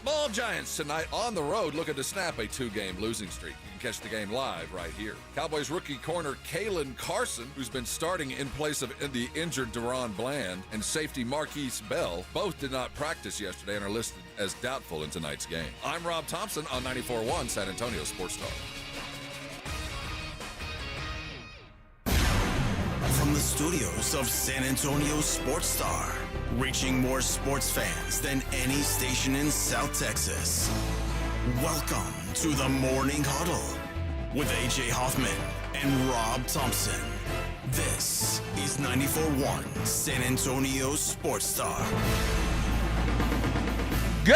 Football Giants tonight on the road looking to snap a 2-game losing streak. You can catch the game live right here. Cowboys rookie corner Kalen Carson, who's been starting in place of the injured Deron Bland, and safety Marquise Bell, both did not practice yesterday and are listed as doubtful in tonight's game. I'm Rob Thompson on 94.1 San Antonio Sports Star. From the studios of San Antonio Sports Star, reaching more sports fans than any station in South Texas. Welcome to the Morning Huddle with AJ Hoffman and Rob Thompson. This is 94.1 San Antonio Sports Star. Good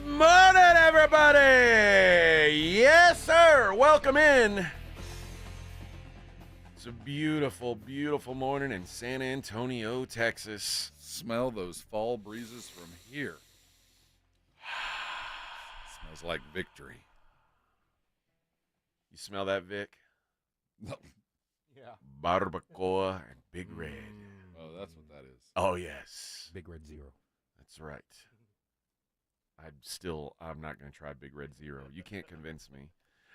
morning, everybody. Yes, sir. Welcome in. It's a beautiful, beautiful morning in San Antonio, Texas. Smell those fall breezes from here. Smells like victory. You smell that, Vic? No. Yeah. Barbacoa and Big Red. Oh, that's what that is. Oh, yes. Big Red Zero. That's right. I'm not going to try Big Red Zero. You can't convince me.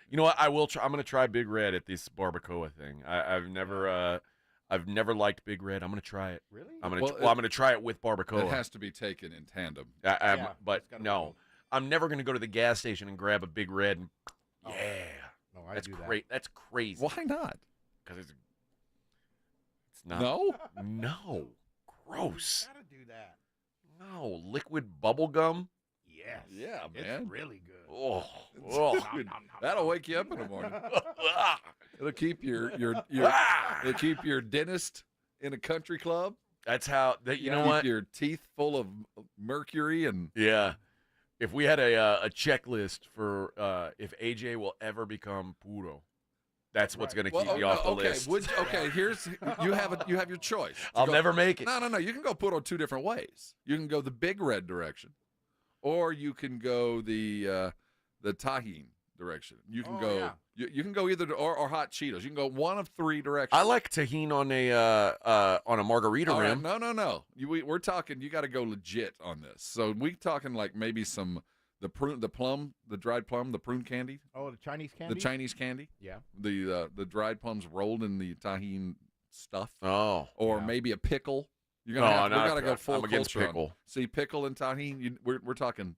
You know what? I will try. I'm going to try Big Red at this barbacoa thing. I've never liked Big Red. I'm going to try it. Really? I'm going to try it with barbacoa. It has to be taken in tandem. But no, I'm never going to go to the gas station and grab a Big Red. And, Oh. yeah, No, I that's do great. That's crazy. Why not? Because it's not. No? No. Gross. Gotta do that. No. Liquid bubble gum. Yes. Yeah, man. It's really good. Oh. That'll wake you up in the morning. It'll keep it'll keep your dentist in a country club. That's how. You know keep what? Your teeth full of mercury and Yeah. If we had a checklist for if AJ will ever become puro, that's what's going to keep me off the list. Here's you have your choice. I'll never make it. No. You can go puro 2 different ways. You can go the Big Red direction, or you can go the tahine direction. You can you can go either or hot Cheetos. You can go one of 3 directions. I like tahini on a margarita All rim. right, no. We're talking. You got to go legit on this. So we talking like maybe some the plum, the dried plum, the prune candy, Oh, the Chinese candy? the Chinese candy, Yeah. the dried plums rolled in the tahine stuff, Oh, or Yeah. maybe a pickle. You're No, gonna we not got to a go pickle. full I'm against culture on- pickle. See, pickle and tahine. We're talking.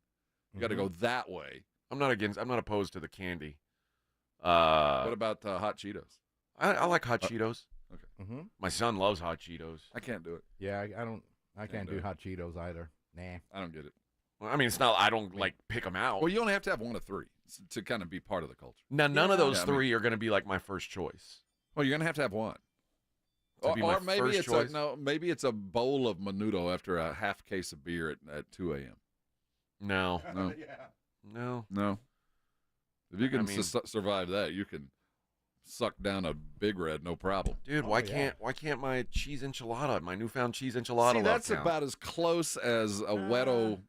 You got to go that way. I'm not opposed to the candy. What about hot Cheetos? I like hot Cheetos. Mm-hmm. My son loves hot Cheetos. I can't do it. Yeah, I can't do do it. hot Cheetos either. Nah. I don't get it. Well, I mean, it's not. I don't like pick them out. Well, you only have to have one of 3 to kind of be part of the culture. Now, none of those Yeah, I 3 are going to be like my first choice. Well, you're gonna have one. To be my Or maybe first it's choice. maybe it's a bowl of menudo after a half case of beer at 2 a.m. No, No, no. no. If you can I mean- survive that, you can suck down a Big Red, no problem. Dude, Oh, why yeah. can't my cheese enchilada, my newfound cheese enchilada, See, love that's count? about as close as a Weto.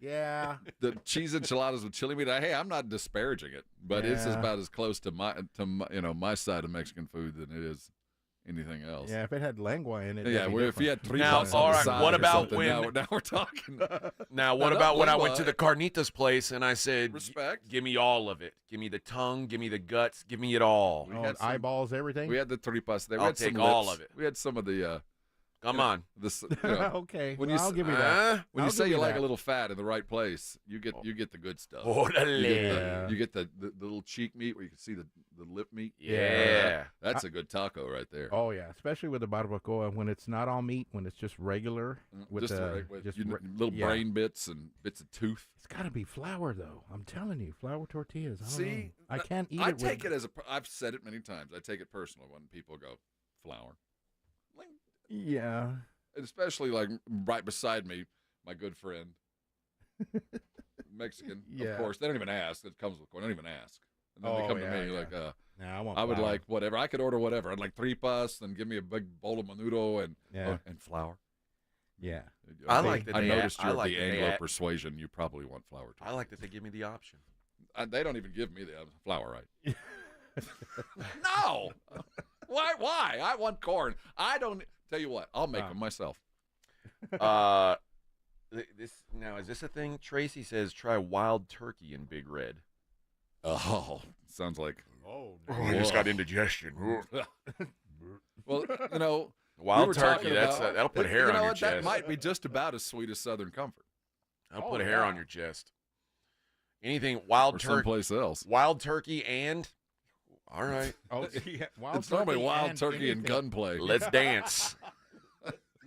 Yeah. The cheese enchiladas with chili meat. Hey, I'm not disparaging it, but it's Yeah. about as close to my side of Mexican food than it is anything else. Yeah, if it had lengua in it. Yeah, that'd be well, if you had different. 3 Now, bucks all on the right, side what or about something, when- now we're talking Now, what No, about when I lengua. went to the carnitas place and I said, respect. give me all of it. Give me the tongue, give me the guts, give me it all. We Oh, had some- eyeballs, everything? We had the tripas there. We I'll had some take all lips. of it. We had some of the Come on. this. Okay. When Well, you I'll s- give you that. Huh? When I'll you say give you you like that. a little fat in the right place, you get the good stuff. Orale. You get the little cheek meat where you can see the lip meat. Yeah. That's a good taco right there. Oh, yeah, especially with the barbacoa when it's not all meat, when it's just regular. With just the, little yeah. brain bits and bits of tooth. It's got to be flour, though. I'm telling you, flour tortillas. I don't See, know. I can't eat I it. take it as I've said it many times. I take it personal when people go flour. Like, Yeah. especially like right beside me, my good friend, Mexican, Yeah. of course. They don't even ask. It comes with corn. They don't even ask. And then Oh, they come yeah, to me yeah. like, Nah, I want I would flour. like whatever. I could order whatever. I'd like tripas, then give me a big bowl of menudo and Yeah. and flour. Yeah. I like that I they noticed add- I you're like of that the they Anglo add- persuasion. You probably want flour. I like that they give me the option. They don't even give me the flour, right? No. Why? I want corn. I don't. Tell you what, I'll make them myself. Is this a thing? Tracy says try wild turkey in Big Red. Oh, sounds like. Oh, I just got indigestion. Well, Wild turkey. That'll put hair on your what? chest. That might be just about as sweet as Southern Comfort. I'll put hair on your chest. Anything wild Or turkey. someplace else. Wild turkey and. All right. Oh, yeah. Wild It's normally turkey wild and turkey and anything. gunplay. Let's dance.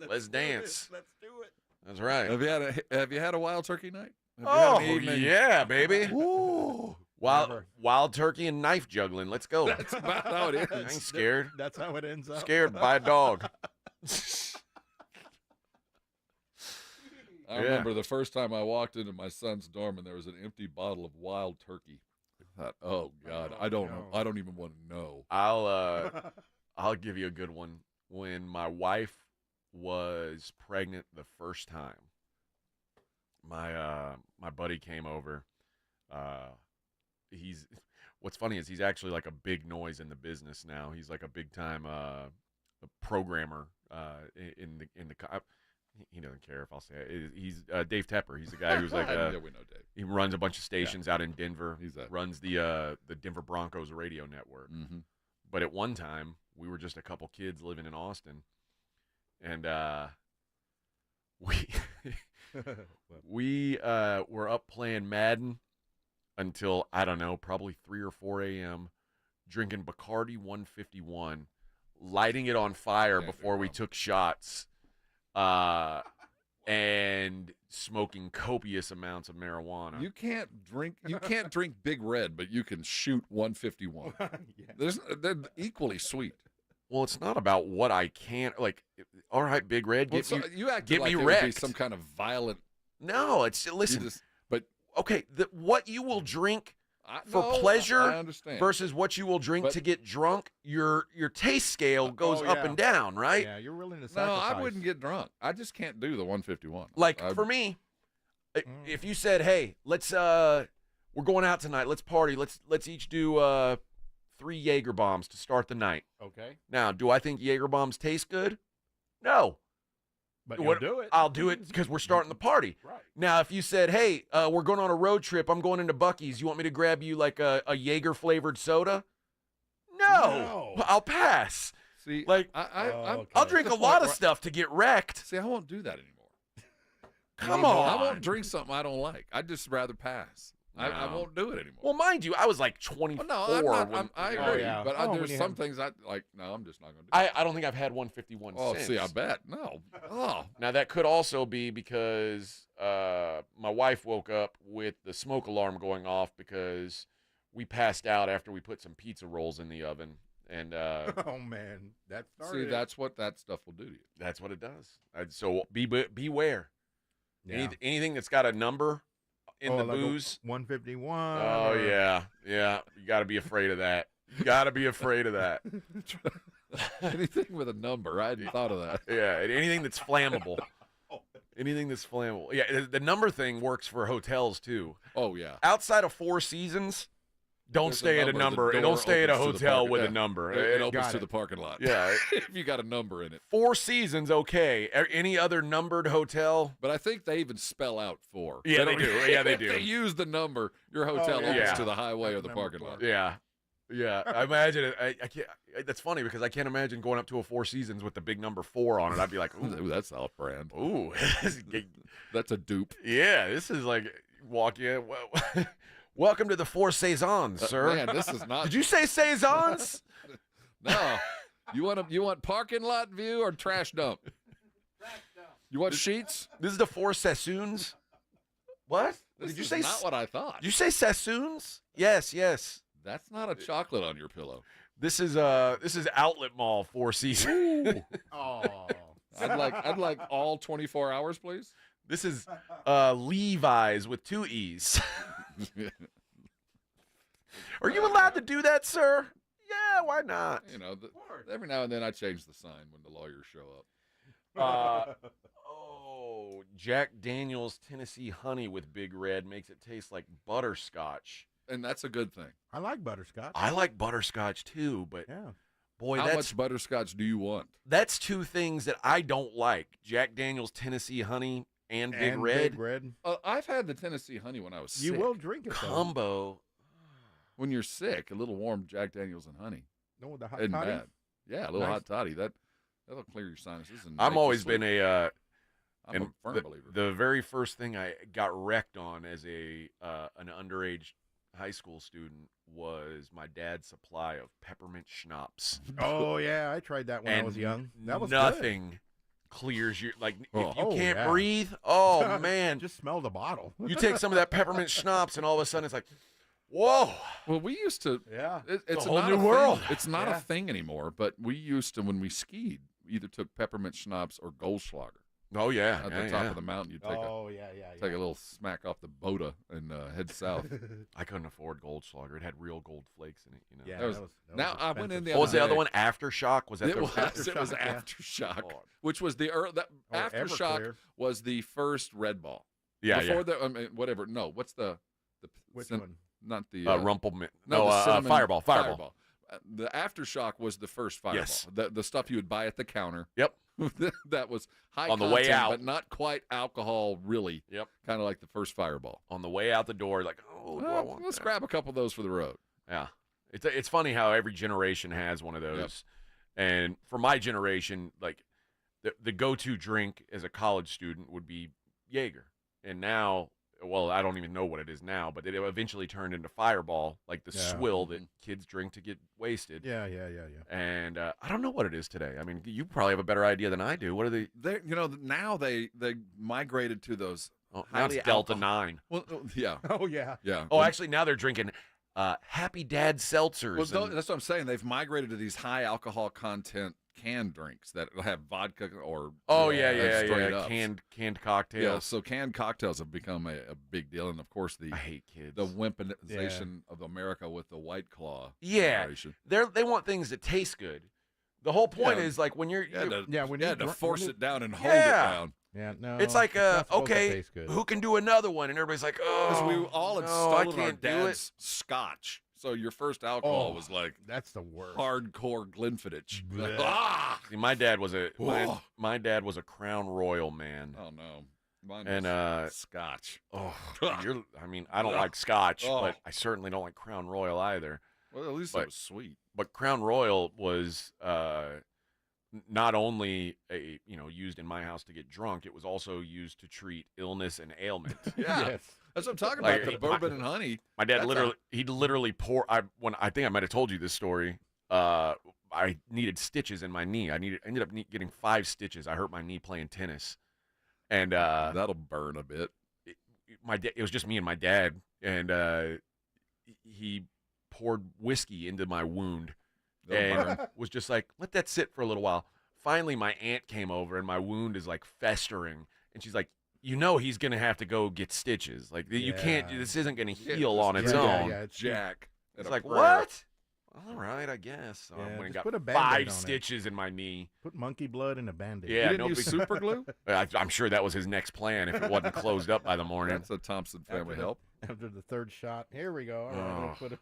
Let's dance. Let's do it. That's right. Have you had a wild turkey night? Have you Oh, had an evening? yeah, baby. Ooh. Wild turkey and knife juggling. Let's go. That's about how it I ain't is. scared. That's how it ends up. Scared by a dog. I remember the first time I walked into my son's dorm and there was an empty bottle of wild turkey. I thought, oh God, I don't even want to know. I'll give you a good one. When my wife was pregnant the first time, my buddy came over. What's funny is he's actually like a big noise in the business now. He's like a big time programmer in the he doesn't care if I'll say it. He's Dave Tepper. He's the guy who's like Yeah, we know Dave. he runs a bunch of stations out in Denver. He's that. Runs the Denver Broncos radio network. Mm-hmm. But at one time, we were just a couple kids living in Austin, and we were up playing Madden until, I don't know, probably 3 or 4 a.m., drinking Bacardi 151, lighting it on fire before we took shots, and smoking copious amounts of marijuana. You can't drink Big Red, but you can shoot 151. They're equally sweet. Well, it's not about what I can't, like, all right, Big Red, You acted get like me it would be wrecked. some kind of violent. No, it's, listen, okay, what you will drink for pleasure I understand. versus what you will drink to get drunk, your taste scale goes up and down, right? Yeah, you're willing to No, sacrifice. I wouldn't get drunk. I just can't do the 151. Like, for me, if you said, hey, let's we're going out tonight, let's party, let's each do 3 Jaeger bombs to start the night. Okay. Now, do I think Jaeger bombs taste good? No. But you'll do it. I'll do it because we're starting the party. Right. Now, if you said, hey, we're going on a road trip, I'm going into Buc-ee's, you want me to grab you like a Jaeger-flavored soda? No. I'll pass. See, Like, okay. I'll drink a lot of stuff to get wrecked. See, I won't do that anymore. Come I on. won't drink something I don't like. I'd just rather pass. I won't do it anymore. Well, mind you, I was like 24. Well, no, I'm not, I agree. yeah. But Oh, when there's you some have- things I like. No, I'm just not going to do it. I don't think I've had 151 Oh, since. see, I bet. No. Oh. Now, that could also be because my wife woke up with the smoke alarm going off because we passed out after we put some pizza rolls in the oven. And Oh man, that started. See, that's what that stuff will do to you. that's what it does. So beware. Yeah. Anything that's got a number in the like a booze. 151. Oh, or- yeah. You got to be afraid of that. You got to be afraid of that. Anything with a number. I hadn't thought of that. Yeah, and anything that's flammable. Anything that's flammable. Yeah, the number thing works for hotels, too. Oh, yeah. Outside of Four Seasons, don't There's stay a at a number. number. The Don't door stay at a opens to the hotel parking- with yeah. a number. It opens got to it. the parking lot. Yeah. If you got a number in it. Four Seasons, okay. Any other numbered hotel? But I think they even spell out 4. Yeah, they don't- do. Yeah, they do. If they use the number, your hotel yeah. opens Yeah. to the highway or the Number parking 4. lot. Yeah. I imagine it. I can't. That's funny because I can't imagine going up to a Four Seasons with the big number 4 on it. I'd be like, Ooh, that's off brand. ooh. That's a dupe. Yeah, this is like walk in. Welcome to the Four Saisons, sir. Man, this is not. Did you say Saisons? No. You want parking lot view or trash dump? You want sheets? This is the Four Sassoons. What? This Did you is say? not what I thought. Did you say Sassoons? Yes. That's not a chocolate on your pillow. This is Outlet Mall Four Seasons. Oh. I'd like all 24 hours, please. This is Levi's with 2 E's. Are you allowed to do that, sir? Yeah, why not? You know, every now and then I change the sign when the lawyers show up. Jack Daniel's Tennessee Honey with Big Red makes it taste like butterscotch. And that's a good thing. I like butterscotch. I like butterscotch too, but Yeah. boy, How that's much butterscotch do you want? that's 2 things that I don't like. Jack Daniel's Tennessee Honey and Big Red. Big Red. I've had the Tennessee Honey when I was sick. You will drink it, though. Combo. When you're sick, a little warm Jack Daniels and honey. No, the hot Isn't toddy? bad. Yeah, a little Nice. hot toddy. That'll clear your sinuses. And I've make you always sleep. been a I'm a firm believer. the very first thing I got wrecked on as an underage high school student was my dad's supply of peppermint schnapps. Oh, yeah. I tried that when I And was young. That was nothing clears your if you can't yeah. breathe. Oh man, Just smell the bottle. you take some of that peppermint schnapps, and all of a sudden it's like, whoa. Well, we used to. Yeah. It's a whole not new thing. world. It's not Yeah. a thing anymore. But we used to, when we skied, we either took peppermint schnapps or Goldschlager. Oh yeah, At the top of the mountain, you take yeah. a little smack off the Boda and head south. I couldn't afford Goldschlager. It had real gold flakes in it. You know. Yeah, That was- now, I went in the What was the other other day. one? Aftershock? Was that It the was Aftershock, yeah. Aftershock, Oh. which was the Aftershock Everclear. was the first Red Ball. Yeah, Before yeah. the whatever. No, what's the Which cin- one? Not the Rumplemint. No, the cinnamon Fireball. The Aftershock was the first Fireball. Yes. The stuff you would buy at the counter. Yep. That was high On the way content, out. but not quite alcohol. Really. Yep. Kind of like the first Fireball. On the way out the door, like, oh, do I want Let's that? grab a couple of those for the road. Yeah, it's funny how every generation has one of those, and for my generation, like the go-to drink as a college student would be Jaeger, and now, well, I don't even know what it is now, but it eventually turned into Fireball, like the Yeah. swill that kids drink to get wasted. Yeah. And I don't know what it is today. I mean, you probably have a better idea than I do. What are they? They, now they migrated to those. Oh, now it's highly Delta alcohol- 9. Well, yeah, Oh, yeah. yeah. Oh, actually, now they're drinking Happy Dad seltzers. Well, and- that's what I'm saying. They've migrated to these high alcohol content canned drinks that have vodka or straight ups. Canned cocktails. Yeah, so canned cocktails have become a big deal, and of course the I hate kids. weaponization of America with the White Claw. Yeah. generation. They want things that taste good. The whole point Yeah. is like when You had to, Yeah, when you you had to drink- force when it down and hold Yeah. it down. Yeah, no. it's like not supposed to okay, taste good. who can do another one? And everybody's like, oh, Because we all had no, I stolen our can't do it. dad's scotch. So your first alcohol Oh. was like That's the worst. hardcore Glenfiddich. Blech. Ah! See, my dad was Whoa. my dad was a Crown Royal man. Oh no. Mine And, was scotch. Oh, I mean, I don't like Scotch, Oh. but I certainly don't like Crown Royal either. Well, at least But- it was sweet. But Crown Royal was not only used in my house to get drunk, it was also used to treat illness and ailment. Yeah. Yes. That's what I'm talking Like, about. The bourbon and honey. My dad That's he'd literally pour. I think I might have told you this story. I needed stitches in my knee. I ended up getting 5 stitches. I hurt my knee playing tennis, and That'll burn a bit. it was just me and my dad, and he poured whiskey into my wound, That'll and burn. was just like, let that sit for a little while. Finally, my aunt came over, and my wound is like festering, and she's like, he's gonna have to go get stitches. Like you can't. Yeah. This isn't gonna Yeah, heal on its yeah, own. yeah, it's Jack. It's and a like, prayer. what? All right, I guess. So I Yeah, went and just got put a Band-Aid 5 on it. stitches in my knee. Put monkey blood in a Band-Aid. Yeah, You didn't no use big- super glue? I'm sure that was his next plan if it wasn't closed up by the morning. That's a Thompson family After the- help. After the third shot. Here we go. All right, Oh. I'll put it.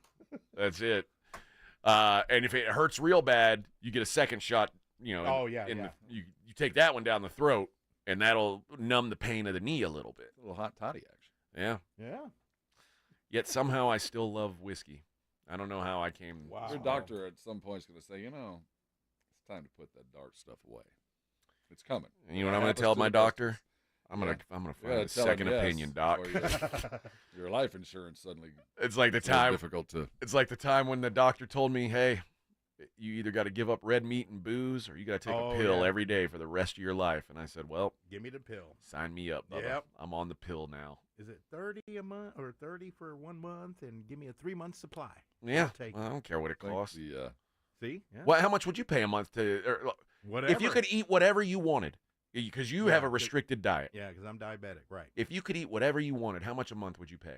That's it. And if it hurts real bad, you get a second shot. Oh, yeah, in yeah. You take that one down the throat, and that'll numb the pain of the knee a little bit. A little hot toddy action. Yeah. Yeah. Yet somehow I still love whiskey. I don't know how I came. Wow. Your doctor at some point is going to say, it's time to put that dark stuff away. It's coming. And you know what I'm going Happens to tell to my the best of doctor? us. I'm gonna find You gotta a tell him second yes, opinion, doc. or your life insurance suddenly It's like the is time. difficult to. It's like the time when the doctor told me, "Hey, you either got to give up red meat and booze, or you got to take Oh, a pill yeah. every day for the rest of your life." And I said, "Well, Give me the pill. sign me up, Bubba. Yep. I'm on the pill now." Is it 30 a month or 30 for 1 month and give me a 3-month supply? Yeah, take well, I don't care what it Think costs. the, See? Yeah. What? How much would you pay a month to? Whatever. If you could eat whatever you wanted, because you Yeah, have a but- restricted diet. Yeah, because I'm diabetic. Right. If you could eat whatever you wanted, how much a month would you pay?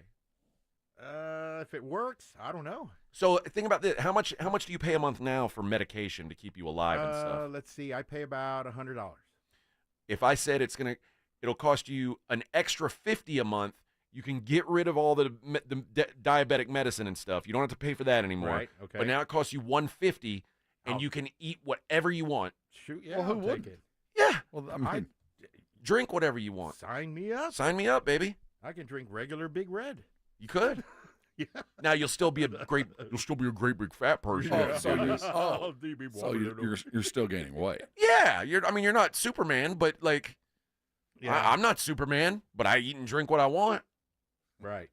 If it works, I don't know. So think about this: how much do you pay a month now for medication to keep you alive and stuff? Let's see. I pay about $100. If I said it'll cost you an extra $50 a month, you can get rid of all the diabetic medicine and stuff. You don't have to pay for that anymore. Right. Okay. But now it costs you $150, and Oh. you can eat whatever you want. Shoot. Yeah. Well, who I'll take wouldn't? it. Yeah. well, I mean, Drink whatever you want. Sign me up. Sign me up, baby. I can drink regular Big Red. You could. Yeah. Now you'll still be a great big fat person. Oh, so you- Oh, DB So you're still gaining weight. Yeah, you're not Superman, but like yeah. I'm not Superman, but I eat and drink what I want. Right.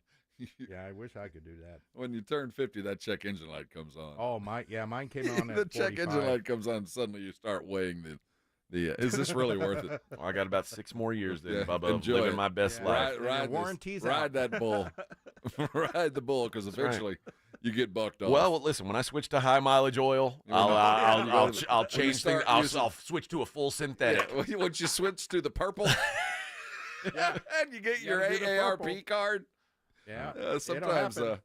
Yeah, I wish I could do that. When you turn 50, that check engine light comes on. Oh, mine came on at The check 45. engine light comes on, and suddenly you start weighing the is this really worth it? Well, I got about 6 more years then, Yeah, Bubba, of enjoy living it. my best Yeah. life. And the warranty's ride out. that bull. Ride the bull, because right. eventually you get bucked off. Well, listen, when I switch to high mileage oil, You know, I'll when you change things. start I'll using- switch to a full synthetic. yeah, once you switch to the purple, Yeah. and you get You your gotta do the AARP purple. card. Yeah. Sometimes, happen.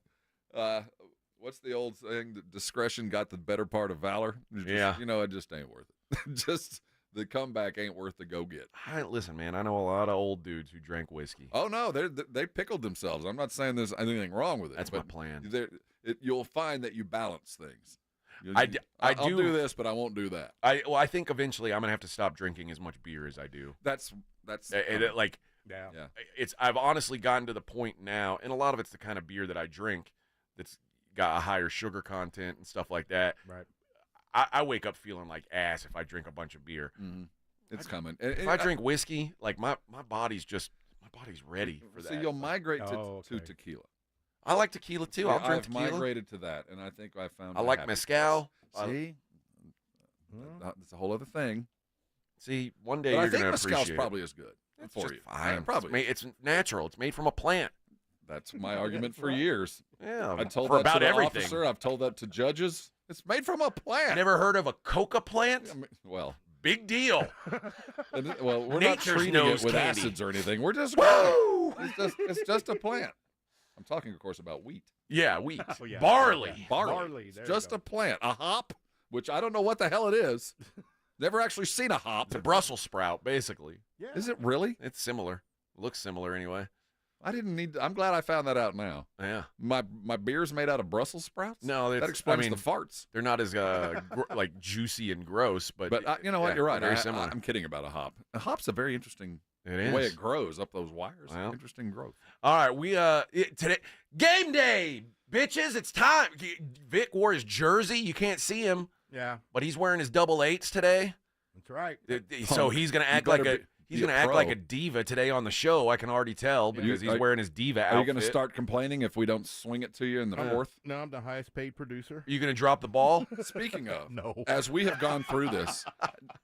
what's the old saying? That discretion got the better part of valor. Yeah. It just ain't worth it. Just the comeback ain't worth the go get. Listen, man, I know a lot of old dudes who drank whiskey. Oh no, they pickled themselves. I'm not saying there's anything wrong with it. That's my but plan. You'll find that you balance things. I'll do this, but I won't do that. I think eventually I'm gonna have to stop drinking as much beer as I do. That's Like Yeah. yeah. I've honestly gotten to the point now, and a lot of it's the kind of beer that I drink that's got a higher sugar content and stuff like that. Right. I wake up feeling like ass if I drink a bunch of beer. Mm-hmm. It's coming. If I drink whiskey, like my body's ready for that. So you'll migrate Oh, to okay. tequila. I like tequila too. I'll drink I've tequila. migrated to that, and I think I found. I a like happy mezcal. place. See, that's a whole other thing. See, one day But I you're think gonna mezcal's appreciate probably as good It's for just you. fine. Yeah, probably. It's natural. It's made from a plant. That's my argument for years. Yeah, I told for that about to the everything. officer. I've told that to judges. It's made from a plant. Never heard of a coca plant? I mean, well, Big deal. we're not Nature's treating nose it with candy. acids or anything. We're just Woo! it's just a plant. I'm talking, of course, about wheat. Yeah, wheat. Oh, yeah. Barley. Yeah. Barley. There It's you just go. a plant. A hop, which I don't know what the hell it is. Never actually seen a hop. It's a Brussels sprout, basically. Yeah. Is it really? It's similar. Looks similar anyway. I didn't need. I'm glad I found that out now. Yeah. My beer's made out of Brussels sprouts. No, that explains the farts. They're not as like juicy and gross, but You know what? yeah, You're right. Very similar. I'm kidding about a hop. A hop's a very interesting It way is. it grows up those wires. Well. Interesting growth. All right, we today game day, bitches. It's time. Vic wore his jersey. You can't see him, Yeah. but he's wearing his double eights today. That's right. So he's gonna act like a pro. diva today on the show. I can already tell because he's wearing his diva outfit. Are you going to start complaining if we don't swing it to you in the fourth? No, I'm the highest paid producer. Are you going to drop the ball? Speaking of, No. as we have gone through this,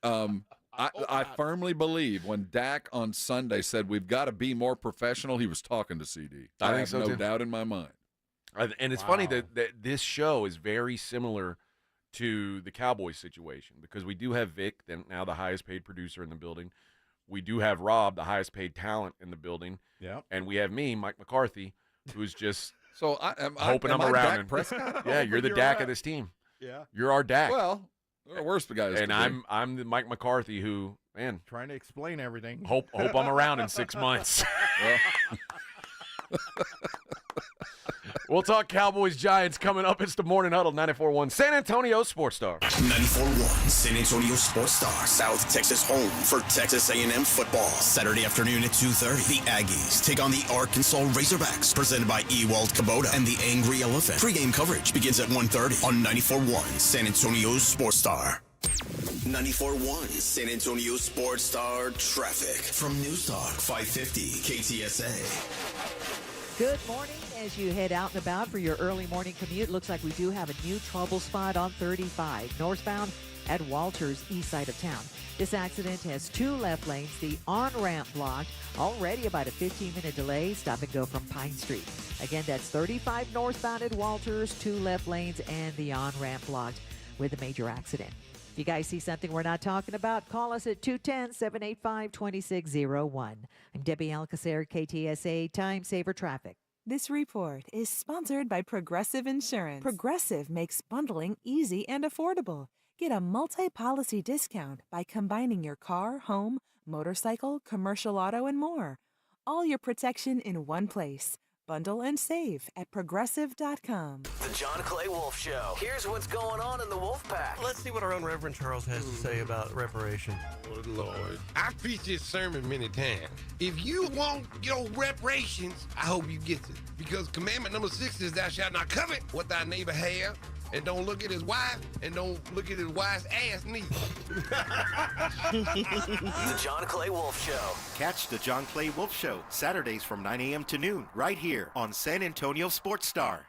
I firmly believe when Dak on Sunday said we've got to be more professional, he was talking to CD. I think have so, no too. doubt in my mind. And it's funny that this show is very similar to the Cowboys situation because we do have Vic, now the highest paid producer in the building. We do have Rob, the highest paid talent in the building. Yeah. And we have me, Mike McCarthy, who's just So hoping I'm am I around. Dak and- Prescott? yeah, you're the You're Dak right. of this team. Yeah. You're our Dak. Well, worst the guys. and I'm the Mike McCarthy who, man, Trying to explain everything. hope I'm around in 6 months. We'll talk Cowboys-Giants coming up. It's the Morning Huddle, 94.1 San Antonio Sports Star. 94.1 San Antonio Sports Star, South Texas home for Texas A&M football. Saturday afternoon at 2:30, the Aggies take on the Arkansas Razorbacks, presented by Ewald Kubota and the Angry Elephant. Pre-game coverage begins at 1:30 on 94.1 San Antonio Sports Star. 94.1 San Antonio Sports Star traffic from News Talk 550 KTSA. Good morning as you head out and about for your early morning commute. Looks like we do have a new trouble spot on 35 northbound at Walters, east side of town. This accident has 2 left lanes, the on-ramp blocked, already about a 15-minute delay, stop and go from Pine Street. Again, that's 35 northbound at Walters, 2 left lanes, and the on-ramp blocked with a major accident. If you guys see something we're not talking about, call us at 210-785-2601. I'm Debbie Alcacer, KTSA Time Saver Traffic. This report is sponsored by Progressive Insurance. Progressive makes bundling easy and affordable. Get a multi-policy discount by combining your car, home, motorcycle, commercial auto, and more. All your protection in one place. Bundle and save at Progressive.com. The John Clay Wolf Show. Here's what's going on in the Wolf Pack. Let's see what our own Reverend Charles has to say about reparation. Oh, Lord. I've preached this sermon many times. If you want your reparations, I hope you get it. Because commandment number 6 is thou shalt not covet what thy neighbor have. And don't look at his wife, and don't look at his wife's ass neither. The John Clay Wolf Show. Catch the John Clay Wolf Show Saturdays from 9 a.m. to noon right here on San Antonio Sports Star.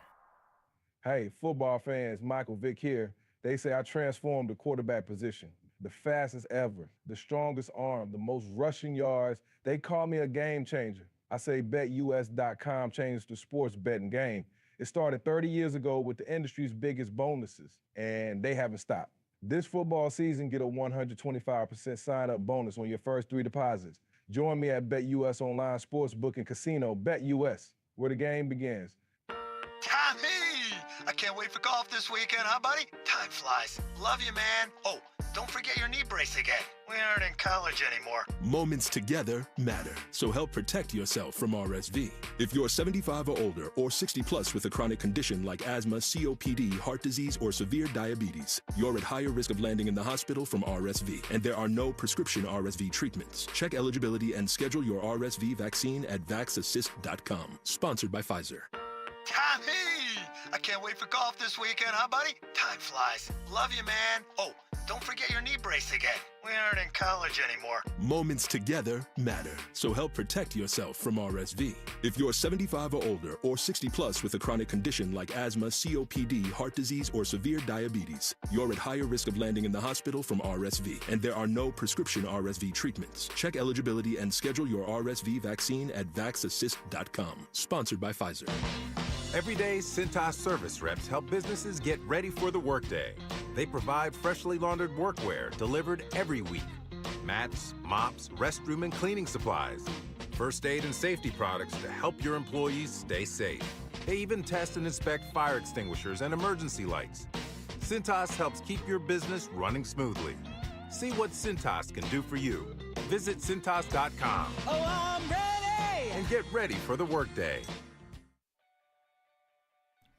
Hey, football fans, Michael Vick here. They say I transformed the quarterback position. The fastest ever, the strongest arm, the most rushing yards. They call me a game changer. I say BetUS.com changed the sports betting game. It started 30 years ago with the industry's biggest bonuses, and they haven't stopped. This football season, get a 125% sign-up bonus on your first 3 deposits. Join me at BetUS Online Sportsbook and Casino, BetUS, where the game begins. Tommy! I can't wait for golf this weekend, huh, buddy? Time flies. Love you, man. Oh, don't forget your knee brace again. We aren't in college anymore. Moments together matter, so help protect yourself from RSV. If you're 75 or older or 60 plus with a chronic condition like asthma, COPD, heart disease, or severe diabetes, you're at higher risk of landing in the hospital from RSV, and there are no prescription RSV treatments. Check eligibility and schedule your RSV vaccine at vaxassist.com. Sponsored by Pfizer. Tommy! I can't wait for golf this weekend, huh, buddy? Time flies. Love you, man. Oh, don't forget your knee brace again. We aren't in college anymore. Moments together matter, so help protect yourself from RSV. If you're 75 or older or 60 plus with a chronic condition like asthma, COPD, heart disease, or severe diabetes, you're at higher risk of landing in the hospital from RSV, and there are no prescription RSV treatments. Check eligibility and schedule your RSV vaccine at vaxassist.com. Sponsored by Pfizer. Every day, Cintas service reps help businesses get ready for the workday. They provide freshly laundered workwear delivered every week. Mats, mops, restroom and cleaning supplies. First aid and safety products to help your employees stay safe. They even test and inspect fire extinguishers and emergency lights. Cintas helps keep your business running smoothly. See what Cintas can do for you. Visit Cintas.com. Oh, I'm ready! And get ready for the workday.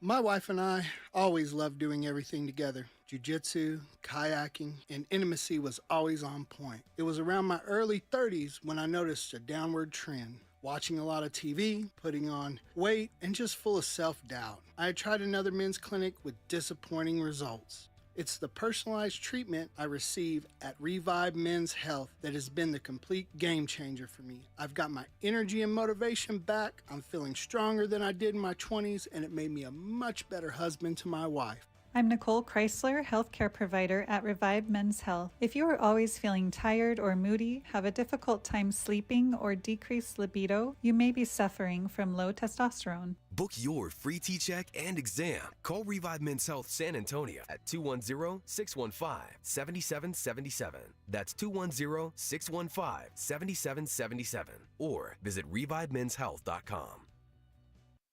My wife and I always loved doing everything together. Jiu-jitsu, kayaking, and intimacy was always on point. It was around my early 30s when I noticed a downward trend. Watching a lot of TV, putting on weight, and just full of self-doubt. I had tried another men's clinic with disappointing results. It's the personalized treatment I receive at Revive Men's Health that has been the complete game changer for me. I've got my energy and motivation back, I'm feeling stronger than I did in my 20s, and it made me a much better husband to my wife. I'm Nicole Chrysler, healthcare provider at Revive Men's Health. If you are always feeling tired or moody, have a difficult time sleeping, or decreased libido, you may be suffering from low testosterone. Book your free T-check and exam. Call Revive Men's Health San Antonio at 210-615-7777. That's 210-615-7777. Or visit ReviveMen'sHealth.com.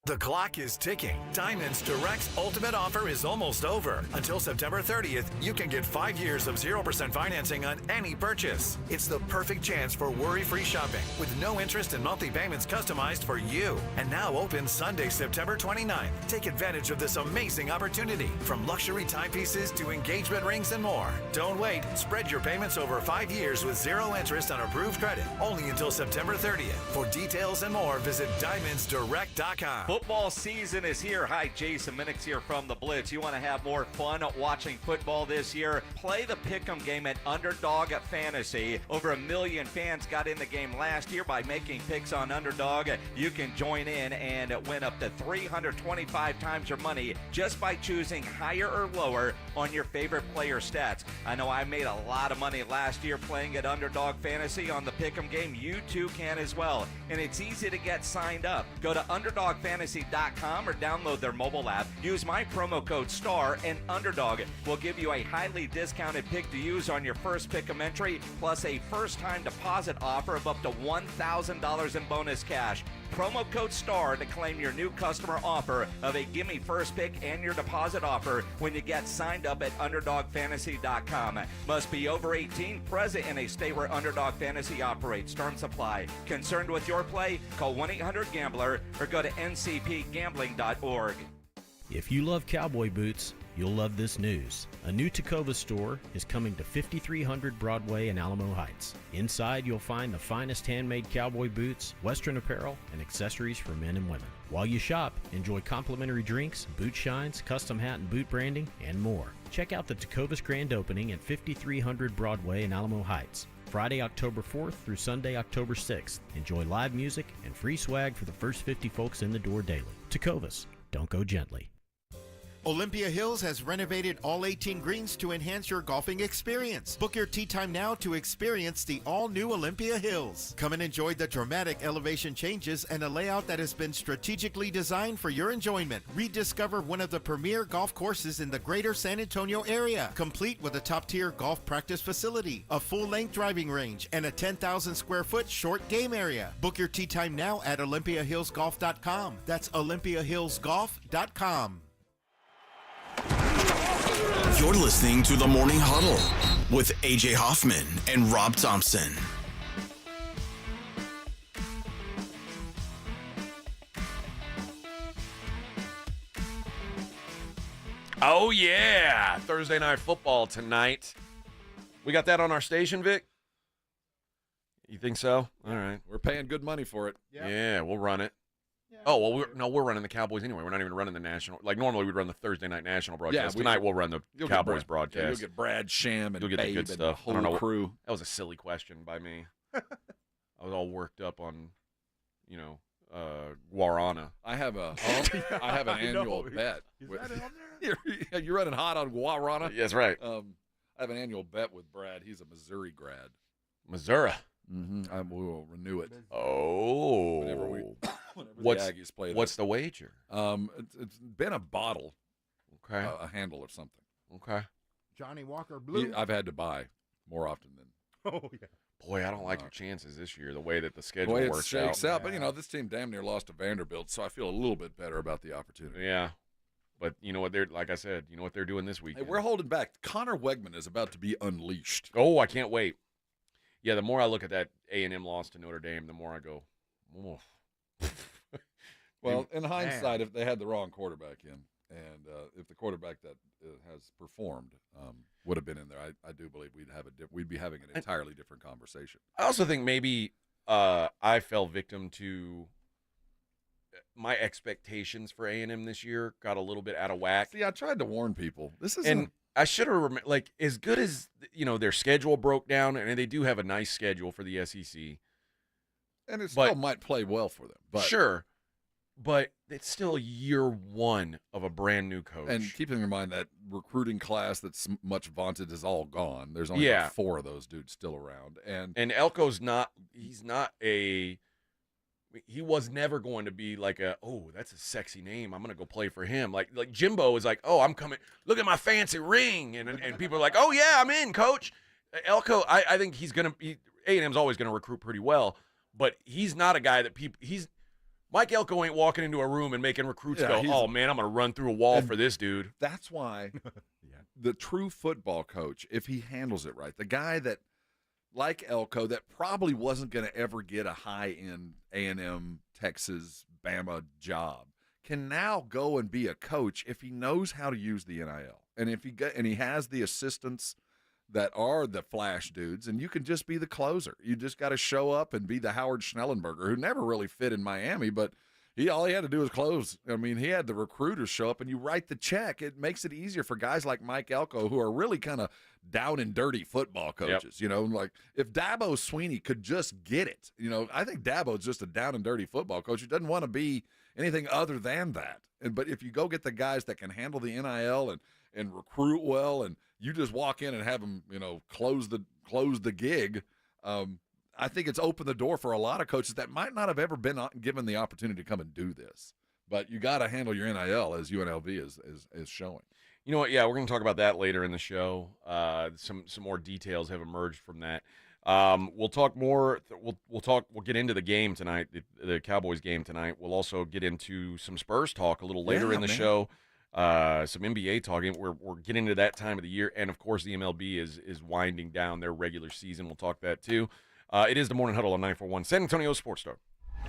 The clock is ticking. Diamonds Direct's ultimate offer is almost over. Until September 30th, you can get 5 years of 0% financing on any purchase. It's the perfect chance for worry-free shopping with no interest and monthly payments customized for you. And now open Sunday, September 29th. Take advantage of this amazing opportunity. From luxury timepieces to engagement rings and more. Don't wait. Spread your payments over 5 years with 0 interest on approved credit. Only until September 30th. For details and more, visit DiamondsDirect.com. Football season is here. Hi, Jason Minix here from the Blitz. You want to have more fun watching football this year? Play the Pick'em game at Underdog Fantasy. Over 1 million fans got in the game last year by making picks on Underdog. You can join in and win up to 325 times your money just by choosing higher or lower on your favorite player stats. I know I made a lot of money last year playing at Underdog Fantasy on the Pick'em game. You too can as well. And it's easy to get signed up. Go to UnderdogFantasy.com or download their mobile app. Use my promo code STAR and Underdog will give you a highly discounted pick to use on your first Pick'em entry, plus a first-time deposit offer of up to $1,000 in bonus cash. promo code STAR to claim your new customer offer of a gimme first pick and your deposit offer when you get signed up at UnderdogFantasy.com. Must be over 18, present in a state where Underdog Fantasy operates. Terms apply. Concerned with your play? Call 1-800-GAMBLER or go to ncpgambling.org. If you love cowboy boots, you'll love this news. A new Tacova store is coming to 5300 Broadway in Alamo Heights. Inside, you'll find the finest handmade cowboy boots, Western apparel, and accessories for men and women. While you shop, enjoy complimentary drinks, boot shines, custom hat and boot branding, and more. Check out the Tacova's grand opening at 5300 Broadway in Alamo Heights. Friday, October 4th through Sunday, October 6th. Enjoy live music and free swag for the first 50 folks in the door daily. Tacovas, don't go gently. Olympia Hills has renovated all 18 greens to enhance your golfing experience. Book your tee time now to experience the all-new Olympia Hills. Come and enjoy the dramatic elevation changes and a layout that has been strategically designed for your enjoyment. Rediscover one of the premier golf courses in the greater San Antonio area, complete with a top-tier golf practice facility, a full-length driving range, and a 10,000 square foot short game area. Book your tee time now at OlympiaHillsGolf.com. That's OlympiaHillsGolf.com. You're listening to the Morning Huddle with AJ Hoffman and Rob Thompson. Oh, yeah. Thursday Night Football tonight. We got that on our station, Vic? You think so? All right. We're paying good money for it. Yeah, we'll run it. Oh, well, we're running the Cowboys anyway. We're not even running the national. Like, normally we'd run the Thursday night national broadcast. Tonight we'll run the Cowboys broadcast. You'll get Brad, Sham, and you'll get Babe the good stuff. And the whole crew. That was a silly question by me. I was all worked up on, guarana. I have an annual bet. Is that on there? You're running hot on guarana? That's right. I have an annual bet with Brad. He's a Missouri grad. Missouri. Mm-hmm. We will renew it. Oh. Whenever the Aggies play. What's the wager? It's been a bottle. Okay. A handle or something. Okay. Johnny Walker Blue. I've had to buy more often than. Oh, yeah. Boy, I don't like your chances this year, the way that the schedule it works shakes out. But, this team damn near lost to Vanderbilt, so I feel a little bit better about the opportunity. Yeah. But you know what they're, like I said, you know what they're doing this weekend. Hey, we're holding back. Connor Wegman is about to be unleashed. Oh, I can't wait. Yeah, the more I look at that A&M loss to Notre Dame, the more I go, oh. Well, in hindsight, if they had the wrong quarterback in, and if the quarterback that has performed would have been in there, I do believe we'd be having an entirely different conversation. I also think maybe I fell victim to my expectations for A&M this year got a little bit out of whack. See, I tried to warn people. This is I should have as good as their schedule broke down, and they do have a nice schedule for the SEC, and it still might play well for them. But sure, but it's still year one of a brand new coach. And keeping in mind that recruiting class that's much vaunted is all gone. There's only about 4 of those dudes still around, and Elko's not. He's not a. He was never going to be like that's a sexy name. I'm going to go play for him. Like Jimbo is like, oh, I'm coming. Look at my fancy ring. And people are like, oh, yeah, I'm in, coach. Elko, I think he's going to – A&M's always going to recruit pretty well, but he's not a guy that people – Mike Elko ain't walking into a room and making recruits go, oh, man, I'm going to run through a wall for this dude. That's why the true football coach, if he handles it right, the guy that – like Elko, that probably wasn't going to ever get a high-end A&M, Texas, Bama job, can now go and be a coach if he knows how to use the NIL. And if he has the assistants that are the flash dudes, and you can just be the closer. You just got to show up and be the Howard Schnellenberger, who never really fit in Miami, but all he had to do was close. I mean, he had the recruiters show up, and you write the check. It makes it easier for guys like Mike Elko, who are really kind of down and dirty football coaches. Yep. Like if Dabo Swinney could just get it, I think Dabo's just a down and dirty football coach who doesn't want to be anything other than that. But if you go get the guys that can handle the NIL and recruit well, and you just walk in and have them, close the gig. I think it's opened the door for a lot of coaches that might not have ever been given the opportunity to come and do this. But you got to handle your NIL, as UNLV is showing. You know what? Yeah, we're going to talk about that later in the show. Some more details have emerged from that. We'll talk more. We'll get into the game tonight, the Cowboys game tonight. We'll also get into some Spurs talk a little later in the show. Some NBA talking. We're getting into that time of the year, and of course, the MLB is winding down their regular season. We'll talk that too. It is the Morning Huddle on 941 San Antonio Sports Star.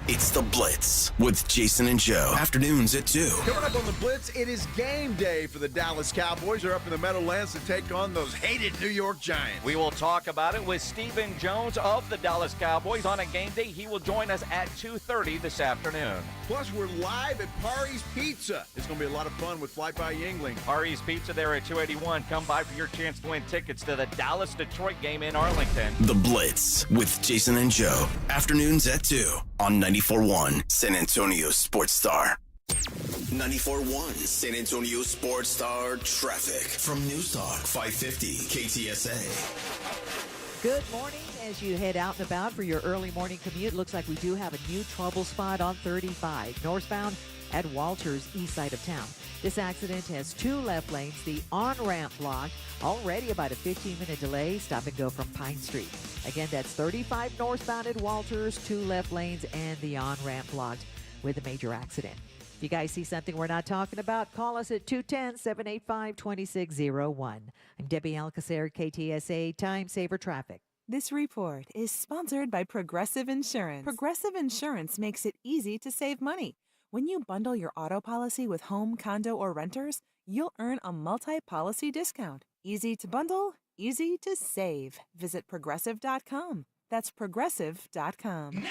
It's The Blitz with Jason and Joe. Afternoons at 2. Coming up on The Blitz, it is game day for the Dallas Cowboys. They're up in the Meadowlands to take on those hated New York Giants. We will talk about it with Stephen Jones of the Dallas Cowboys on a game day. He will join us at 2:30 this afternoon. Plus, we're live at Pari's Pizza. It's going to be a lot of fun with Flight by Yingling. Pari's Pizza there at 281. Come by for your chance to win tickets to the Dallas-Detroit game in Arlington. The Blitz with Jason and Joe. Afternoons at 2 on 94.1 San Antonio Sports Star. 94.1 San Antonio Sports Star traffic from News Talk 550 KTSA. Good morning. As you head out and about for your early morning commute, looks like we do have a new trouble spot on 35 northbound at Walters, east side of town. This accident has 2 left lanes. The on-ramp blocked. Already about a 15-minute delay. Stop and go from Pine Street. Again, that's 35 northbound at Walters, 2 left lanes, and the on-ramp blocked with a major accident. If you guys see something we're not talking about, call us at 210-785-2601. I'm Debbie Alcacer, KTSA Time Saver Traffic. This report is sponsored by Progressive Insurance. Progressive Insurance makes it easy to save money. When you bundle your auto policy with home, condo, or renters, you'll earn a multi-policy discount. Easy to bundle, easy to save. Visit Progressive.com. That's Progressive.com.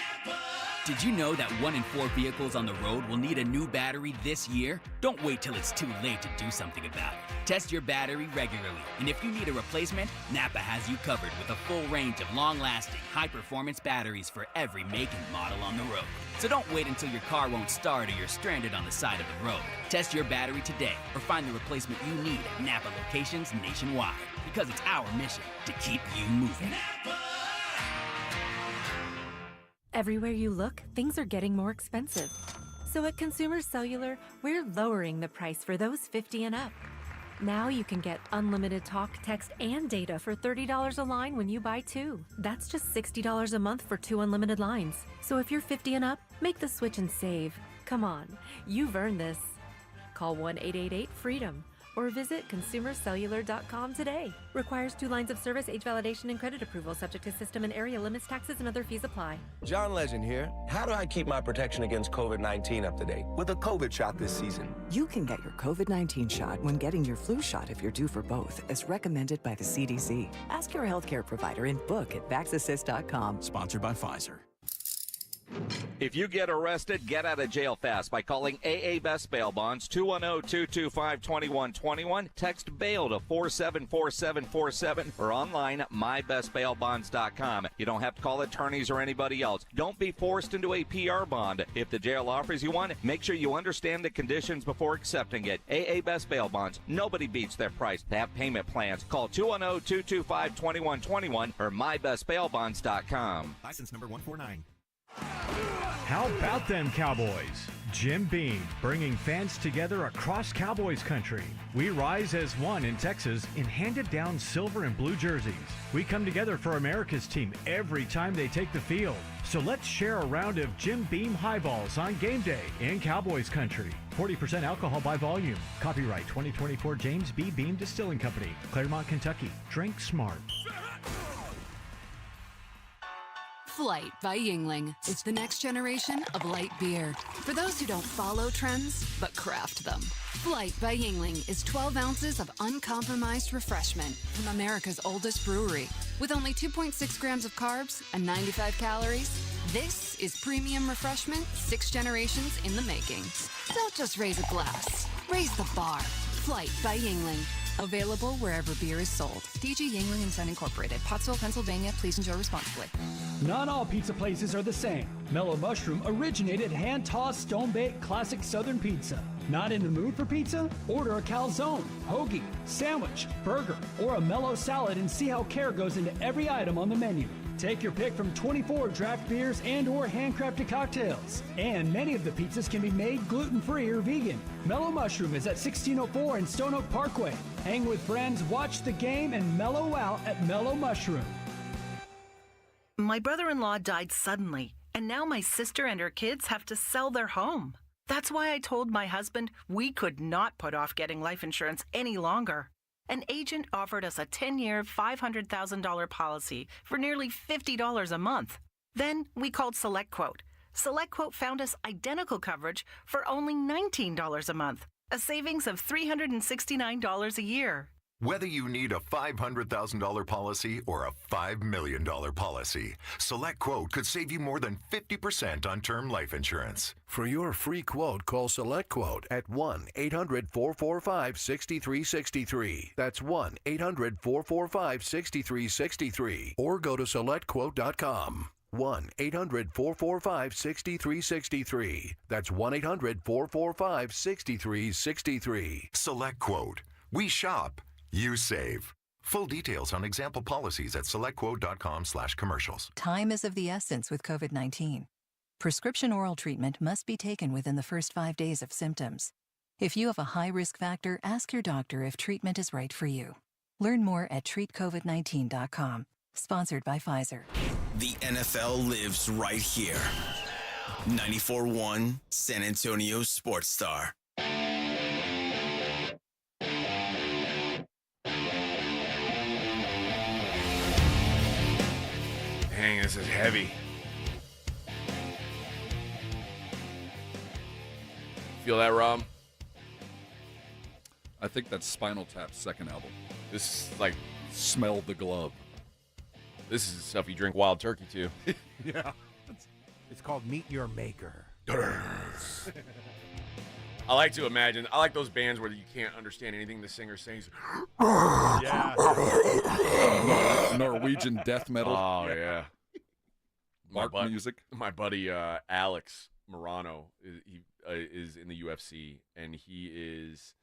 Did you know that 1 in 4 vehicles on the road will need a new battery this year? Don't wait till it's too late to do something about it. Test your battery regularly, and if you need a replacement, Napa has you covered with a full range of long-lasting, high-performance batteries for every make and model on the road. So don't wait until your car won't start or you're stranded on the side of the road. Test your battery today or find the replacement you need at Napa locations nationwide, because it's our mission to keep you moving. Napa! Everywhere you look, things are getting more expensive. So at Consumer Cellular, we're lowering the price for those 50 and up. Now you can get unlimited talk, text, and data for $30 a line when you buy 2. That's just $60 a month for 2 unlimited lines. So if you're 50 and up, make the switch and save. Come on, you've earned this. Call 1-888-FREEDOM or visit consumercellular.com today. Requires 2 lines of service, age validation, and credit approval, subject to system and area limits, taxes, and other fees apply. John Legend here. How do I keep my protection against COVID-19 up to date? With a COVID shot this season. You can get your COVID-19 shot when getting your flu shot if you're due for both, as recommended by the CDC. Ask your healthcare provider and book at vaxassist.com. Sponsored by Pfizer. If you get arrested, get out of jail fast by calling AA Best Bail Bonds, 210-225-2121. Text bail to 474747 or online at mybestbailbonds.com. You don't have to call attorneys or anybody else. Don't be forced into a PR bond. If the jail offers you one, make sure you understand the conditions before accepting it. AA Best Bail Bonds. Nobody beats their price. They have payment plans. Call 210-225-2121 or mybestbailbonds.com. License number 149. How about them Cowboys? Jim Beam, bringing fans together across Cowboys country. We rise as one in Texas in handed-down silver and blue jerseys. We come together for America's team every time they take the field. So let's share a round of Jim Beam highballs on game day in Cowboys country. 40% alcohol by volume. Copyright 2024 James B. Beam Distilling Company, Claremont, Kentucky. Drink smart. Flight by Yingling. It's the next generation of light beer. For those who don't follow trends, but craft them. Flight by Yingling is 12 ounces of uncompromised refreshment from America's oldest brewery. With only 2.6 grams of carbs and 95 calories, this is premium refreshment 6 generations in the making. Don't just raise a glass. Raise the bar. Flight by Yingling. Available wherever beer is sold. DG Yingling & Son Incorporated, Pottsville, Pennsylvania. Please enjoy responsibly. Not all pizza places are the same. Mellow Mushroom originated hand-tossed, stone-baked classic Southern pizza. Not in the mood for pizza? Order a calzone, hoagie, sandwich, burger, or a mellow salad and see how care goes into every item on the menu. Take your pick from 24 draft beers and or handcrafted cocktails. And many of the pizzas can be made gluten-free or vegan. Mellow Mushroom is at 1604 in Stone Oak Parkway. Hang with friends, watch the game, and mellow out at Mellow Mushroom. My brother-in-law died suddenly, and now my sister and her kids have to sell their home. That's why I told my husband we could not put off getting life insurance any longer. An agent offered us a 10-year, $500,000 policy for nearly $50 a month. Then we called SelectQuote. SelectQuote found us identical coverage for only $19 a month, a savings of $369 a year. Whether you need a $500,000 policy or a $5 million policy, SelectQuote could save you more than 50% on term life insurance. For your free quote, call SelectQuote at 1-800-445-6363. That's 1-800-445-6363. Or go to SelectQuote.com. 1-800-445-6363. That's 1-800-445-6363. SelectQuote. We shop. You save. Full details on example policies at selectquote.com/commercials. Time is of the essence with COVID-19. Prescription oral treatment must be taken within the first 5 days of symptoms. If you have a high risk factor, ask your doctor if treatment is right for you. Learn more at treatcovid19.com. Sponsored by Pfizer. The NFL lives right here. 94.1 San Antonio Sports Star. Dang, this is heavy. Feel that, Rob? I think that's Spinal Tap's second album. This is like Smell the Glove. This is the stuff you drink wild turkey to. Yeah. It's called Meet Your Maker. I like to imagine. I like those bands where you can't understand anything the singer sings. Yeah. Norwegian death metal. Oh yeah. Mark music. My buddy Alex Morano is in the UFC, and he is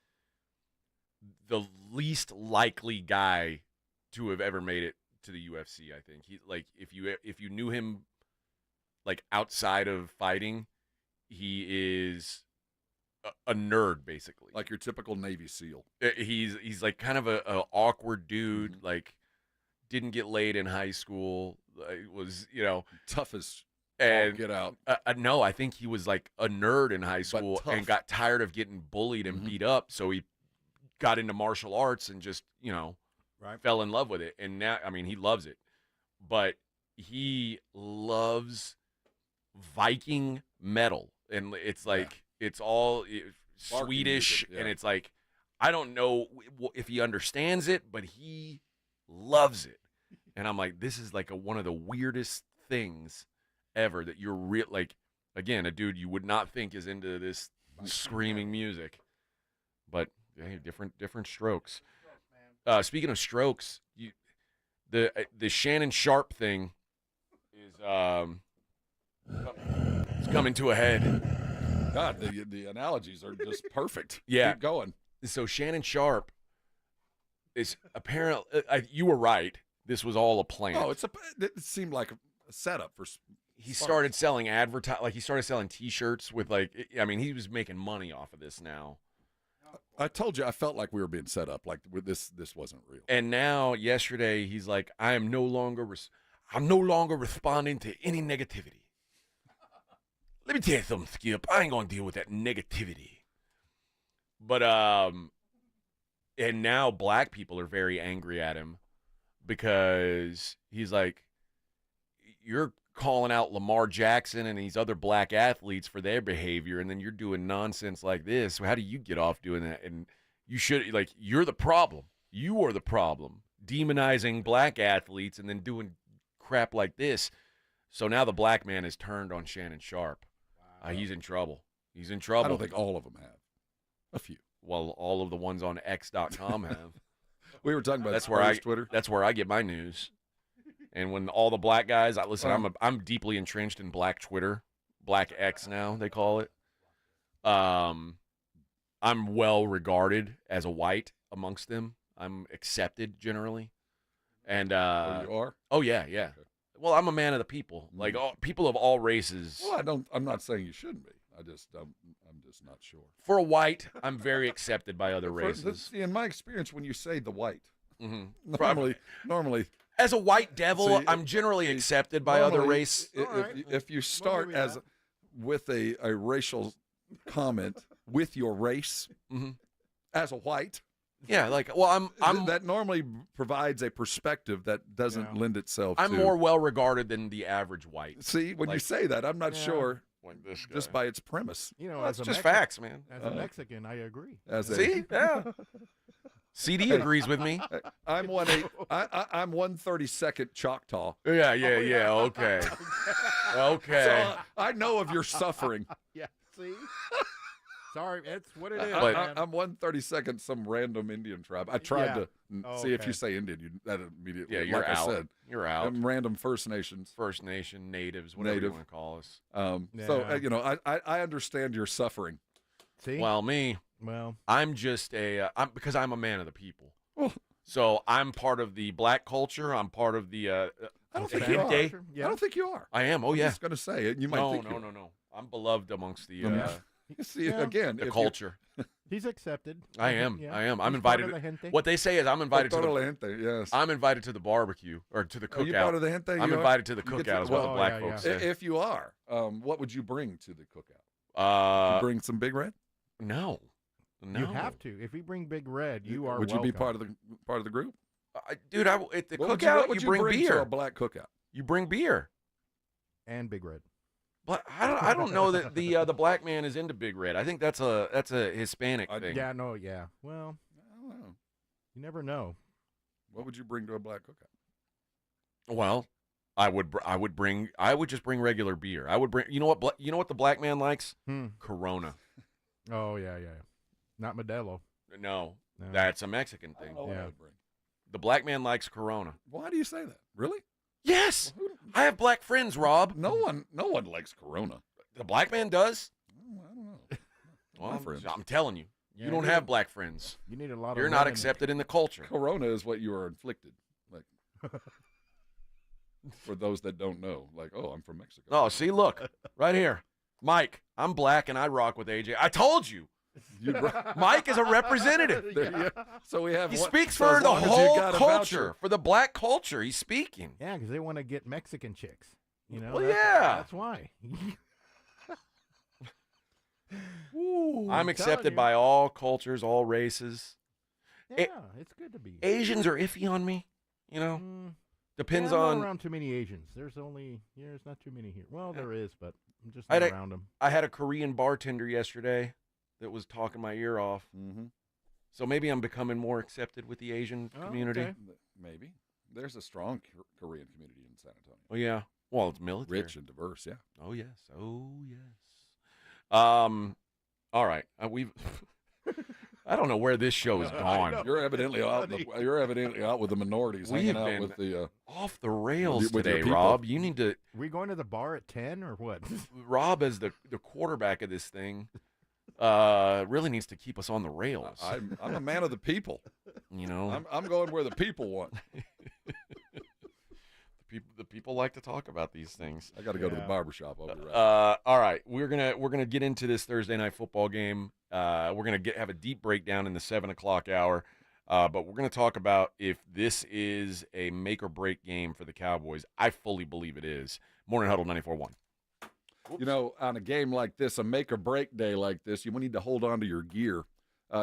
the least likely guy to have ever made it to the UFC. I think he if you knew him like outside of fighting, he is a nerd basically, like your typical Navy SEAL. He's like kind of a awkward dude. Mm-hmm. Like didn't get laid in high school. Was tough as and get out. No, I think he was like a nerd in high school and got tired of getting bullied and beat up, so he got into martial arts and just fell in love with it. And now, I mean, he loves it, but he loves Viking metal, and it's like it's all Swedish, music, and it's like I don't know if he understands it, but he loves it. And I'm like, this is like one of the weirdest things ever that you're like, again, a dude you would not think is into this screaming music, but hey, different strokes. Speaking of strokes, the Shannon Sharpe thing is it's coming to a head. God, the analogies are just perfect. Yeah, keep going. So Shannon Sharpe is apparently you were right. This was all a plan. Oh, it seemed like a setup for. He started selling he started selling T-shirts with I mean, he was making money off of this now. I told you I felt like we were being set up, like this wasn't real. And now yesterday he's like, I'm no longer responding to any negativity. Let me tell you something, Skip. I ain't gonna deal with that negativity. But and now black people are very angry at him because he's like, you're calling out Lamar Jackson and these other black athletes for their behavior, and then you're doing nonsense like this. How do you get off doing that? And you should, you're the problem. You are the problem. Demonizing black athletes and then doing crap like this. So now the black man is turned on Shannon Sharpe. Wow. He's in trouble. He's in trouble. I don't think all of them have. A few. Well, all of the ones on X.com have. We were talking about Twitter. That's where I get my news. And when all the black guys, I'm deeply entrenched in black Twitter, black X now they call it. I'm well regarded as a white amongst them. I'm accepted generally, and you are. Oh yeah. Okay. Well, I'm a man of the people, like people of all races. Well, I'm not saying you shouldn't be. I'm just not sure. For a white, I'm very accepted by other races. In my experience, when you say the white, mm-hmm. normally. As a white devil, I'm generally accepted by other race. If you start with a racial comment with your race as a white. Yeah, like, well, I'm that normally provides a perspective that doesn't lend itself to. I'm more well regarded than the average white. See, when you say that, I'm not sure. Like this guy. Just by its premise. That's just facts, man. As a Mexican, I agree. See? Yeah. CD agrees with me. I'm 1/32nd Choctaw. Yeah. Okay. Okay. So I know of your suffering. Yeah. See. Sorry, it's what it is. I'm 1/32nd some random Indian tribe. I tried to see if you say Indian, that immediately. Yeah, you're like out. I said, you're out. I'm random First Nations, natives, whatever you want to call us. So I understand your suffering. See? Well, me. Well, I'm just because I'm a man of the people. So I'm part of the black culture. I'm part of the. I don't think you are. Yeah. I don't think you are. I am. Oh, I'm yeah. just going to say it. You might think you are. No. I'm beloved amongst the. See, again, the culture. He's accepted. I am. Yeah. I am. I'm He's invited. part of the gente. What they say is I'm invited to the gente, yes. I'm invited to the barbecue or to the cookout. Are you part of the gente? I'm invited to the cookout is what the black folks say. If you are, what would you bring to the cookout? You bring some Big Red? No. You have to. If you bring Big Red, you are. Would you be part of the group? Dude, at the cookout, you bring beer. To a black cookout? You bring beer and Big Red. But I don't know that the black man is into Big Red. I think that's a Hispanic thing. Yeah, no, yeah. Well, I don't know. You never know. What would you bring to a black cookout? Well, I would just bring regular beer. I would bring. You know what the black man likes? Corona. Oh yeah. Not Modelo. No, that's a Mexican thing. Yeah. The black man likes Corona. Why do you say that? Really? Yes. I have black friends, Rob. No one likes Corona. The black man does? I don't know. Well, My friends. I'm telling you. You don't have black friends. You need a lot of You're not accepted in the culture. Corona is what you are inflicted. Like for those that don't know. Like, oh, I'm from Mexico. Oh, see, look. Right here. Mike, I'm black and I rock with AJ. I told you. Mike is a representative. So we have. He speaks for the whole culture, for the black culture. He's speaking. Yeah, because they want to get Mexican chicks. You know. Well, that's why. I'm accepted by all cultures, all races. Yeah, it's good to be. Asians are iffy on me. You know, depends I'm on. not around too many Asians. There's not too many here. Well, there is, but I'm just not around them. I had a Korean bartender yesterday that was talking my ear off. Mm-hmm. So maybe I'm becoming more accepted with the Asian community. Okay. Maybe. There's a strong Korean community in San Antonio. Oh, yeah. Well, it's military. Rich and diverse, yeah. Oh, yes. All right. We've... I don't know where this show is gone. You're evidently out. You're evidently out with the minorities, hanging out with the off the rails with today, Rob. You need to. Are we going to the bar at 10 or what? Rob, as the quarterback of this thing, really needs to keep us on the rails. I'm a man of the people. You know, I'm going where the people want. The people like to talk about these things. I got to go to the barbershop. I'll be right. All right, we're gonna get into this Thursday night football game. We're gonna have a deep breakdown in the 7:00 hour, but we're gonna talk about if this is a make or break game for the Cowboys. I fully believe it is. Morning Huddle 94.1. You know, on a game like this, a make or break day like this, you need to hold on to your gear.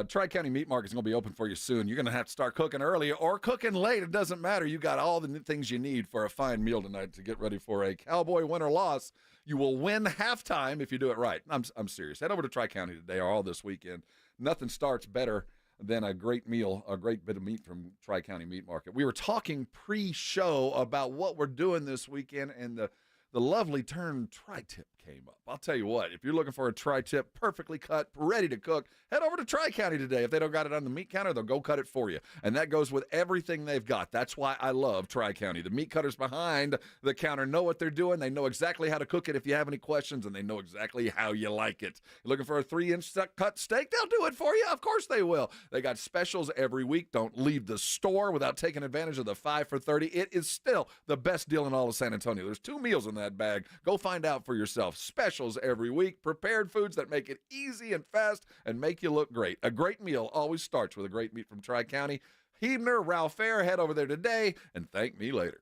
Tri-County Meat Market is going to be open for you soon. You're going to have to start cooking early or cooking late. It doesn't matter. You got all the things you need for a fine meal tonight to get ready for a Cowboy win or loss. You will win halftime if you do it right. I'm serious. Head over to Tri-County today or all this weekend. Nothing starts better than a great meal, a great bit of meat from Tri-County Meat Market. We were talking pre-show about what we're doing this weekend, and the lovely term tri-tip came up. I'll tell you what, if you're looking for a tri-tip perfectly cut, ready to cook, head over to Tri-County today. If they don't got it on the meat counter, they'll go cut it for you. And that goes with everything they've got. That's why I love Tri-County. The meat cutters behind the counter know what they're doing. They know exactly how to cook it if you have any questions, and they know exactly how you like it. You're looking for a 3-inch cut steak? They'll do it for you. Of course they will. They got specials every week. Don't leave the store without taking advantage of the 5 for $30. It is still the best deal in all of San Antonio. There's 2 meals in that bag. Go find out for yourself. Specials every week. Prepared foods that make it easy and fast and make you look great. A great meal always starts with a great meat from Tri-County. Hebner, Ralph Fair. Head over there today and thank me later.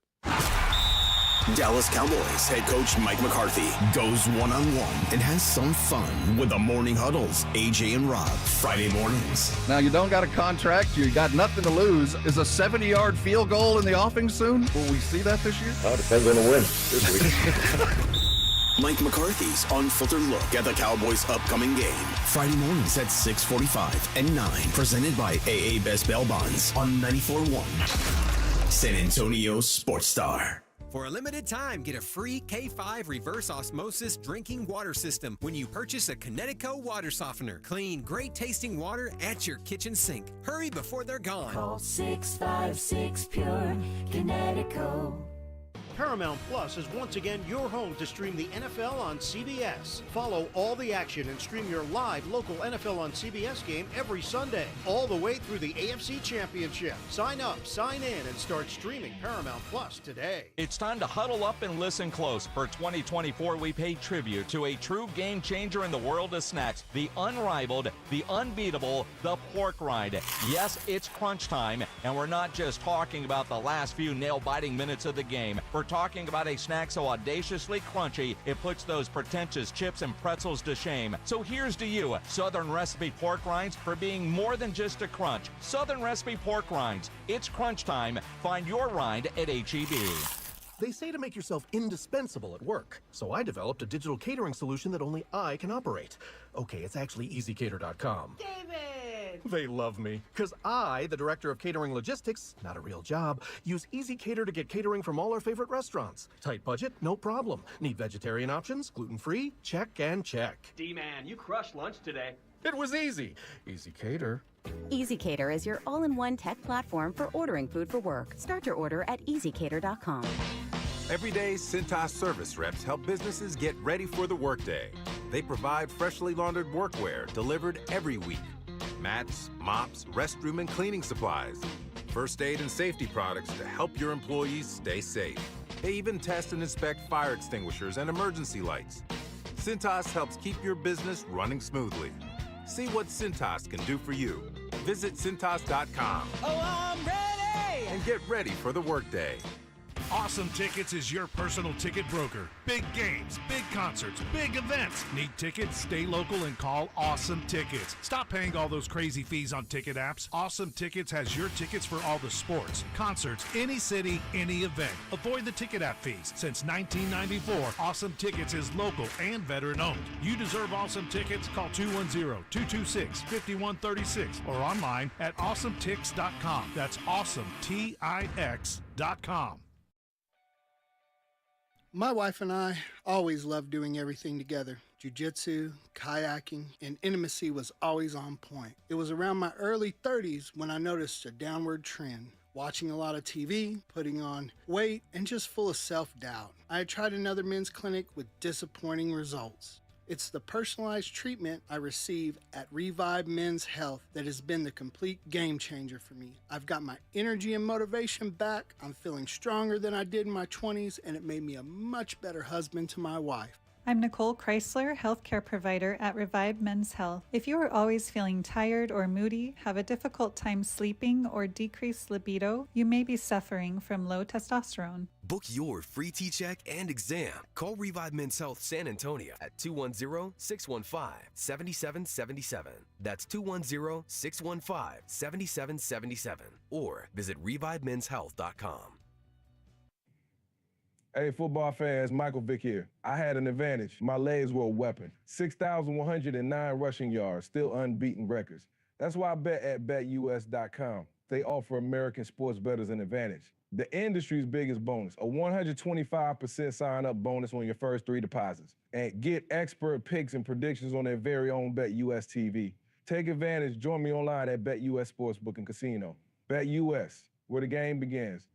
Dallas Cowboys head coach Mike McCarthy goes one-on-one and has some fun with the Morning Huddles, AJ and Rob, Friday mornings. Now, you don't got a contract. You got nothing to lose. Is a 70-yard field goal in the offing soon? Will we see that this year? It depends on the win this week. Mike McCarthy's unfiltered look at the Cowboys' upcoming game. Friday mornings at 6:45 and 9. Presented by AA Best Bail Bonds on 94.1. San Antonio Sports Star. For a limited time, get a free K5 reverse osmosis drinking water system when you purchase a Connecticut water softener. Clean, great-tasting water at your kitchen sink. Hurry before they're gone. Call 656-PURE, Connecticut. Paramount Plus is once again your home to stream the NFL on CBS. Follow all the action and stream your live local NFL on CBS game every Sunday, all the way through the AFC Championship. Sign up, sign in, and start streaming Paramount Plus today. It's time to huddle up and listen close. For 2024, we paid tribute to a true game changer in the world of snacks, the unrivaled, the unbeatable, the pork rind. Yes, it's crunch time, and we're not just talking about the last few nail-biting minutes of the game. We're talking about a snack so audaciously crunchy, it puts those pretentious chips and pretzels to shame. So here's to you, Southern Recipe Pork Rinds, for being more than just a crunch. Southern Recipe Pork Rinds. It's crunch time. Find your rind at H-E-B. They say to make yourself indispensable at work, so I developed a digital catering solution that only I can operate. Okay, it's actually easycater.com. David! They love me, because I, the director of catering logistics, not a real job, use EasyCater to get catering from all our favorite restaurants. Tight budget? No problem. Need vegetarian options? Gluten-free? Check and check. D-Man, you crushed lunch today. It was easy. EasyCater. EasyCater is your all-in-one tech platform for ordering food for work. Start your order at easycater.com. Every day, Cintas service reps help businesses get ready for the workday. They provide freshly laundered workwear delivered every week. Mats, mops, restroom and cleaning supplies. First aid and safety products to help your employees stay safe. They even test and inspect fire extinguishers and emergency lights. Cintas helps keep your business running smoothly. See what Cintas can do for you. Visit Cintas.com. Oh, I'm ready! And get ready for the workday. Awesome Tickets is your personal ticket broker. Big games, big concerts, big events. Need tickets? Stay local and call Awesome Tickets. Stop paying all those crazy fees on ticket apps. Awesome Tickets has your tickets for all the sports, concerts, any city, any event. Avoid the ticket app fees. Since 1994, Awesome Tickets is local and veteran-owned. You deserve Awesome Tickets. Call 210-226-5136 or online at awesometix.com. That's awesometix.com. My wife and I always loved doing everything together. Jiu-jitsu, kayaking, and intimacy was always on point. It was around my early 30s when I noticed a downward trend. Watching a lot of TV, putting on weight, and just full of self-doubt. I had tried another men's clinic with disappointing results. It's the personalized treatment I receive at Revive Men's Health that has been the complete game changer for me. I've got my energy and motivation back, I'm feeling stronger than I did in my 20s, and it made me a much better husband to my wife. I'm Nicole Chrysler, healthcare provider at Revive Men's Health. If you are always feeling tired or moody, have a difficult time sleeping, or decreased libido, you may be suffering from low testosterone. Book your free T-check and exam. Call Revive Men's Health San Antonio at 210-615-7777. That's 210-615-7777. Or visit ReviveMen'sHealth.com. Hey, football fans, Michael Vick here. I had an advantage. My legs were a weapon. 6,109 rushing yards, still unbeaten records. That's why I bet at BetUS.com. They offer American sports bettors an advantage. The industry's biggest bonus, a 125% sign-up bonus on your first 3 deposits. And get expert picks and predictions on their very own BetUS TV. Take advantage. Join me online at BetUS Sportsbook and Casino. BetUS, where the game begins.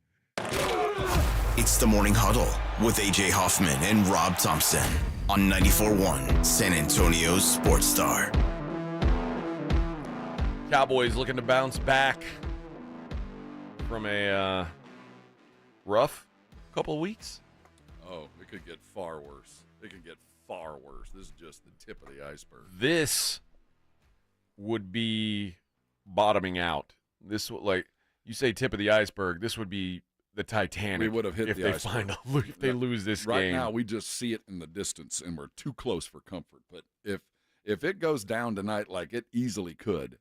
It's the Morning Huddle with AJ Hoffman and Rob Thompson on 94.1 San Antonio's Sports Star. Cowboys looking to bounce back from a rough couple of weeks. Oh, it could get far worse. It could get far worse. This is just the tip of the iceberg. This would be bottoming out. This You say tip of the iceberg. This would be the Titanic. We would have hit if the they iceberg. if they lose this right game. Right now, we just see it in the distance, and we're too close for comfort. But if it goes down tonight like it easily could,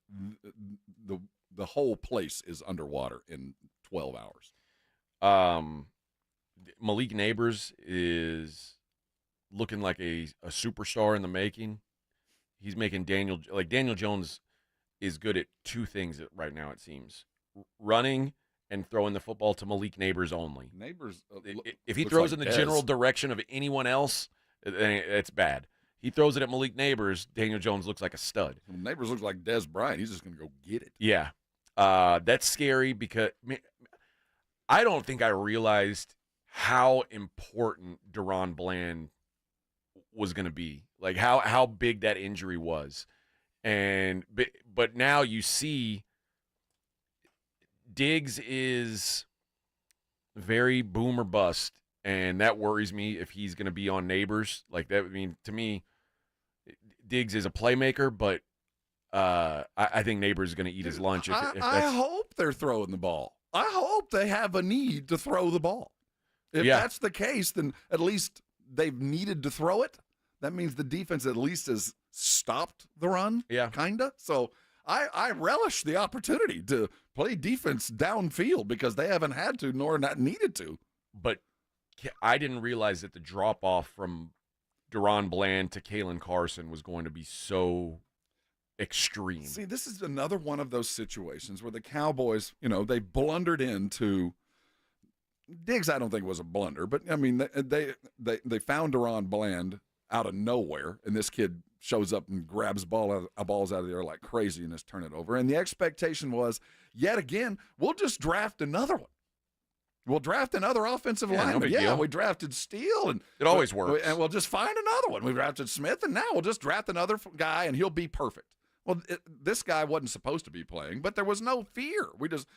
the whole place is underwater in 12 hours. Malik Neighbors is looking like a superstar in the making. He's making Daniel Jones is good at two things right now, it seems. Running and throwing the football to Malik Neighbors only. Neighbors, if he throws in the general direction of anyone else, then it's bad. He throws it at Malik Neighbors, Daniel Jones looks like a stud. Neighbors looks like Des Bryant. He's just going to go get it. Yeah. That's scary because I don't think I realized how important DaRon Bland was going to be. Like how big that injury was. But now you see Diggs is very boom or bust, and that worries me if he's going to be on Neighbors. Like that, I mean, to me, Diggs is a playmaker, but I think Neighbors is going to eat his lunch. I hope they're throwing the ball. I hope they have a need to throw the ball. If that's the case, then at least they've needed to throw it. That means the defense at least has stopped the run, kind of. So I relish the opportunity to play defense downfield because they haven't had to nor not needed to. But I didn't realize that the drop-off from DaRon Bland to Kalen Carson was going to be so extreme. See, this is another one of those situations where the Cowboys, they blundered into Diggs. I don't think was a blunder, but I mean they found DaRon Bland out of nowhere, and this kid shows up and grabs balls out of the air like crazy and just turn it over. And the expectation was, yet again, we'll just draft another one. We'll draft another offensive lineman. No we drafted Steele. And it always works. And we'll just find another one. We drafted Smith, and now we'll just draft another guy, and he'll be perfect. Well, this guy wasn't supposed to be playing, but there was no fear.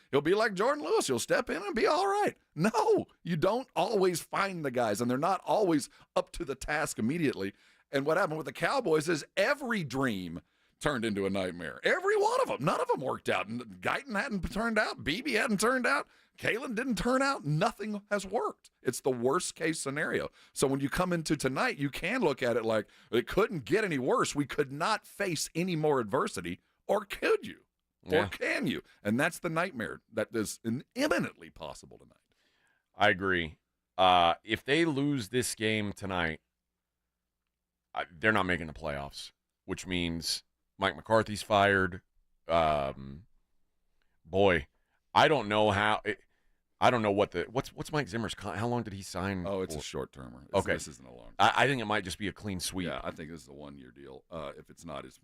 He'll be like Jordan Lewis. He'll step in and be all right. No, you don't always find the guys, and they're not always up to the task immediately. And what happened with the Cowboys is every dream turned into a nightmare. Every one of them. None of them worked out. Guyton hadn't turned out. Beebe hadn't turned out. Kalen didn't turn out. Nothing has worked. It's the worst case scenario. So when you come into tonight, you can look at it like it couldn't get any worse. We could not face any more adversity, or could you? Or can you? And that's the nightmare that is imminently possible tonight. I agree. If they lose this game tonight, they're not making the playoffs, which means Mike McCarthy's fired. Boy, I don't know how. I don't know what's Mike Zimmer's. How long did he sign? Oh, it's for? a short termer. Okay, this isn't a long. I think it might just be a clean sweep. Yeah, I think this is a 1-year deal. If it's not, it's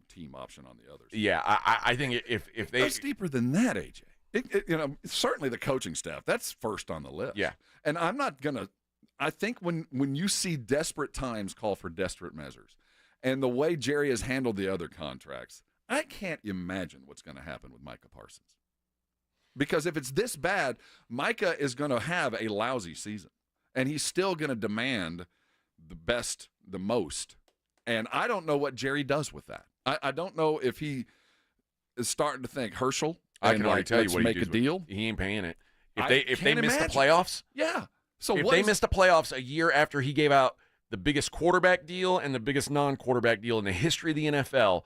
team option on the others. Yeah, I think if they it's deeper than that, AJ. Certainly the coaching staff. That's first on the list. Yeah, and I'm not gonna. I think when you see desperate times call for desperate measures, and the way Jerry has handled the other contracts, I can't imagine what's going to happen with Micah Parsons. Because if it's this bad, Micah is going to have a lousy season, and he's still going to demand the best, the most. And I don't know what Jerry does with that. I don't know if he is starting to think Herschel. I can already tell you what he make a deal. He ain't paying it. If they miss the imagine. playoffs, yeah. So if they missed the playoffs a year after he gave out the biggest quarterback deal and the biggest non-quarterback deal in the history of the NFL,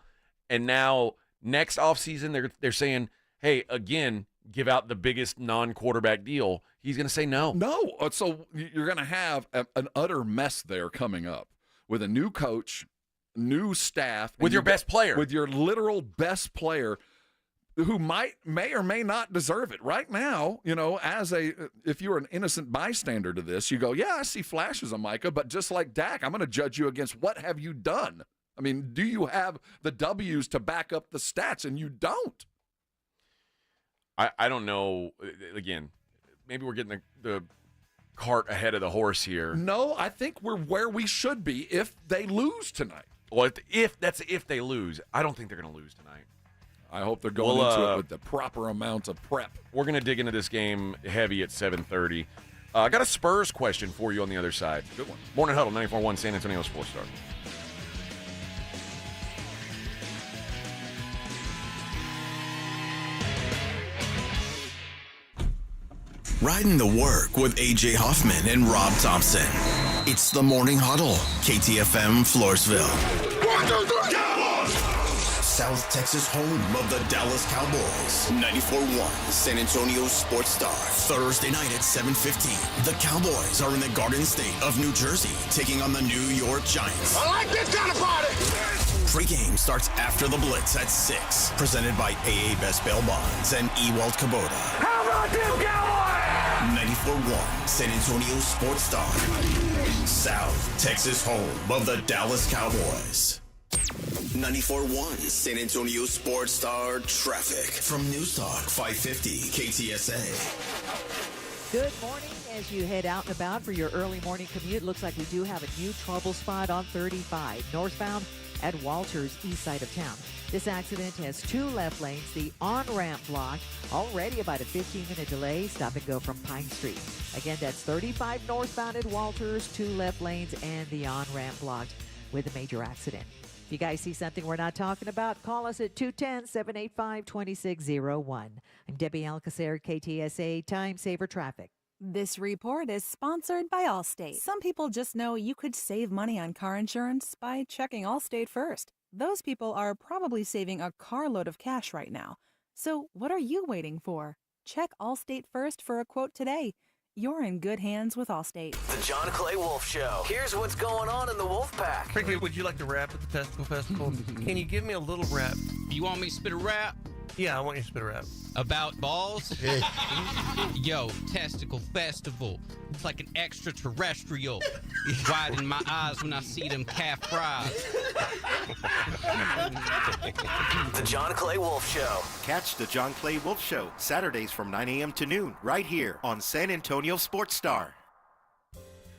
and now next offseason they're saying, hey, again, give out the biggest non-quarterback deal, he's going to say no. No. So you're going to have an utter mess there coming up with a new coach, new staff. With your best player. With your literal best player who may or may not deserve it. Right now, if you're an innocent bystander to this, you go, yeah, I see flashes of Micah, but just like Dak, I'm going to judge you against what have you done? I mean, do you have the W's to back up the stats? And you don't. I don't know. Again, maybe we're getting the cart ahead of the horse here. No, I think we're where we should be if they lose tonight. Well, if they lose. I don't think they're going to lose tonight. I hope they're going into it with the proper amount of prep. We're going to dig into this game heavy at 7:30. I got a Spurs question for you on the other side. Good one. Morning Huddle, 94.1 San Antonio Sports Star. Riding the work with A.J. Hoffman and Rob Thompson. It's the Morning Huddle, KTFM Floresville. 1, 2, 3, Cowboys! South Texas home of the Dallas Cowboys. 94.1 San Antonio Sports Star. Thursday night at 7:15. The Cowboys are in the Garden State of New Jersey, taking on the New York Giants. I like this kind of party. Pre-game starts after the Blitz at 6. Presented by AA Best Bail Bonds and Ewald Kubota. How about them Cowboys? 94.1 San Antonio Sports Star. South Texas home of the Dallas Cowboys. 94.1 San Antonio Sports Star traffic from News Talk 550 KTSA. Good morning as you head out and about for your early morning commute. Looks like we do have a new trouble spot on 35 northbound at Walters, east side of town. This accident has 2 left lanes. The on-ramp blocked. Already about a 15-minute delay. Stop and go from Pine Street. Again, that's 35 northbound at Walters, 2 left lanes, and the on-ramp blocked with a major accident. If you guys see something we're not talking about, call us at 210-785-2601. I'm Debbie Alcacer, KTSA Time Saver Traffic. This report is sponsored by Allstate. Some people just know you could save money on car insurance by checking Allstate first. Those people are probably saving a carload of cash right now. So what are you waiting for? Check Allstate first for a quote today. You're in good hands with Allstate. The John Clay Wolf Show. Here's what's going on in the Wolf Pack. Frankie, would you like to rap at the Testicle Festival? Can you give me a little rap? You want me to spit a rap? Yeah, I want you to spit a rap. About balls? Yo, Testicle Festival. It's like an extraterrestrial. Widen my eyes when I see them calf fries. The John Clay Wolf Show. Catch the John Clay Wolf Show Saturdays from 9 a.m. to noon right here on San Antonio Sports Star.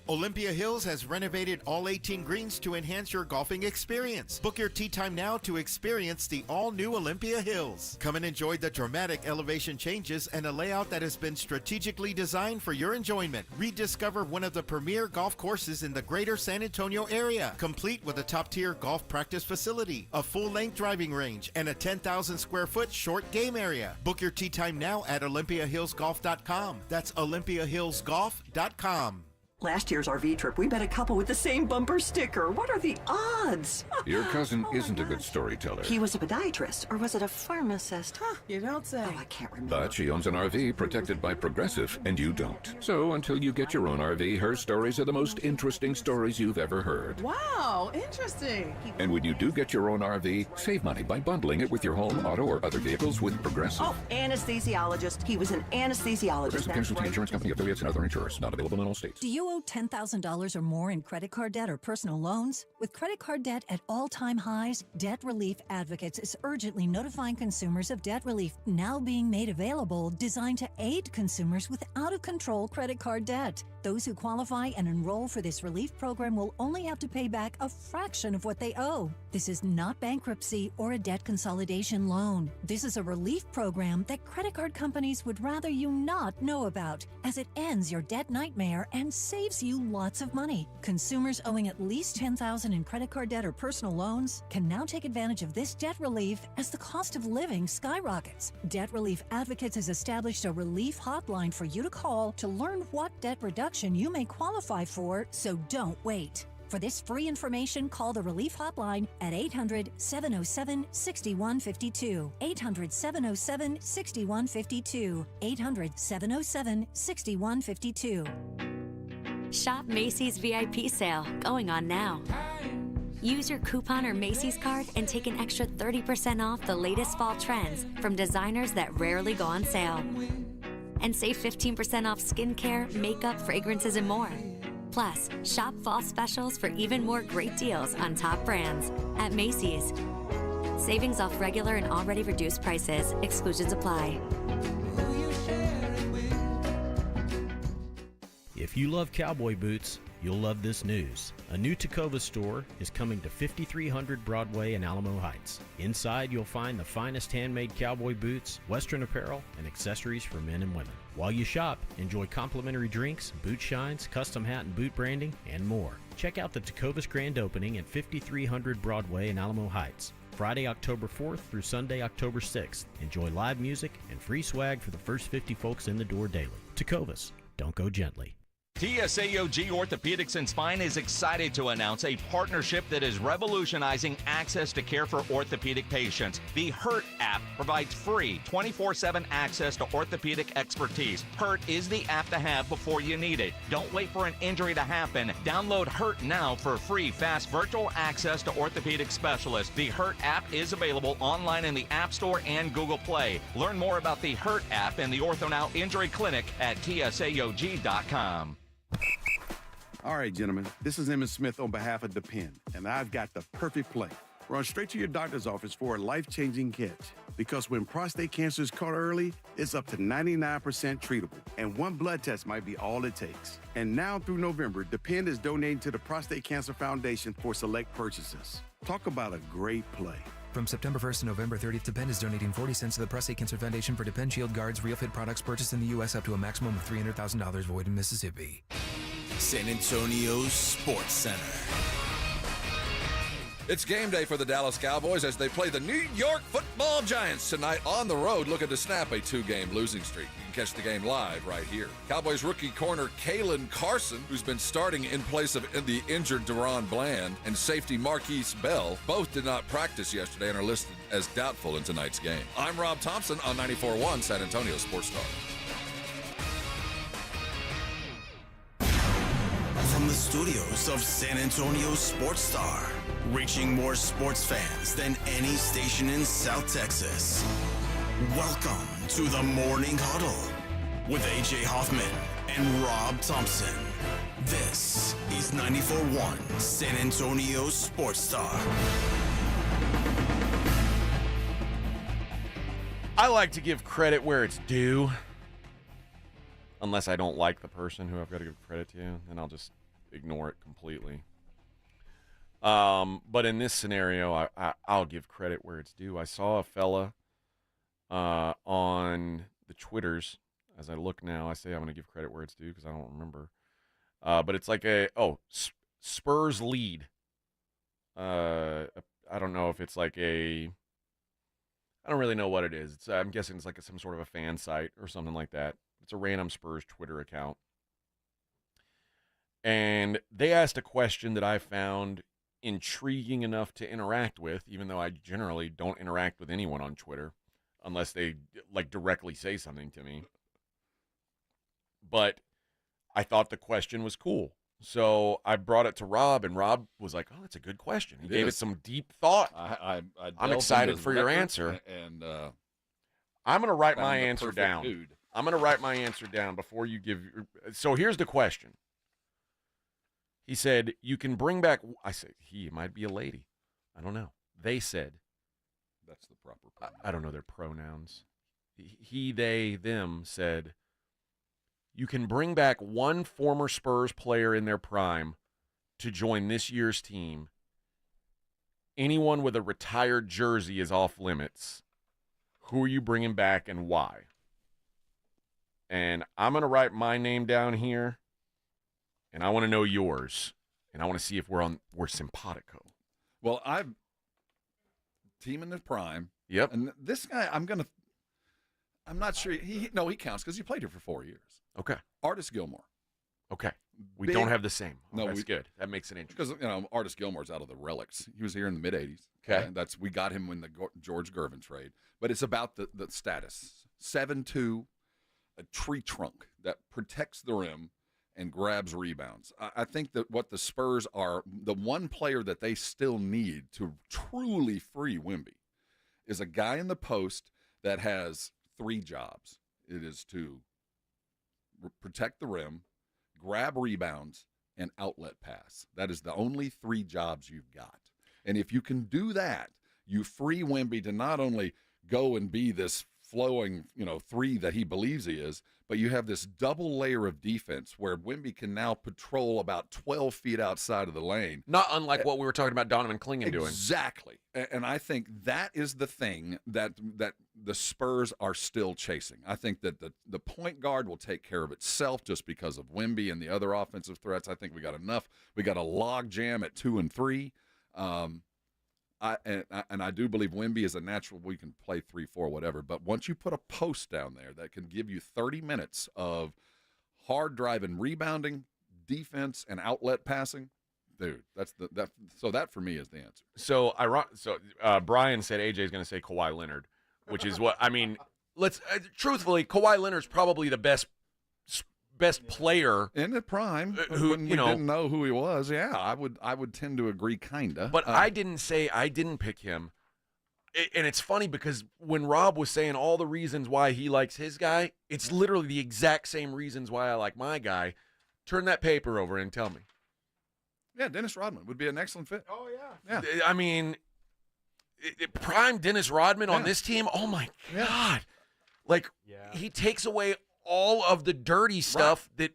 Olympia Hills has renovated all 18 greens to enhance your golfing experience. Book your tee time now to experience the all-new Olympia Hills. Come and enjoy the dramatic elevation changes and a layout that has been strategically designed for your enjoyment. Rediscover one of the premier golf courses in the greater San Antonio area, complete with a top-tier golf practice facility, a full-length driving range, and a 10,000 square foot short game area. Book your tee time now at OlympiaHillsGolf.com. That's OlympiaHillsGolf.com. Last year's RV trip, we met a couple with the same bumper sticker. What are the odds? Your cousin isn't a good storyteller. He was a podiatrist, or was it a pharmacist? Huh, you don't say. Oh, I can't remember. But she owns an RV protected by Progressive, and you don't. So until you get your own RV, her stories are the most interesting stories you've ever heard. Wow, interesting. And when you do get your own RV, save money by bundling it with your home, auto, or other vehicles with Progressive. Oh, anesthesiologist. He was an anesthesiologist. Progressive Casualty Insurance Company, affiliates, and other insurers. Not available in all states. Do you owe $10,000 or more in credit card debt or personal loans? With credit card debt at all-time highs, Debt Relief Advocates is urgently notifying consumers of debt relief now being made available, designed to aid consumers with out-of-control credit card debt. Those who qualify and enroll for this relief program will only have to pay back a fraction of what they owe. This is not bankruptcy or a debt consolidation loan. This is a relief program that credit card companies would rather you not know about, as it ends your debt nightmare and saves you lots of money. Consumers owing at least $10,000 in credit card debt or personal loans can now take advantage of this debt relief as the cost of living skyrockets. Debt Relief Advocates has established a relief hotline for you to call to learn what debt reduction you may qualify for, so don't wait. For this free information, call the Relief Hotline at 800-707-6152. 800-707-6152. 800-707-6152. Shop Macy's VIP sale going on now. Use your coupon or Macy's card and take an extra 30% off the latest fall trends from designers that rarely go on sale. And save 15% off skincare, makeup, fragrances, and more. Plus, shop fall specials for even more great deals on top brands at Macy's. Savings off regular and already reduced prices. Exclusions apply. If you love cowboy boots, you'll love this news. A new Tacova store is coming to 5300 Broadway in Alamo Heights. Inside, you'll find the finest handmade cowboy boots, Western apparel, and accessories for men and women. While you shop, enjoy complimentary drinks, boot shines, custom hat and boot branding, and more. Check out the Tacova's grand opening at 5300 Broadway in Alamo Heights. Friday, October 4th through Sunday, October 6th. Enjoy live music and free swag for the first 50 folks in the door daily. Tecovas, don't go gently. TSAOG Orthopedics and Spine is excited to announce a partnership that is revolutionizing access to care for orthopedic patients. The HURT app provides free 24/7 access to orthopedic expertise. HURT is the app to have before you need it. Don't wait for an injury to happen. Download HURT now for free, fast virtual access to orthopedic specialists. The HURT app is available online in the App Store and Google Play. Learn more about the HURT app and the OrthoNow Injury Clinic at TSAOG.com. All right, gentlemen, this is Emmett Smith on behalf of Depend, and I've got the perfect play. Run straight to your doctor's office for a life-changing catch. Because when prostate cancer is caught early, it's up to 99% treatable, and one blood test might be all it takes. And now through November, Depend is donating to the Prostate Cancer Foundation for select purchases. Talk about a great play. From September 1st to November 30th, Depend is donating 40 cents to the Prostate Cancer Foundation for Depend Shield Guards Real Fit products purchased in the U.S. up to a maximum of $300,000 void in Mississippi. San Antonio's Sports Center. It's game day for the Dallas Cowboys as they play the New York Football Giants tonight on the road, looking to snap a 2-game losing streak. You can catch the game live right here. Cowboys rookie corner Kalen Carson, who's been starting in place of the injured LeBron Bland, and safety Marquise Bell, both did not practice yesterday and are listed as doubtful in tonight's game. I'm Rob Thompson on 94.1 San Antonio Sports Star. From the studios of San Antonio Sports Star, reaching more sports fans than any station in South Texas. Welcome to the Morning Huddle with A.J. Hoffman and Rob Thompson. This is 94.1 San Antonio Sports Star. I like to give credit where it's due. Unless I don't like the person who I've got to give credit to, then I'll just ignore it completely. But in this scenario, I'll give credit where it's due. I saw a fella on the Twitters. As I look now, I say I'm going to give credit where it's due because I don't remember. But it's like Spurs lead. I don't know if it's like I don't really know what it is. I'm guessing it's like some sort of a fan site or something like that. It's a random Spurs Twitter account. And they asked a question that I found intriguing enough to interact with, even though I generally don't interact with anyone on Twitter unless they like directly say something to me. But I thought the question was cool. So I brought it to Rob, and Rob was like, oh, that's a good question. He gave it some deep thought. I'm excited for your answer. And I'm going to write my answer down. I'm going to write my answer down before you give your... So here's the question. He said, you can bring back... I said, it might be a lady. I don't know. They said... That's the proper pronoun. I don't know their pronouns. He, they, them said, you can bring back one former Spurs player in their prime to join this year's team. Anyone with a retired jersey is off limits. Who are you bringing back and why? And I'm going to write my name down here, and I want to know yours, and I want to see if we're simpatico. Well, I'm team in the prime. Yep. And this guy, I'm not sure. He counts because he played here for 4 years. Okay. Artis Gilmore. Okay. We don't have the same. No, that's good. That makes it interesting. Because, Artis Gilmore's out of the relics. He was here in the mid-'80s. Okay. We got him in the George Gervin trade. But it's about the status. 7'2", a tree trunk that protects the rim and grabs rebounds. I think that what the Spurs are, the one player that they still need to truly free Wemby is a guy in the post that has 3 jobs. It is to protect the rim, grab rebounds, and outlet pass. That is the only 3 jobs you've got. And if you can do that, you free Wemby to not only go and be this flowing, 3 that he believes he is, but you have this double layer of defense where Wemby can now patrol about 12 feet outside of the lane. Not unlike what we were talking about Donovan Clingan doing. Exactly. And I think that is the thing that the Spurs are still chasing. I think that the point guard will take care of itself just because of Wemby and the other offensive threats. I think we got enough. We got a log jam at 2 and 3. I do believe Wemby is a natural. We can play 3-4, whatever. But once you put a post down there that can give you 30 minutes of hard driving, rebounding, defense, and outlet passing, dude, so that for me is the answer. So Brian said AJ is going to say Kawhi Leonard, which is what I mean. Let's truthfully, Kawhi Leonard's probably the best player in the prime. When we didn't know who he was, I would tend to agree, kinda. But I didn't pick him, and it's funny because when Rob was saying all the reasons why he likes his guy, it's literally the exact same reasons why I like my guy. Turn that paper over and tell me. Yeah, Dennis Rodman would be an excellent fit. Oh yeah. I mean, prime Dennis Rodman on this team. Oh my God! Like he takes away all of the dirty stuff that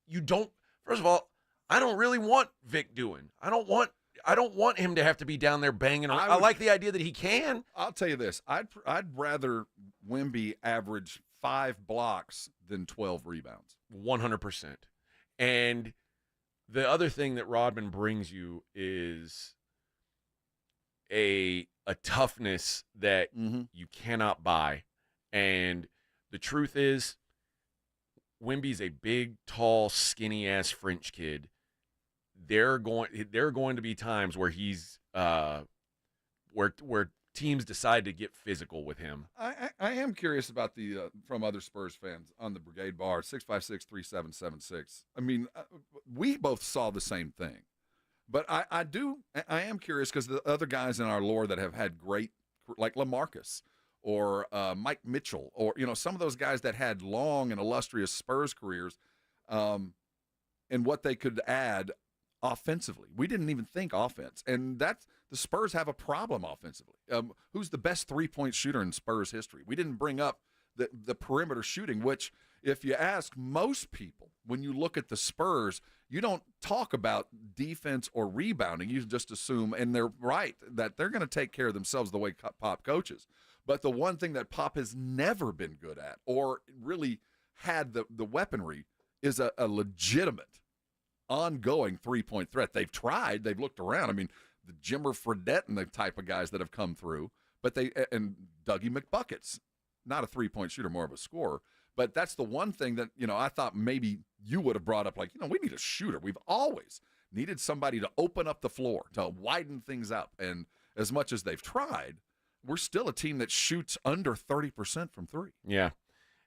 you don't. First of all, I don't really want Vic doing. I don't want him to have to be down there banging around. I like the idea that he can. I'll tell you this: I'd rather Wemby average 5 blocks than 12 rebounds. 100%. And the other thing that Rodman brings you is a toughness that you cannot buy. And the truth is, Wemby's a big, tall, skinny-ass French kid. There are going to be times where he's where teams decide to get physical with him. I am curious about the from other Spurs fans on the Brigade Bar, 656-3776. I mean, we both saw the same thing. But I am curious because the other guys in our lore that have had great, like LaMarcus, or Mike Mitchell, or some of those guys that had long and illustrious Spurs careers, and what they could add offensively. We didn't even think offense, and the Spurs have a problem offensively. Who's the best three-point shooter in Spurs history? We didn't bring up the perimeter shooting, which if you ask most people, when you look at the Spurs, you don't talk about defense or rebounding. You just assume, and they're right, that they're going to take care of themselves the way Pop coaches. But the one thing that Pop has never been good at or really had the weaponry is a legitimate, ongoing three-point threat. They've tried. They've looked around. I mean, the Jimmer Fredette and the type of guys that have come through. And Dougie McBuckets, not a three-point shooter, more of a scorer. But that's the one thing that, I thought maybe you would have brought up, like, we need a shooter. We've always needed somebody to open up the floor, to widen things up. And as much as they've tried, we're still a team that shoots under 30% from three. Yeah.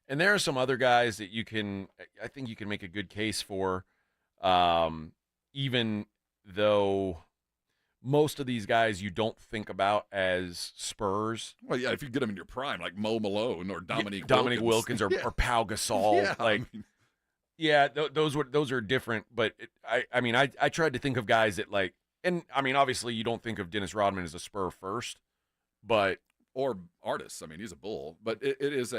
And there are some other guys that I think you can make a good case for, even though most of these guys you don't think about as Spurs. Well, yeah, if you get them in your prime, like Mo Malone or Dominique Wilkins or Pau Gasol. Yeah, those are different. But I tried to think of guys that obviously you don't think of Dennis Rodman as a Spur first, but or artists. I mean, he's a Bull, but it is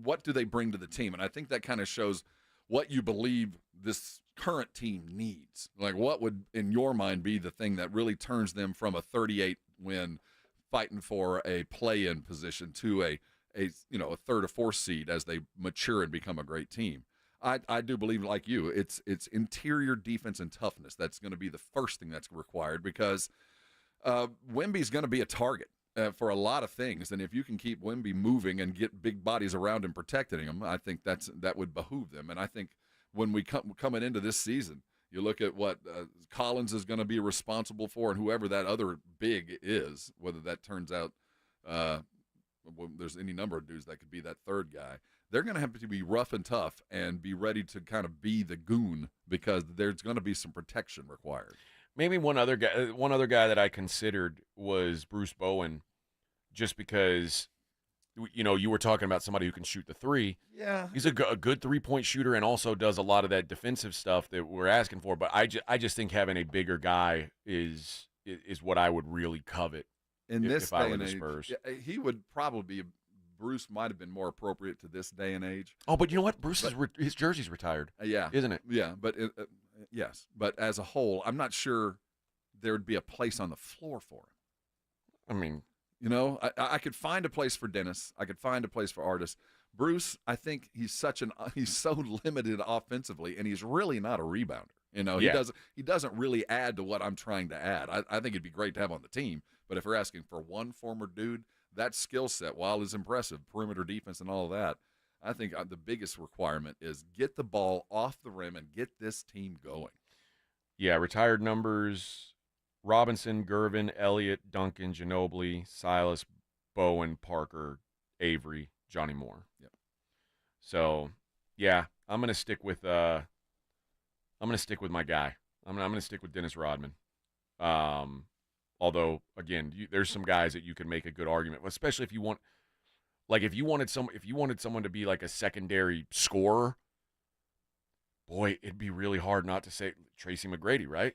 what do they bring to the team? And I think that kind of shows what you believe this current team needs. Like, what would, in your mind, be the thing that really turns them from a 38-win fighting for a play-in position to a third or fourth seed as they mature and become a great team? I do believe, like you, it's interior defense and toughness that's going to be the first thing that's required, because Wemby's going to be a target for a lot of things, and if you can keep Wemby moving and get big bodies around him protecting him, I think that would behoove them. And I think when we coming into this season, you look at what Collins is going to be responsible for, and whoever that other big is, whether that turns out there's any number of dudes that could be that third guy, they're going to have to be rough and tough and be ready to kind of be the goon, because there's going to be some protection required. Maybe one other guy that I considered was Bruce Bowen, just because you were talking about somebody who can shoot the three. Yeah, he's a good three-point shooter and also does a lot of that defensive stuff that we're asking for. But I just think having a bigger guy is what I would really covet in this day and and age. Spurs. He would probably be. Bruce might have been more appropriate to this day and age. Oh, but you know what? His jersey's retired. Yeah, isn't it? Yeah, but yes. But as a whole, I'm not sure there would be a place on the floor for him. I mean, I could find a place for Dennis. I could find a place for Artis. Bruce, I think he's so limited offensively, and he's really not a rebounder. He doesn't really add to what I'm trying to add. I think it'd be great to have on the team, But if you're asking for one former dude, that skill set, while is impressive, perimeter defense and all of that, I think the biggest requirement is get the ball off the rim and get this team going. Yeah, retired numbers: Robinson, Gervin, Elliott, Duncan, Ginobili, Silas, Bowen, Parker, Avery, Johnny Moore. Yep. So, yeah, I'm gonna stick with my guy. I'm gonna stick with Dennis Rodman. Although, again, there's some guys that you can make a good argument, especially if you want, like, if you wanted someone to be like a secondary scorer. Boy, it'd be really hard not to say Tracy McGrady, right?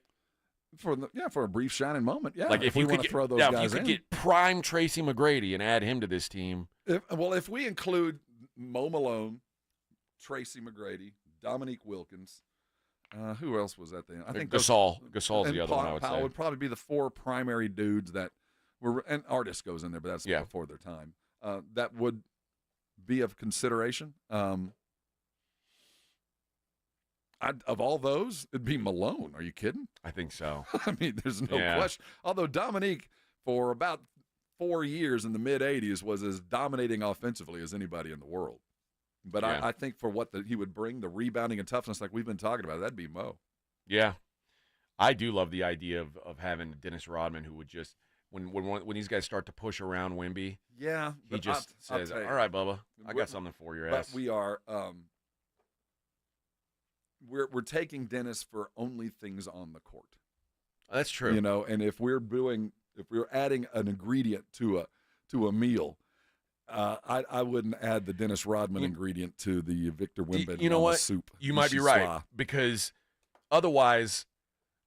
For a brief shining moment, yeah. Like if you want to throw those guys in. If you could get prime Tracy McGrady and add him to this team. If we include Mo Malone, Tracy McGrady, Dominique Wilkins, who else was that then? I think Gasol's the other one I would Powell say. Would probably be the four primary dudes that were, and Artist goes in there, but that's before their time. That would be of consideration. Of all those, it'd be Malone. Are you kidding? I think so. I mean, there's no question. Although Dominique, for about 4 years in the mid-'80s, was as dominating offensively as anybody in the world. But I think for what he would bring, the rebounding and toughness like we've been talking about, that'd be Mo. Yeah. I do love the idea of having Dennis Rodman, who would just, when these guys start to push around Wemby, he just says, all right, Bubba, I got something for your ass. But we are we're taking Dennis for only things on the court. That's true. You know, and if we're adding an ingredient to a meal, I wouldn't add the Dennis Rodman ingredient to the Victor Wembanyama soup. You might be right, because otherwise,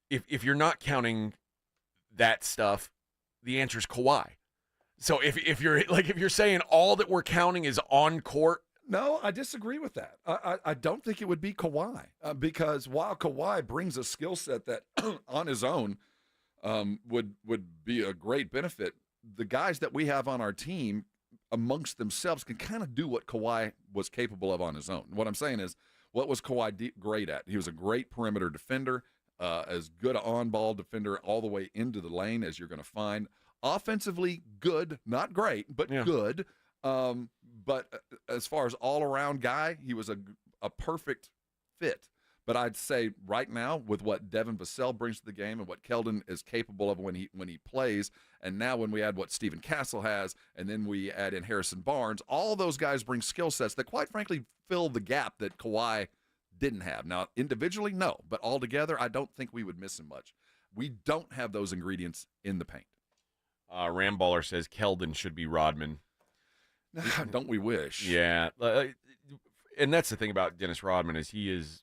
if you're not counting that stuff, the answer is Kawhi. So if you're saying all that we're counting is on court. No, I disagree with that. I don't think it would be Kawhi because while Kawhi brings a skill set that on his own would be a great benefit, the guys that we have on our team amongst themselves can kind of do what Kawhi was capable of on his own. What I'm saying is, what was Kawhi great at? He was a great perimeter defender, as good an on-ball defender all the way into the lane as you're going to find. Offensively, good, not great, but good. But as far as all-around guy, he was a perfect fit. But I'd say right now, with what Devin Vassell brings to the game and what Keldon is capable of when he plays, and now when we add what Stephen Castle has, and then we add in Harrison Barnes, all those guys bring skill sets that, quite frankly, fill the gap that Kawhi didn't have. Now, individually, no, but altogether, I don't think we would miss him much. We don't have those ingredients in the paint. Ramballer says Keldon should be Rodman. Don't we wish? Yeah. And that's the thing about Dennis Rodman is he is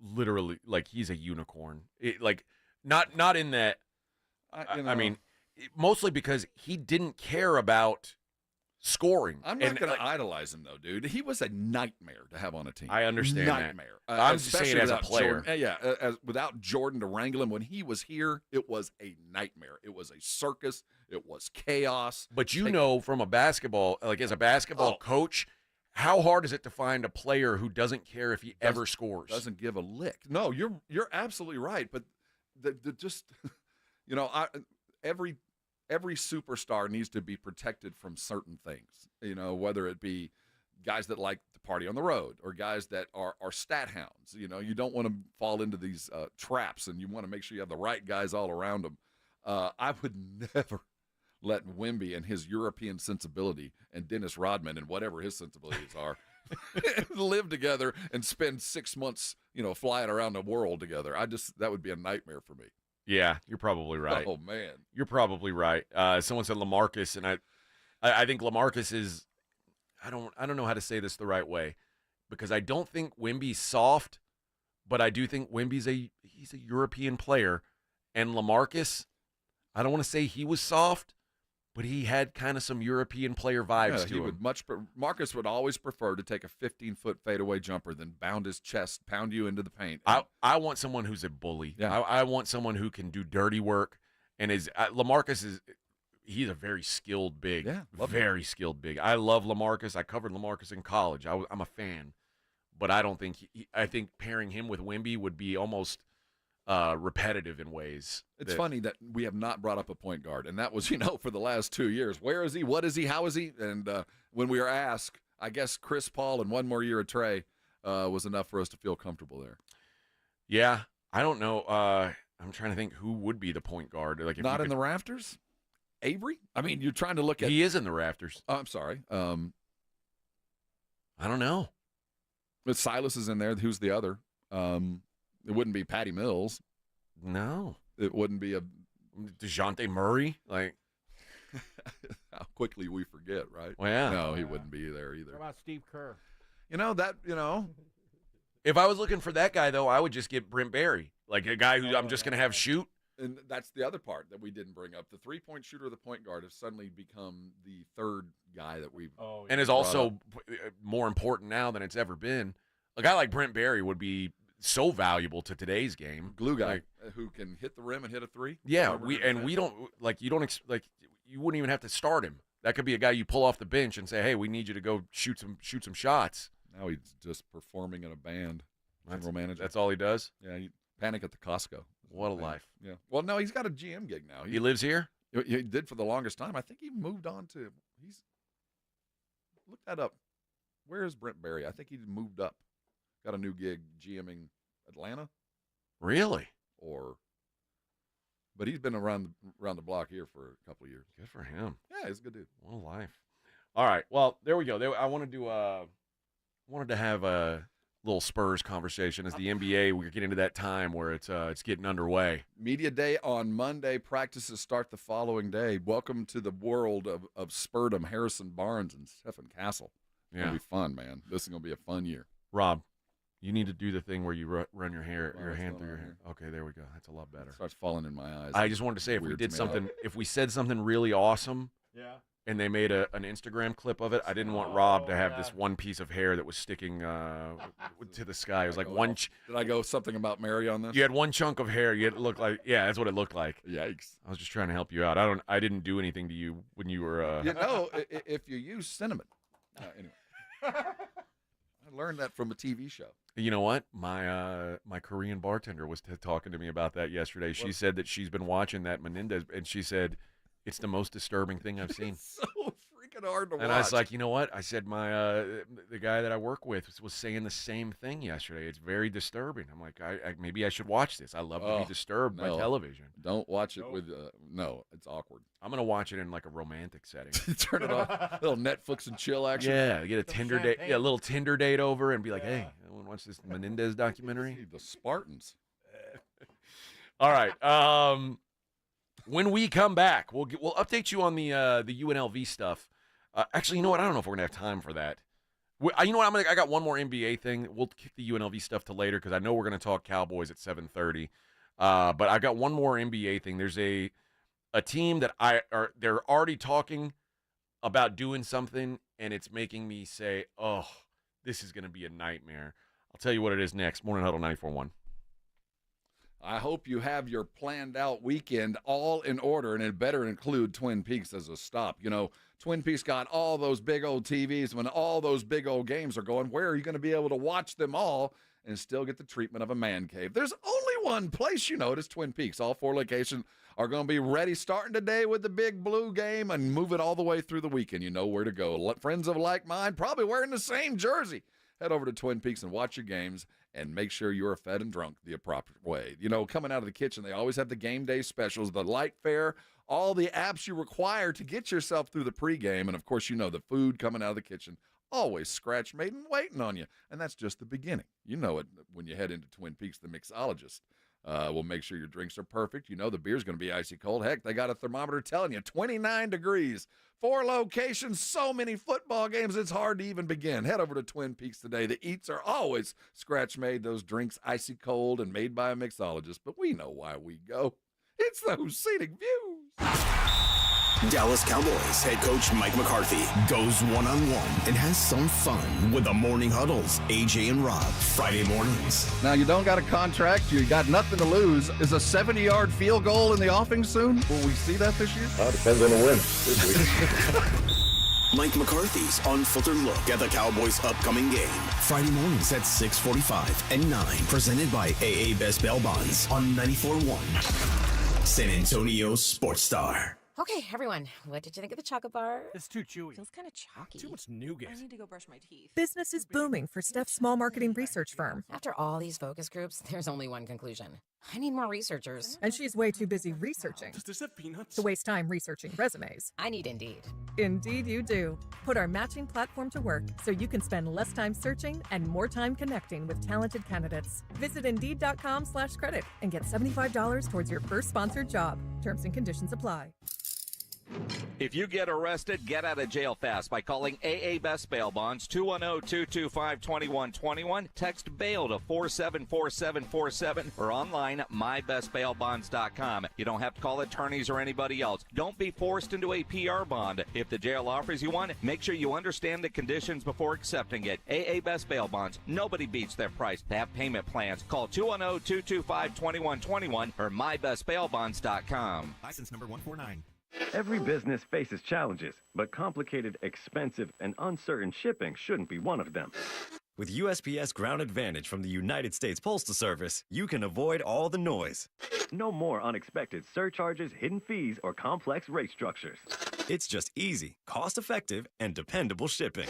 literally, like, he's a unicorn. Not in that, I mean, mostly because he didn't care about scoring. I'm not going to idolize him, though, dude. He was a nightmare to have on a team. I understand nightmare. That. I'm just saying as a player. Without Jordan to wrangle him, when he was here, it was a nightmare. It was a circus. It was chaos. But from a basketball, as a basketball coach, how hard is it to find a player who doesn't care if he ever scores? Doesn't give a lick. No, you're absolutely right. But every superstar needs to be protected from certain things. Whether it be guys that like to party on the road or guys that are stat hounds. You don't want to fall into these traps, and you want to make sure you have the right guys all around them. I would never let Wemby and his European sensibility and Dennis Rodman and whatever his sensibilities are live together and spend 6 months, flying around the world together. That would be a nightmare for me. Yeah, you're probably right. Oh man, you're probably right. Someone said LaMarcus, and I think LaMarcus is. I don't know how to say this the right way, because I don't think Wemby's soft, but I do think Wemby's he's a European player, and LaMarcus, I don't want to say he was soft, but he had kind of some European player vibes to him. Marcus would always prefer to take a 15-foot fadeaway jumper than pound his chest, pound you into the paint. I want someone who's a bully. Yeah. I want someone who can do dirty work. And LaMarcus he's a very skilled big. Yeah, very skilled big. I love LaMarcus. I covered LaMarcus in college. I'm a fan. But I don't think I think pairing him with Wemby would be almost repetitive in ways. It's funny that we have not brought up a point guard, and that was, for the last 2 years. Where is he? What is he? How is he? And when we were asked, I guess Chris Paul and one more year of Trey was enough for us to feel comfortable there. Yeah, I don't know. I'm trying to think who would be the point guard. Like, if not in the rafters? Avery? I mean, you're trying to look at. He is in the rafters. Oh, I'm sorry. I don't know. But Silas is in there. Who's the other? It wouldn't be Patty Mills. No. It wouldn't be a DeJounte Murray. Like, how quickly we forget, right? Well, yeah. No, he wouldn't be there either. What about Steve Kerr? If I was looking for that guy, though, I would just get Brent Barry, like a guy who I'm just going to have shoot. And that's the other part that we didn't bring up. The three-point shooter, the point guard, has suddenly become the third guy that we've and is also more important now than it's ever been. A guy like Brent Barry would be so valuable to today's game. Glue guy who can hit the rim and hit a three. Yeah, we don't you wouldn't even have to start him. That could be a guy you pull off the bench and say, "Hey, we need you to go shoot some shots." Now he's just performing in a band. General manager. That's all he does? Yeah, Panic at the Costco. What a life. Yeah. Well, no, he's got a GM gig now. He lives here? He did for the longest time. I think he moved on to look that up. Where is Brent Barry? I think he moved up. Got a new gig GMing Atlanta. Really? But he's been around the block here for a couple of years. Good for him. Yeah, he's a good dude. What a life. All right. Well, there we go. I wanted to have a little Spurs conversation as the NBA. We're getting into that time where it's getting underway. Media day on Monday. Practices start the following day. Welcome to the world of Spurdom. Harrison Barnes and Stephen Castle. It's going to be fun, man. This is going to be a fun year. Rob, you need to do the thing where you run your hand through your hair. Okay, there we go. That's a lot better. It starts falling in my eyes. I just wanted to say, if we said something really awesome, and they made an Instagram clip of it, I didn't want Rob to have this one piece of hair that was sticking to the sky. It was like one. Did I go something about Mary on this? You had one chunk of hair. It looked like, that's what it looked like. Yikes! I was just trying to help you out. I didn't do anything to you when you were. If you use cinnamon. Anyway, I learned that from a TV show. You know what? My Korean bartender was talking to me about that yesterday. She said that she's been watching that Menendez, and she said it's the most disturbing thing I've seen. It's so freaking hard to watch. And I was like, you know what? I said the guy that I work with was saying the same thing yesterday. It's very disturbing. I'm like, maybe I should watch this. I love to be disturbed by television. Don't watch it with no. It's awkward. I'm gonna watch it in like a romantic setting. Turn it off. A little Netflix and chill action. Yeah, get a Tinder date. Yeah, a little Tinder date over and be like, hey, I want to watch this Menendez documentary. The Spartans. All right. When we come back, we'll update you on the UNLV stuff. Actually, you know what? I don't know if we're gonna have time for that. You know what? I got one more NBA thing. We'll kick the UNLV stuff to later because I know we're gonna talk Cowboys at 7:30. But I got one more NBA thing. There's a team that they're already talking about doing something, and it's making me say, oh, this is gonna be a nightmare. I'll tell you what it is next. Morning Huddle 94.1. I hope you have your planned out weekend all in order, and it better include Twin Peaks as a stop. Twin Peaks got all those big old TVs. When all those big old games are going, where are you going to be able to watch them all and still get the treatment of a man cave? There's only one place, it is Twin Peaks. All 4 locations are going to be ready starting today with the Big Blue game and move it all the way through the weekend. You know where to go. Friends of like mind, probably wearing the same jersey. Head over to Twin Peaks and watch your games and make sure you're fed and drunk the appropriate way. Coming out of the kitchen, they always have the game day specials, the light fare, all the apps you require to get yourself through the pregame. And, of course, the food coming out of the kitchen, always scratch-made and waiting on you. And that's just the beginning. You know it when you head into Twin Peaks, the mixologist will make sure your drinks are perfect. The beer's going to be icy cold. Heck, they got a thermometer telling you 29 degrees. 4 locations, so many football games, it's hard to even begin. Head over to Twin Peaks today. The eats are always scratch-made, those drinks icy cold and made by a mixologist. But we know why we go. It's those scenic views. Dallas Cowboys head coach Mike McCarthy goes one-on-one and has some fun with the Morning Huddles, AJ and Rob, Friday mornings. Now, you don't got a contract. You got nothing to lose. Is a 70-yard field goal in the offing soon? Will we see that this year? Well, it depends on the win this week. Mike McCarthy's unfiltered look at the Cowboys' upcoming game. Friday mornings at 6:45 and 9. Presented by AA Best Bail Bonds on 94.1. San Antonio Sports Star. Okay, everyone, what did you think of the chocolate bar? It's too chewy. Feels kind of chalky. Too much nougat. I need to go brush my teeth. Business is booming for Steph's small marketing research firm. After all these focus groups, there's only one conclusion. I need more researchers. And she's way too busy researching Does this have peanuts? to waste time researching resumes. I need Indeed. Indeed you do. Put our matching platform to work so you can spend less time searching and more time connecting with talented candidates. Visit Indeed.com/credit and get $75 towards your first sponsored job. Terms and conditions apply. If you get arrested, get out of jail fast by calling AA Best Bail Bonds, 210-225-2121. Text bail to 474747 or online at mybestbailbonds.com. You don't have to call attorneys or anybody else. Don't be forced into a PR bond. If the jail offers you one, make sure you understand the conditions before accepting it. AA Best Bail Bonds. Nobody beats their price. They have payment plans. Call 210-225-2121 or mybestbailbonds.com. License number 149. Every business faces challenges, but complicated, expensive, and uncertain shipping shouldn't be one of them. With USPS Ground Advantage from the United States Postal Service, you can avoid all the noise. No more unexpected surcharges, hidden fees, or complex rate structures. It's just easy, cost-effective, and dependable shipping.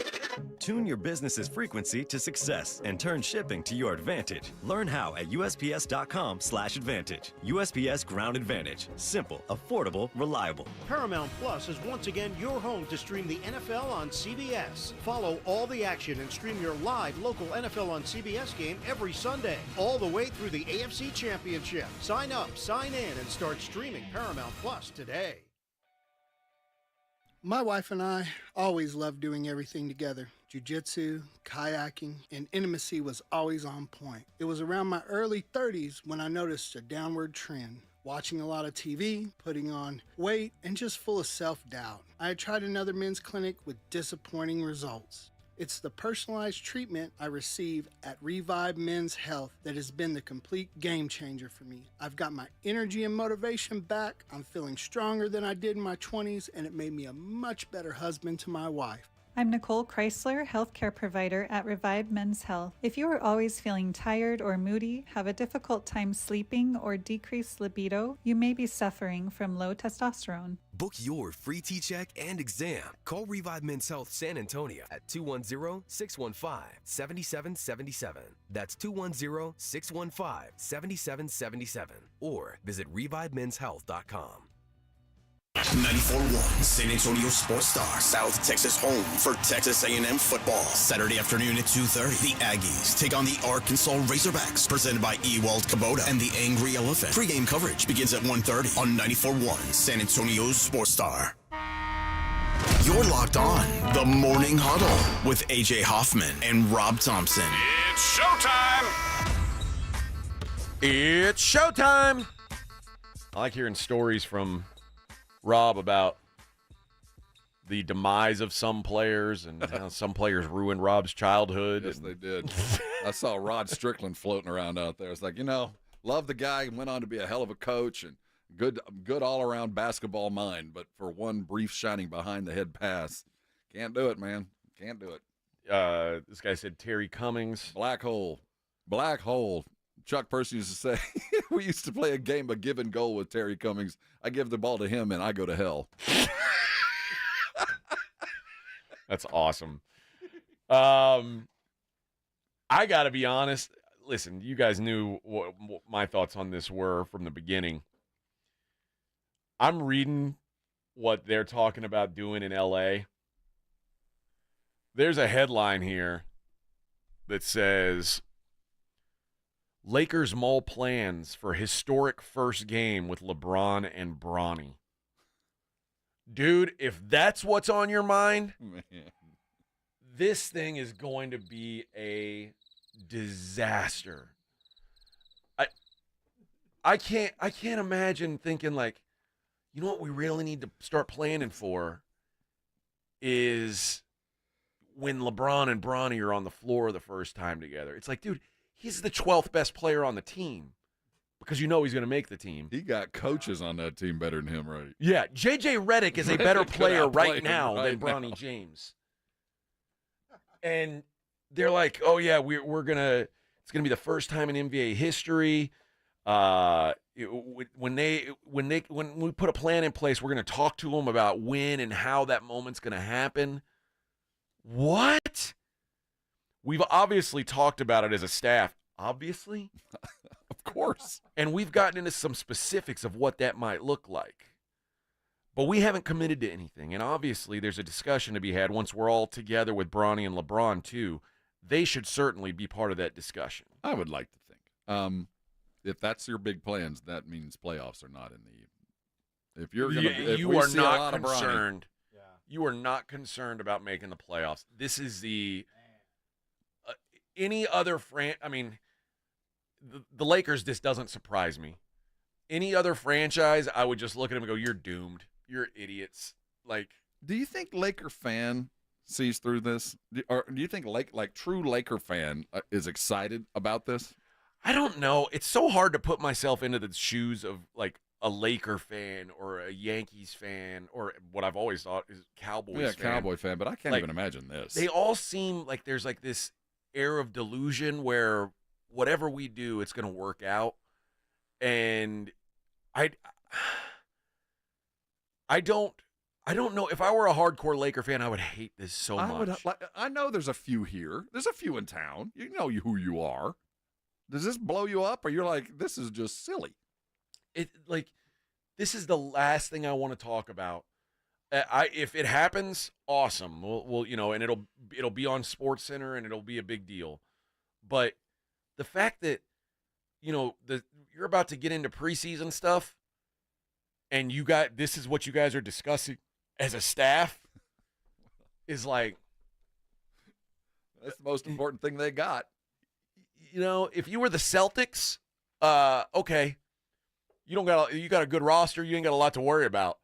Tune your business's frequency to success and turn shipping to your advantage. Learn how at USPS.com/advantage. USPS Ground Advantage. Simple, affordable, reliable. Paramount Plus is once again your home to stream the NFL on CBS. Follow all the action and stream your live local NFL on CBS game every Sunday, all the way through the AFC Championship. Sign up, sign in, and start streaming Paramount Plus today. My wife and I always loved doing everything together. Jiu-jitsu, kayaking, and intimacy was always on point. It was around my early 30s when I noticed a downward trend. Watching a lot of TV, putting on weight, and just full of self-doubt. I had tried another men's clinic with disappointing results. It's the personalized treatment I receive at Revive Men's Health that has been the complete game changer for me. I've got my energy and motivation back, I'm feeling stronger than I did in my 20s, and it made me a much better husband to my wife. I'm Nicole Chrysler, healthcare provider at Revive Men's Health. If you are always feeling tired or moody, have a difficult time sleeping, or decreased libido, you may be suffering from low testosterone. Book your free T-check and exam. Call Revive Men's Health San Antonio at 210-615-7777. That's 210-615-7777. Or visit ReviveMen'sHealth.com. 94.1 San Antonio Sports Star, South Texas home for Texas A&M football. Saturday afternoon at 2:30, the Aggies take on the Arkansas Razorbacks, presented by Ewald Kubota and the Angry Elephant. Pre-game coverage begins at 1:30 on 94.1 San Antonio Sports Star. You're locked on the Morning Huddle with AJ Hoffman and Rob Thompson. It's showtime! It's showtime! I like hearing stories from Rob about the demise of some players and how some players ruined Rob's childhood. Yes, they did. I saw Rod Strickland floating around out there. It's like, love the guy, went on to be a hell of a coach and good all-around basketball mind, but for one brief shining behind-the-head pass, can't do it, man. Can't do it. This guy said Terry Cummings. Black hole. Chuck Percy used to say, we used to play a game of give and goal with Terry Cummings. I give the ball to him, and I go to hell. That's awesome. I got to be honest. Listen, you guys knew what my thoughts on this were from the beginning. I'm reading what they're talking about doing in L.A. There's a headline here that says, Lakers mull plans for historic first game with LeBron and Bronny. Dude, if that's what's on your mind, man, this thing is going to be a disaster. I can't imagine thinking like, you know what we really need to start planning for is when LeBron and Bronny are on the floor the first time together. It's like, dude, he's the 12th best player on the team. because you know he's going to make the team. He got coaches on that team better than him, right? Yeah, J.J. Redick is a better player right now than right Bronny James. And they're like, oh, yeah, we're going to – it's going to be the first time in NBA history. When we put a plan in place, we're going to talk to them about when and how that moment's going to happen. What? We've obviously talked about it as a staff. Obviously? Of course. And we've gotten into some specifics of what that might look like. But we haven't committed to anything. And obviously there's a discussion to be had once we're all together with Bronny and LeBron too. They should certainly be part of that discussion. I would like to think. If that's your big plans, that means playoffs are not in the – if you're going to – you are not concerned. You are not concerned about making the playoffs. This is the any other I mean, the Lakers, this doesn't surprise me. Any other franchise, I would just look at them and go, you're doomed. You're idiots. Like, do you think Laker fan sees through this? Or do you think true Laker fan is excited about this? I don't know. It's so hard to put myself into the shoes of like a Laker fan or a Yankees fan or what I've always thought is Cowboys fan. Yeah, Cowboy fan, but I can't even imagine this. They all seem like there's like this air of delusion where whatever we do, it's going to work out. And I don't know. If I were a hardcore Laker fan, I would hate this so much. I know there's a few here. There's a few in town. You know who you are. Does this blow you up, or you're like, this is just silly? This is the last thing I want to talk about. If it happens, awesome. We'll and it'll be on SportsCenter and it'll be a big deal. But the fact that you're about to get into preseason stuff, and this is what you guys are discussing as a staff, is like that's the most important thing they got. If you were the Celtics, okay, you got a good roster, you ain't got a lot to worry about.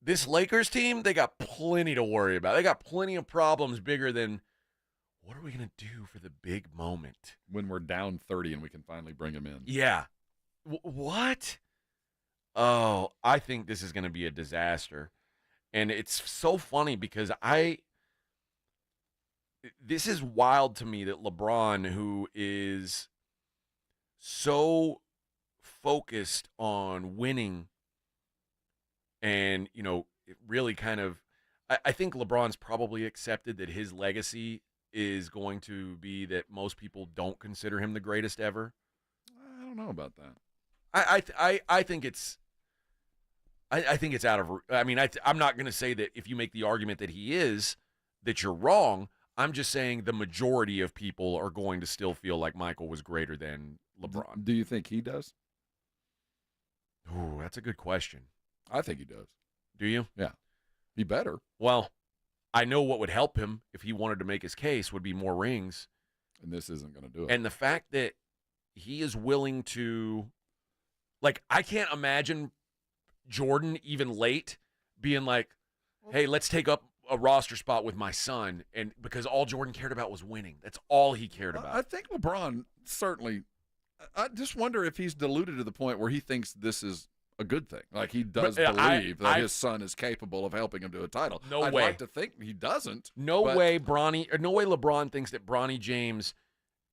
This Lakers team, they got plenty to worry about. They got plenty of problems bigger than what are we going to do for the big moment when we're down 30 and we can finally bring them in. Yeah. What? Oh, I think this is going to be a disaster. And it's so funny because this is wild to me that LeBron, who is so focused on winning and, it really kind of – I think LeBron's probably accepted that his legacy is going to be that most people don't consider him the greatest ever. I don't know about that. I think it's – I think it's out of – I mean, I'm not going to say that if you make the argument that he is, that you're wrong. I'm just saying the majority of people are going to still feel like Michael was greater than LeBron. Do you think he does? Ooh, that's a good question. I think he does. Do you? Yeah. He better. Well, I know what would help him if he wanted to make his case would be more rings. And this isn't going to do it. And the fact that he is willing to – like, I can't imagine Jordan, even late, being like, hey, let's take up a roster spot with my son, and because all Jordan cared about was winning. That's all he cared about. I think LeBron certainly – I just wonder if he's deluded to the point where he thinks this is a good thing. Like he does believe that his son is capable of helping him to a title. No I'd way. like to think he doesn't. No way LeBron thinks that Bronny James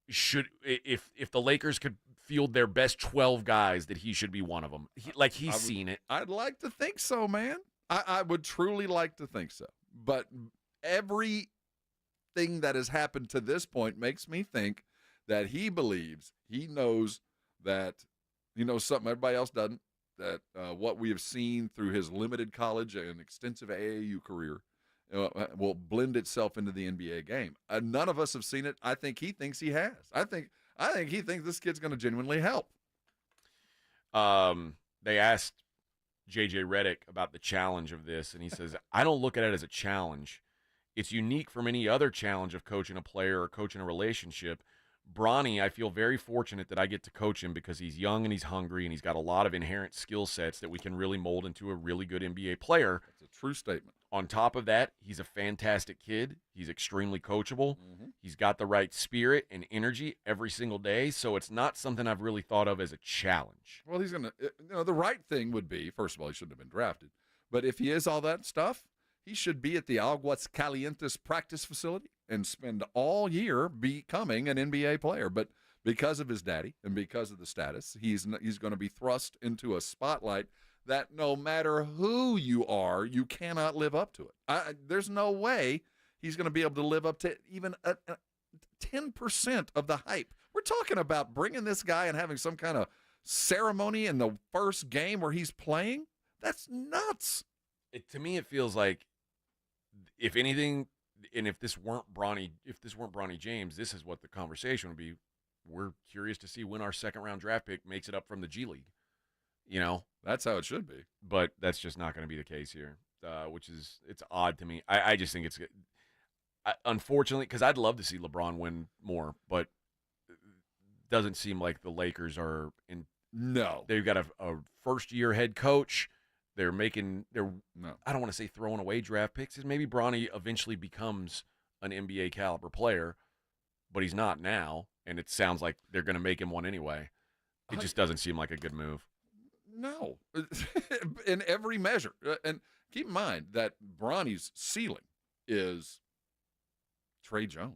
should – if the Lakers could field their best 12 guys, that he should be one of them. He's seen it. I'd like to think so, man. I would truly like to think so. But everything that has happened to this point makes me think that he believes, he knows that, something everybody else doesn't, that what we have seen through his limited college and extensive AAU career will blend itself into the NBA game. None of us have seen it. I think he thinks he has. I think he thinks this kid's going to genuinely help. They asked J.J. Redick about the challenge of this, and he says, I don't look at it as a challenge. It's unique from any other challenge of coaching a player or coaching a relationship. Bronny, I feel very fortunate that I get to coach him because he's young and he's hungry and he's got a lot of inherent skill sets that we can really mold into a really good NBA player. That's a true statement. On top of that, he's a fantastic kid. He's extremely coachable. He's got the right spirit and energy every single day, so it's not something I've really thought of as a challenge. Well, he's going to, the right thing would be, first of all, he shouldn't have been drafted. But if he is all that stuff, he should be at the Aguas Calientes practice facility and spend all year becoming an NBA player. But because of his daddy and because of the status, he's going to be thrust into a spotlight that no matter who you are, you cannot live up to it. There's no way he's going to be able to live up to even 10% of the hype. We're talking about bringing this guy and having some kind of ceremony in the first game where he's playing. That's nuts. To me, it feels like, if anything, and if this weren't Bronny James, this is what the conversation would be. We're curious to see when our second-round draft pick makes it up from the G League. That's how it should be. But that's just not going to be the case here, it's odd to me. I just think it's unfortunately, because I'd love to see LeBron win more, but it doesn't seem like the Lakers are in. No. They've got a first-year head coach. I don't want to say throwing away draft picks. Maybe Bronny eventually becomes an NBA caliber player, but he's not now, and it sounds like they're going to make him one anyway. It just doesn't seem like a good move. No, in every measure. And keep in mind that Bronny's ceiling is Trey Jones.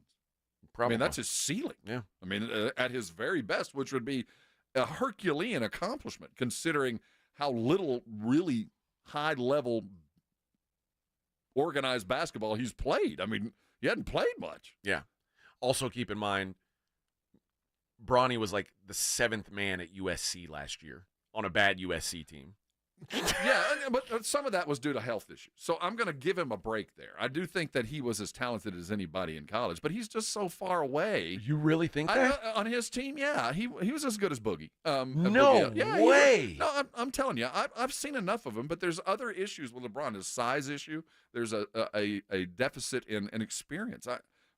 Probably. I mean, that's his ceiling. Yeah. I mean, at his very best, which would be a Herculean accomplishment, considering how little really high-level organized basketball he's played. I mean, he hadn't played much. Yeah. Also, keep in mind, Bronny was like the 7th man at USC last year on a bad USC team. Yeah, but some of that was due to health issues. So I'm going to give him a break there. I do think that he was as talented as anybody in college, but he's just so far away. You really think that? On his team, yeah. He was as good as Boogie. No way. No, I'm telling you. I've seen enough of him, but there's other issues with LeBron. His size issue. There's a deficit in experience.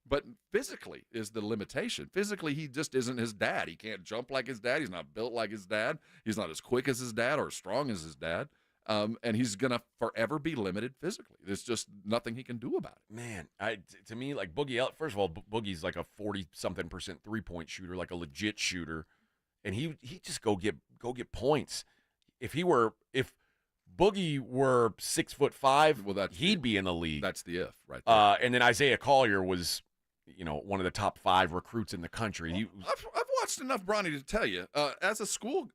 But physically is the limitation. Physically, he just isn't his dad. He can't jump like his dad. He's not built like his dad. He's not as quick as his dad or as strong as his dad. And he's going to forever be limited physically. There's just nothing he can do about it. Man, to me, like Boogie, first of all, Boogie's like a 40-something% three-point shooter, like a legit shooter. And he just go get points. If Boogie were 6'5", well, he'd be in the league. That's the if, right there. And then Isaiah Collier was, one of the top 5 recruits in the country. I've watched enough Bronny to tell you, as a schoolboy,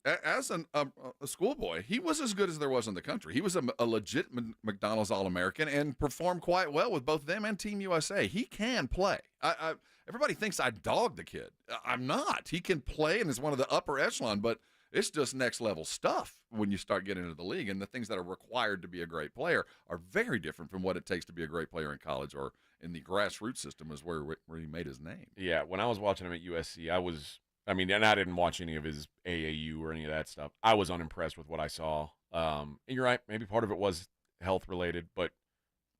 he was as good as there was in the country. He was a legit McDonald's All-American and performed quite well with both them and Team USA. He can play. Everybody thinks I dog the kid. I'm not. He can play and is one of the upper echelon, but it's just next level stuff when you start getting into the league, and the things that are required to be a great player are very different from what it takes to be a great player in college or in the grassroots system is where he made his name. Yeah, when I was watching him at USC, and I didn't watch any of his AAU or any of that stuff. I was unimpressed with what I saw. And you're right, maybe part of it was health related, but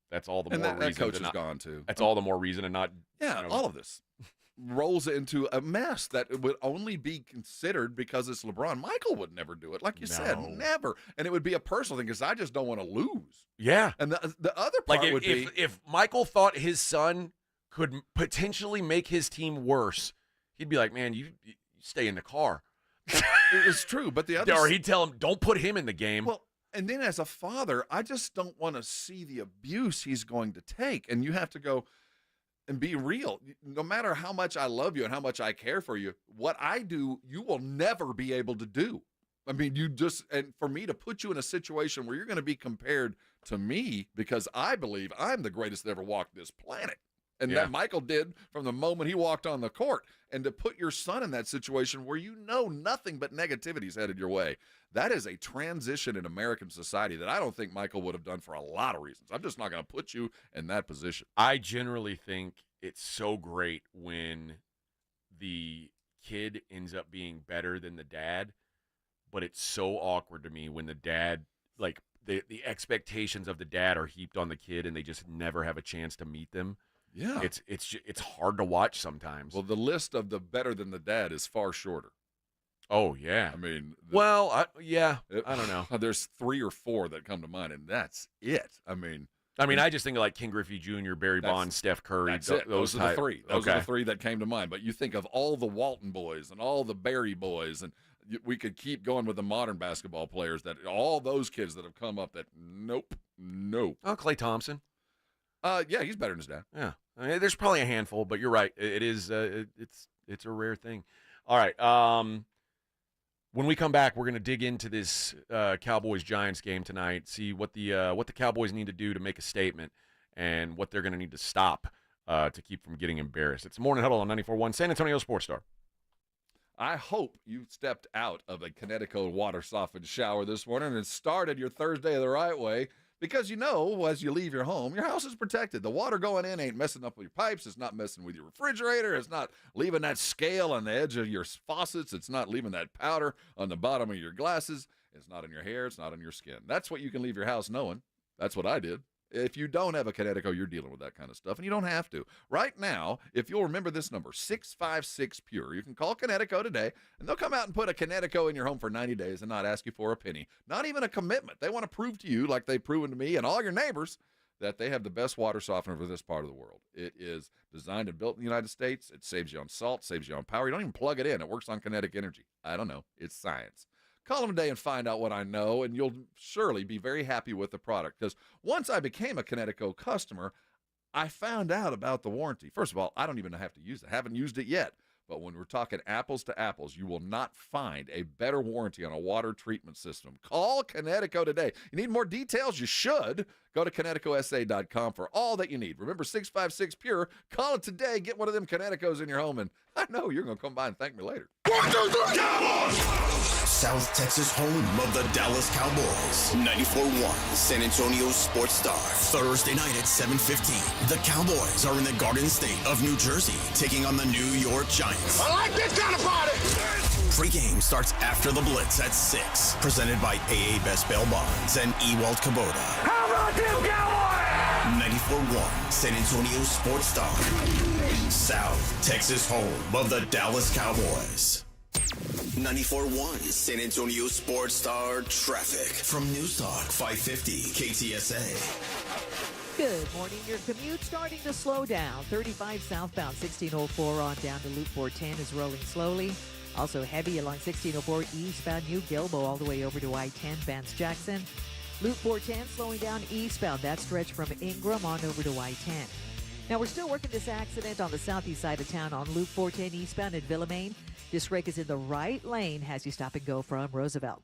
that's all the more reason. That coach is gone too. That's all the more reason to not. Yeah, all of this rolls into a mess that would only be considered because it's LeBron. Michael would never do it, like you said, never. And it would be a personal thing because I just don't want to lose. Yeah. And the other part would be if Michael thought his son could potentially make his team worse, he'd be like, "Man, you stay in the car." It's true, but the other, or he'd tell him, "Don't put him in the game." Well, and then as a father, I just don't want to see the abuse he's going to take, and you have to go and be real. No matter how much I love you and how much I care for you, what I do, you will never be able to do. I mean, and for me to put you in a situation where you're going to be compared to me because I believe I'm the greatest that ever walked this planet. And that Michael did from the moment he walked on the court. And to put your son in that situation where you know nothing but negativity is headed your way, that is a transition in American society that I don't think Michael would have done for a lot of reasons. I'm just not going to put you in that position. I generally think it's so great when the kid ends up being better than the dad, but it's so awkward to me when the dad, like the expectations of the dad are heaped on the kid and they just never have a chance to meet them. Yeah. It's hard to watch sometimes. Well, the list of the better than the dad is far shorter. Oh, yeah. I mean, I don't know. There's 3 or 4 that come to mind, and that's it. I mean, I mean, I just think of like King Griffey Jr., Barry Bonds, Steph Curry. That's it. Those are the three. Those are the three that came to mind. But you think of all the Walton boys and all the Barry boys, and we could keep going with the modern basketball players, that all those kids that have come up that nope. Oh, Klay Thompson. Yeah, he's better than his dad. Yeah. I mean, there's probably a handful, but you're right. It is it's a rare thing. All right. When we come back, we're going to dig into this Cowboys-Giants game tonight, see what the Cowboys need to do to make a statement and what they're going to need to stop to keep from getting embarrassed. It's Morning Huddle on 94.1 San Antonio Sports Star. I hope you stepped out of a Connecticut water-softened shower this morning and started your Thursday the right way, because as you leave your home, your house is protected. The water going in ain't messing up with your pipes. It's not messing with your refrigerator. It's not leaving that scale on the edge of your faucets. It's not leaving that powder on the bottom of your glasses. It's not in your hair. It's not on your skin. That's what you can leave your house knowing. That's what I did. If you don't have a Connecticut, you're dealing with that kind of stuff, and you don't have to. Right now, if you'll remember this number, 656-PURE, you can call Connecticut today, and they'll come out and put a Connecticut in your home for 90 days and not ask you for a penny. Not even a commitment. They want to prove to you, like they've proven to me and all your neighbors, that they have the best water softener for this part of the world. It is designed and built in the United States. It saves you on salt, saves you on power. You don't even plug it in. It works on kinetic energy. I don't know. It's science. Call them today and find out what I know, and you'll surely be very happy with the product. Because once I became a Connecticut customer, I found out about the warranty. First of all, I don't even have to use it. I haven't used it yet. But when we're talking apples to apples, you will not find a better warranty on a water treatment system. Call Connecticut today. You need more details? You should. Go to ConnecticutSA.com for all that you need. Remember, 656-PURE. Call it today. Get one of them Connecticut's in your home, and I know you're going to come by and thank me later. 1, 2, 3, Cowboys! South Texas home of the Dallas Cowboys. 94.1 San Antonio Sports Star. Thursday night at 7:15. The Cowboys are in the Garden State of New Jersey, taking on the New York Giants. I like this kind of party! Pre-game starts after the Blitz at 6. Presented by AA Best Bail Bonds and Ewald Kubota. How about them Cowboys? 94.1 San Antonio Sports Star. South Texas home of the Dallas Cowboys. 94.1 San Antonio Sports Star traffic from News Talk 550 KTSA. Good morning. Your commute starting to slow down. 35 southbound 1604 on down to Loop 410 is rolling slowly. Also heavy along 1604 eastbound New Gilbo all the way over to I-10 Vance Jackson. Loop 410 slowing down eastbound. That stretch from Ingram on over to I-10. Now we're still working this accident on the southeast side of town on Loop 410 eastbound at Villamane. This wreck is in the right lane as you stop and go from Roosevelt.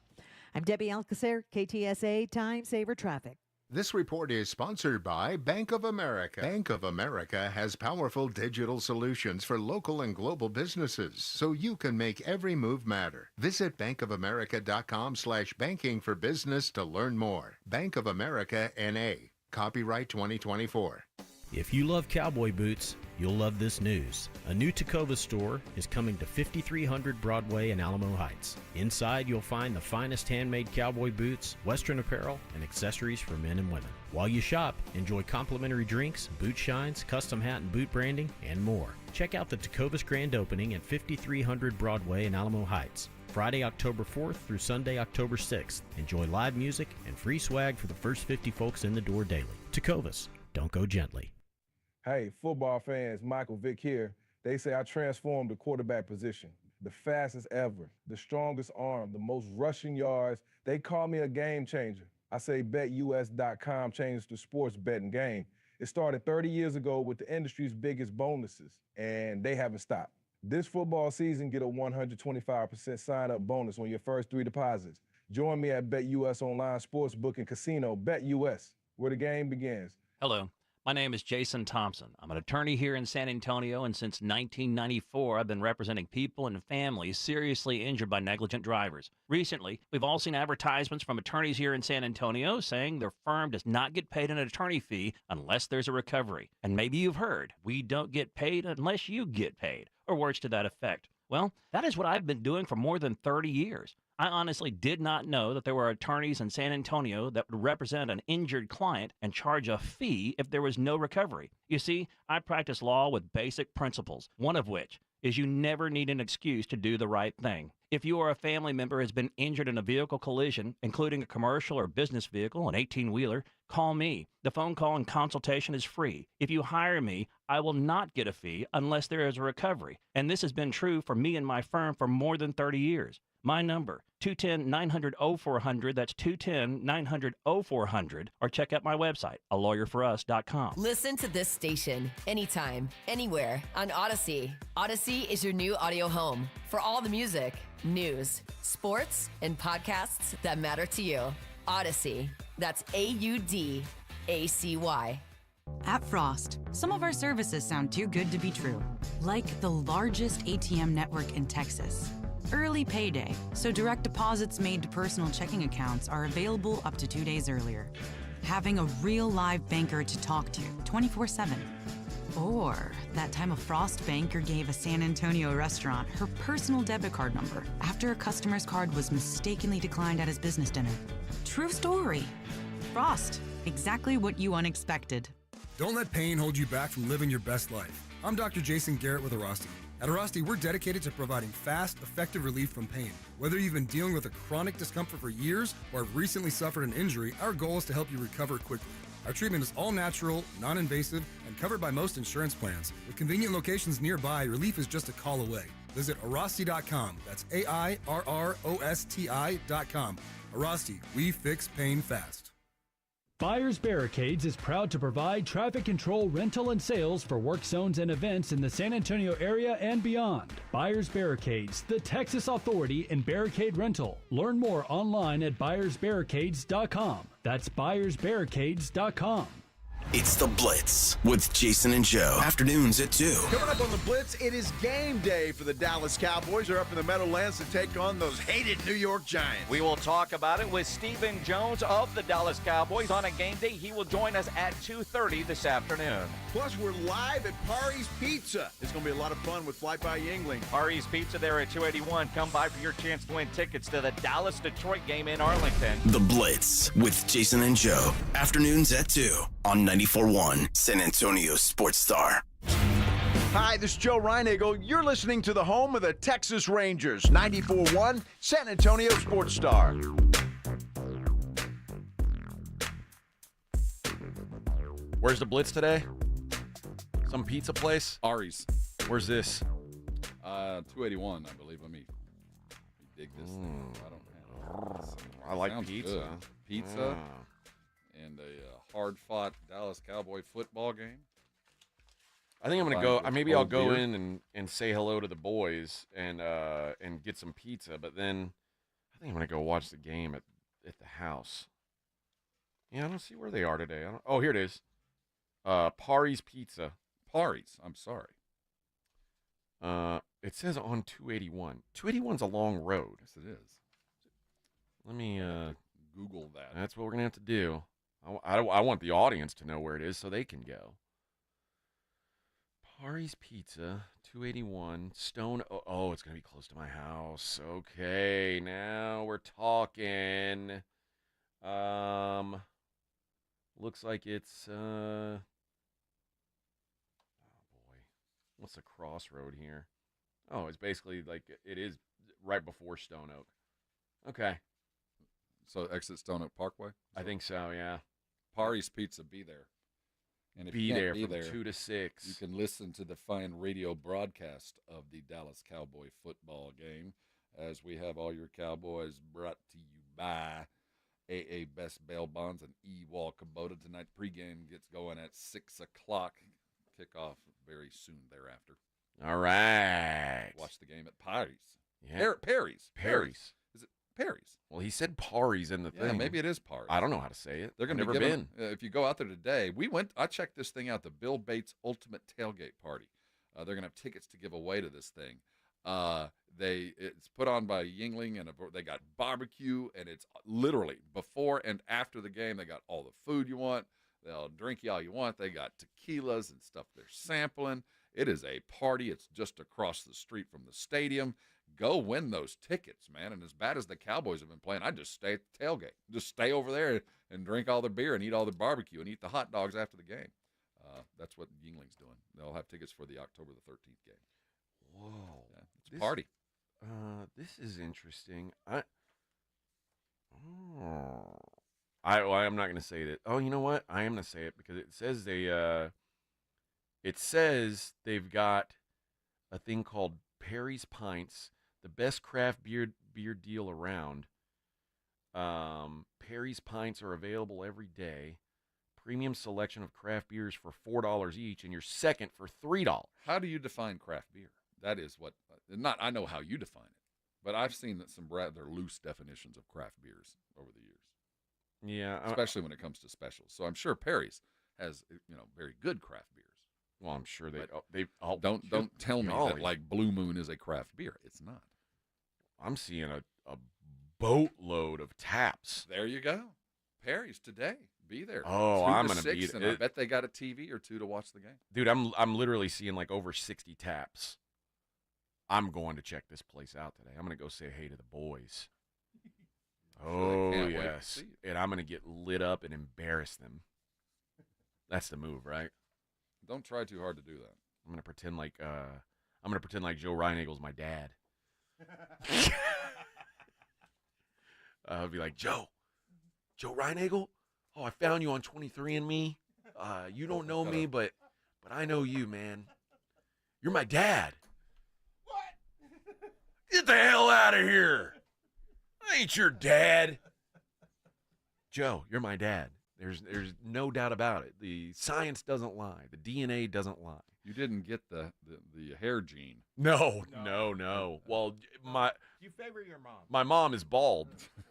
I'm Debbie Alcacer, KTSA Time Saver Traffic. This report is sponsored by Bank of America. Bank of America has powerful digital solutions for local and global businesses, so you can make every move matter. Visit bankofamerica.com/banking for business to learn more. Bank of America N.A. Copyright 2024. If you love cowboy boots, you'll love this news. A new Tacova store is coming to 5300 Broadway in Alamo Heights. Inside, you'll find the finest handmade cowboy boots, Western apparel, and accessories for men and women. While you shop, enjoy complimentary drinks, boot shines, custom hat and boot branding, and more. Check out the Tacova's grand opening at 5300 Broadway in Alamo Heights. Friday, October 4th through Sunday, October 6th. Enjoy live music and free swag for the first 50 folks in the door daily. Tacovas, don't go gently. Hey, football fans, Michael Vick here. They say I transformed the quarterback position. The fastest ever, the strongest arm, the most rushing yards. They call me a game changer. I say BetUS.com changed the sports betting game. It started 30 years ago with the industry's biggest bonuses, and they haven't stopped. This football season, get a 125% sign-up bonus on your first 3 deposits. Join me at BetUS Online Sportsbook and Casino, BetUS, where the game begins. Hello. My name is Jason Thompson. I'm an attorney here in San Antonio, and since 1994, I've been representing people and families seriously injured by negligent drivers. Recently, we've all seen advertisements from attorneys here in San Antonio saying their firm does not get paid an attorney fee unless there's a recovery. And maybe you've heard, we don't get paid unless you get paid, or words to that effect. Well, that is what I've been doing for more than 30 years. I honestly did not know that there were attorneys in San Antonio that would represent an injured client and charge a fee if there was no recovery. You see, I practice law with basic principles, one of which is you never need an excuse to do the right thing. If you or a family member has been injured in a vehicle collision, including a commercial or business vehicle, an 18-wheeler, call me. The phone call and consultation is free. If you hire me, I will not get a fee unless there is a recovery. And this has been true for me and my firm for more than 30 years. My number, 210-900-0400. That's 210-900-0400. Or check out my website, alawyerforus.com. Listen to this station anytime, anywhere on Odyssey. Odyssey is your new audio home for all the music, news, sports, and podcasts that matter to you. Odyssey. That's AUDACY. At Frost, some of our services sound too good to be true. Like the largest ATM network in Texas. Early payday, so direct deposits made to personal checking accounts are available up to 2 days earlier. Having a real live banker to talk to 24/7. Or that time a Frost banker gave a San Antonio restaurant her personal debit card number after a customer's card was mistakenly declined at his business dinner. True story. Frost, exactly what you unexpected. Don't let pain hold you back from living your best life. I'm Dr. Jason Garrett with Arasti. At Arasti, we're dedicated to providing fast, effective relief from pain. Whether you've been dealing with a chronic discomfort for years or have recently suffered an injury, our goal is to help you recover quickly. Our treatment is all natural, non-invasive, and covered by most insurance plans. With convenient locations nearby, relief is just a call away. Visit Arasti.com. That's AIRROSTI.com. Arasti, we fix pain fast. Buyers Barricades is proud to provide traffic control, rental, and sales for work zones and events in the San Antonio area and beyond. Buyers Barricades, the Texas authority in barricade rental. Learn more online at buyersbarricades.com. That's buyersbarricades.com. It's The Blitz with Jason and Joe. Afternoons at 2. Coming up on The Blitz, it is game day for the Dallas Cowboys. They're up in the Meadowlands to take on those hated New York Giants. We will talk about it with Stephen Jones of the Dallas Cowboys on a game day. He will join us at 2:30 this afternoon. Plus, we're live at Pari's Pizza. It's going to be a lot of fun with Fly By Yingling. Pari's Pizza there at 281. Come by for your chance to win tickets to the Dallas-Detroit game in Arlington. The Blitz with Jason and Joe. Afternoons at 2 on 94.1 San Antonio Sports Star. Hi, this is Joe Reinagle. You're listening to the home of the Texas Rangers, 94.1 San Antonio Sports Star. Where's the Blitz today? Some pizza place? Ari's. Where's this? 281, I believe. Let me dig this thing. I don't know. I like Sounds pizza. Good. Pizza and a hard-fought Dallas Cowboy football game. I think I'm gonna go. Maybe I'll go in and say hello to the boys and get some pizza. But then I think I'm gonna go watch the game at the house. Yeah, I don't see where they are today. Oh, here it is. Pari's Pizza. Pari's. I'm sorry. It says on 281. 281's a long road. Yes, it is. Let me Google that. That's what we're gonna have to do. I want the audience to know where it is so they can go. Pari's Pizza, 281, Stone. Oh, it's going to be close to my house. Okay, now we're talking. Looks like it's, oh boy. What's the crossroad here? Oh, it's basically like, it is right before Stone Oak. Okay. So exit Stone Oak Parkway? I think so, yeah. Pari's Pizza, be there. And if be you there can't from be there, 2 to 6. You can listen to the fine radio broadcast of the Dallas Cowboy football game, as we have all your Cowboys brought to you by AA Best Bail Bonds and E-Wall Kubota. Tonight pregame gets going at 6 o'clock. Kickoff very soon thereafter. All right. Watch the game at Pari's. Yeah. Perry's. Is it Perry's? Well, he said Pari's in the thing. Maybe it is Pari's. I don't know how to say it. They're going to never be been. If you go out there today, I checked this thing out, the Bill Bates Ultimate Tailgate Party. They're going to have tickets to give away to this thing. It's put on by Yingling, and they got barbecue, and it's literally before and after the game. They got all the food you want. They'll drink you all you want. They got tequilas and stuff they're sampling. It is a party. It's just across the street from the stadium. Go win those tickets, man. And as bad as the Cowboys have been playing, I just stay at the tailgate. Just stay over there and drink all the beer and eat all the barbecue and eat the hot dogs after the game. That's what Yingling's doing. They'll have tickets for the October the 13th game. Whoa. Yeah, it's a party. This is interesting. I'm not going to say that. Oh, you know what? I am going to say it because it says they've got a thing called Perry's Pints, the best craft beer deal around. Perry's Pints are available every day. Premium selection of craft beers for $4 each, and your second for $3. How do you define craft beer? That is what I know how you define it, but I've seen some rather loose definitions of craft beers over the years. Yeah, especially when it comes to specials. So I'm sure Perry's has very good craft beers. Well, I'm sure they don't tell me that like Blue Moon is a craft beer. It's not. I'm seeing a boatload of taps. There you go. Perry's today. Be there. Oh, I'm going to be there. I bet they got a TV or two to watch the game. Dude, I'm literally seeing like over 60 taps. I'm going to check this place out today. I'm going to go say hey to the boys. Oh, yes. And I'm going to get lit up and embarrass them. That's the move, right? Don't try too hard to do that. I'm going to pretend like Joe Reinagle's my dad. I'll be like, Joe Reinagle? Oh, I found you on 23andMe. You don't know me, but I know you, man. You're my dad. What? Get the hell out of here. I ain't your dad. Joe, you're my dad. There's no doubt about it. The science doesn't lie. The DNA doesn't lie. You didn't get the hair gene. No. Well, you favor your mom. My mom is bald,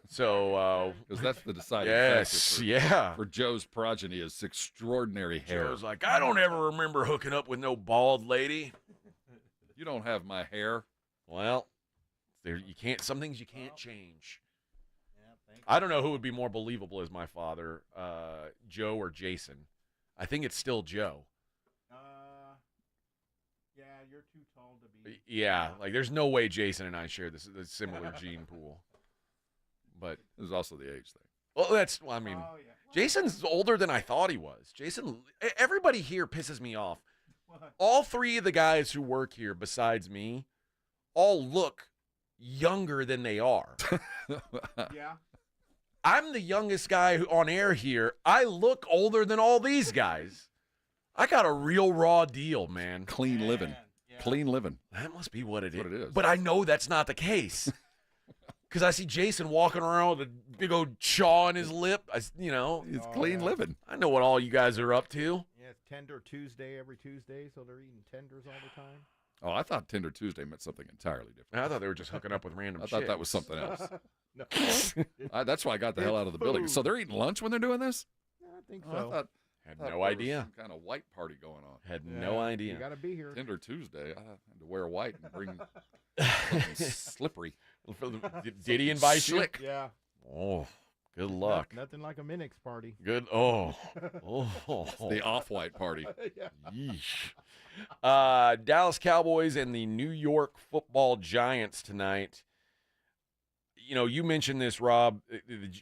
so because that's the deciding factor for Joe's progeny is extraordinary hair. Joe's like, I don't ever remember hooking up with no bald lady. You don't have my hair. Well, some things you can't change. I don't know who would be more believable as my father, Joe or Jason. I think it's still Joe. Yeah, you're too tall to be. Yeah, like there's no way Jason and I share this similar gene pool. But there's also the age thing. Well, Jason's older than I thought he was. Everybody here pisses me off. All three of the guys who work here besides me all look younger than they are. Yeah. I'm the youngest guy on air here. I look older than all these guys. I got a real raw deal, man. Clean living. Yeah. Clean living. That must be what it is. Is. But I know that's not the case. Because I see Jason walking around with a big old chaw on his lip. It's clean living. I know what all you guys are up to. Yeah, it's Tender Tuesday every Tuesday, so they're eating tenders all the time. Oh, I thought Tender Tuesday meant something entirely different. I thought they were just hooking up with random I thought that was something else. No. That's why I got the hell out of the building. So they're eating lunch when they're doing this? Yeah, I think so. I had no idea. Some kind of white party going on. Had no idea. You got to be here. Tender Tuesday. I had to wear white and bring slippery. Did he invite you? Yeah. Oh, good luck. Nothing like a Minix party. Good. Oh. It's the off-white party. Yeah. Yeesh. Dallas Cowboys and the New York Football Giants tonight. You mentioned this, Rob.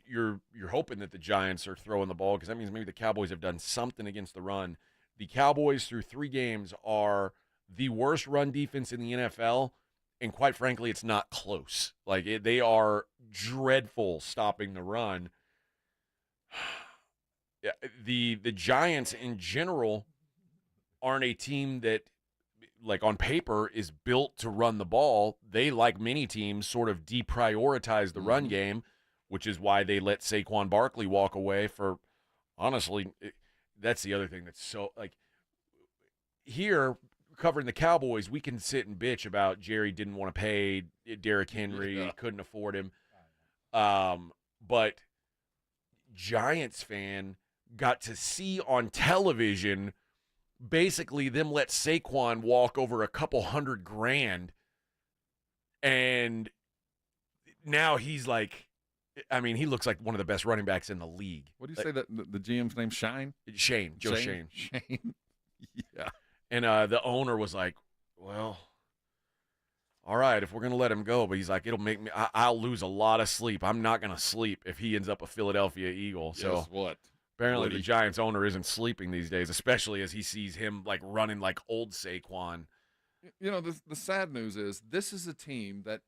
You're hoping that the Giants are throwing the ball because that means maybe the Cowboys have done something against the run. The Cowboys, through 3 games, are the worst run defense in the NFL, and quite frankly, it's not close. They are dreadful stopping the run. The Giants, in general, aren't a team that, on paper, is built to run the ball. They, like many teams, sort of deprioritize the run game, which is why they let Saquon Barkley walk away for, honestly, that's the other thing that's so, here, covering the Cowboys, we can sit and bitch about Jerry didn't want to pay Derrick Henry, couldn't afford him. But Giants fan got to see on television basically them let Saquon walk over a couple $100,000, and now he's he looks like one of the best running backs in the league. What do you say that the GM's name? Shane. Joe Shane. Yeah. And the owner was like, well, all right, if we're going to let him go, but he's like, it'll make me, I'll lose a lot of sleep. I'm not going to sleep if he ends up a Philadelphia Eagle. So guess what? Apparently the Giants owner isn't sleeping these days, especially as he sees him running like old Saquon. You know, the sad news is this is a team that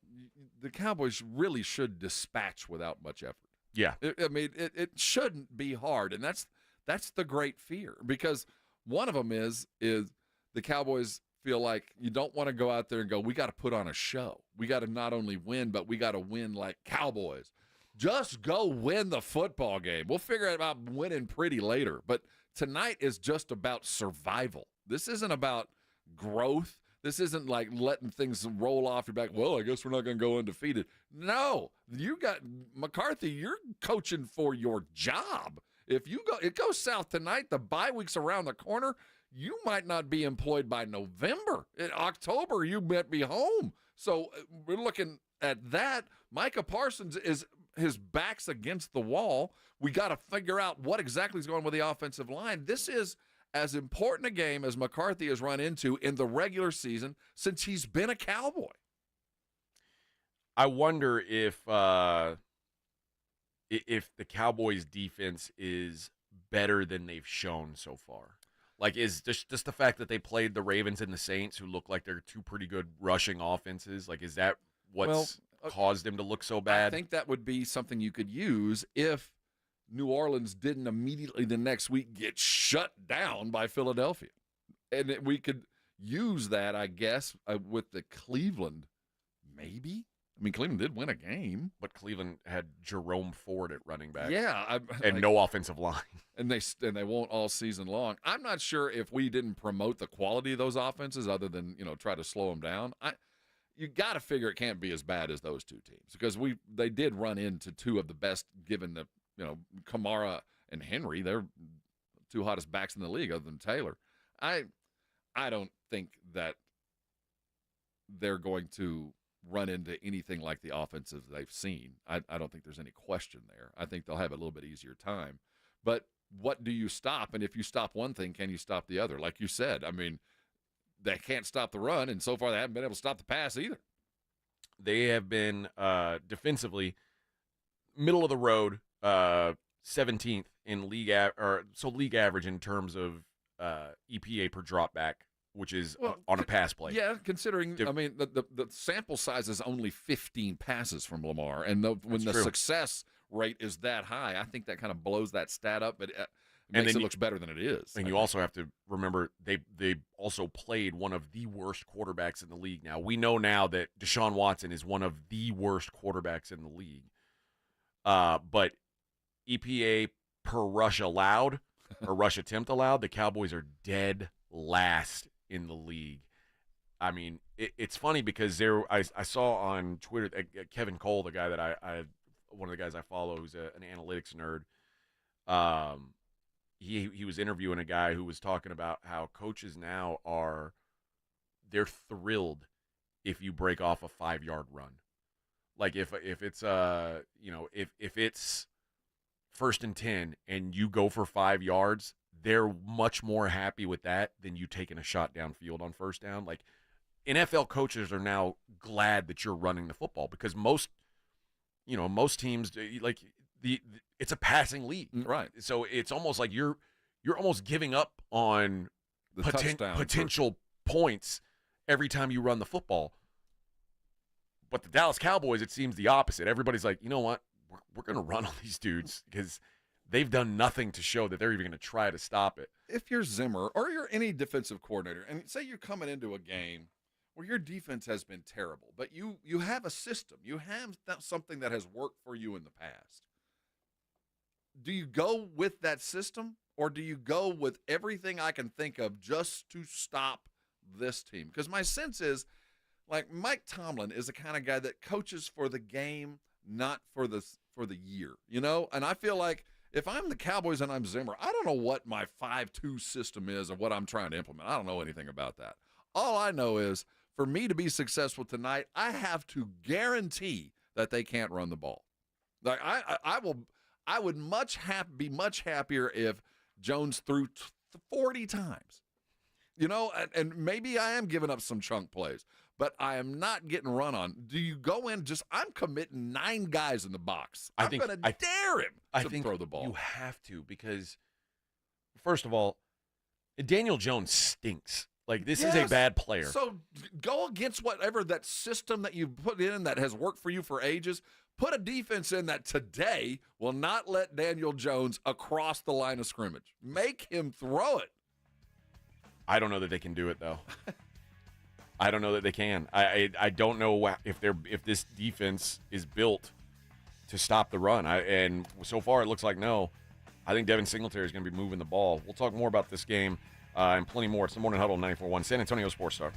the Cowboys really should dispatch without much effort. Yeah. It shouldn't be hard, and that's the great fear, because one of them is the Cowboys feel like you don't want to go out there and go, we got to put on a show. We got to not only win, but we got to win like Cowboys. Just go win the football game. We'll figure out about winning pretty later. But tonight is just about survival. This isn't about growth. This isn't like letting things roll off your back. Well, I guess we're not going to go undefeated. No, you got McCarthy. You're coaching for your job. If it goes south tonight, the bye week's around the corner. You might not be employed by November. In October, you might be home. So we're looking at that. Micah Parsons his back's against the wall. We got to figure out what exactly is going on with the offensive line. This is as important a game as McCarthy has run into in the regular season since he's been a Cowboy. I wonder if the Cowboys' defense is better than they've shown so far. Like, is just the fact that they played the Ravens and the Saints, who look like they're two pretty good rushing offenses, like, is that what's caused him to look so bad? I think that would be something you could use if New Orleans didn't immediately the next week get shut down by Philadelphia. And we could use that, I guess, with the Cleveland, maybe. I mean, Cleveland did win a game. But Cleveland had Jerome Ford at running back. Yeah. And no offensive line. And they won't all season long. I'm not sure if we didn't promote the quality of those offenses other than, try to slow them down. You got to figure it can't be as bad as those two teams, because they did run into two of the best, given the, Kamara and Henry. They're two hottest backs in the league other than Taylor. I don't think that they're going to run into anything like the offenses they've seen. I don't think there's any question there. I think they'll have a little bit easier time. But what do you stop? And if you stop one thing, can you stop the other? Like you said, I mean, they can't stop the run, and so far they haven't been able to stop the pass either. They have been defensively middle of the road, 17th in league average in terms of EPA per drop back, which is on a pass play. Yeah, considering, the sample size is only 15 passes from Lamar, and when the success rate is that high, I think that kind of blows that stat up, but it makes it look better than it is. And you also have to remember they also played one of the worst quarterbacks in the league. Now, we know now that Deshaun Watson is one of the worst quarterbacks in the league. But EPA per rush allowed, or rush attempt allowed, the Cowboys are dead last in the league. I mean, it's funny because I saw on Twitter Kevin Cole, the guy that one of the guys I follow, who's an analytics nerd. He was interviewing a guy who was talking about how coaches now they're thrilled if you break off a 5-yard run. Like if it's if it's 1st and 10 and you go for 5 yards, they're much more happy with that than you taking a shot downfield on 1st down. Like, NFL coaches are now glad that you're running the football, because most teams, like, it's a passing league, right? So it's almost like you're almost giving up on the potential points every time you run the football. But the Dallas Cowboys, it seems the opposite. Everybody's like, you know what? We're going to run on these dudes because they've done nothing to show that they're even going to try to stop it. If you're Zimmer or you're any defensive coordinator, and say you're coming into a game where your defense has been terrible, but you have a system, you have something that has worked for you in the past. Do you go with that system, or do you go with everything I can think of just to stop this team? Because my sense is, like, Mike Tomlin is the kind of guy that coaches for the game, not for the year, And I feel like if I'm the Cowboys and I'm Zimmer, I don't know what my 5-2 system is or what I'm trying to implement. I don't know anything about that. All I know is, for me to be successful tonight, I have to guarantee that they can't run the ball. Like, I would be much happier if Jones threw 40 times. And maybe I am giving up some chunk plays, but I am not getting run on. Do you go in I'm committing 9 guys in the box. I'm going to dare him to throw the ball. You have to, because, first of all, Daniel Jones stinks. Like, this is a bad player. So go against whatever that system that you put in that has worked for you for ages. Put a defense in that today will not let Daniel Jones across the line of scrimmage. Make him throw it. I don't know that they can do it, though. I don't know that they can. I don't know if this defense is built to stop the run. And so far it looks like no. I think Devin Singletary is going to be moving the ball. We'll talk more about this game and plenty more. It's the Morning Huddle 94.1 San Antonio Sports Star.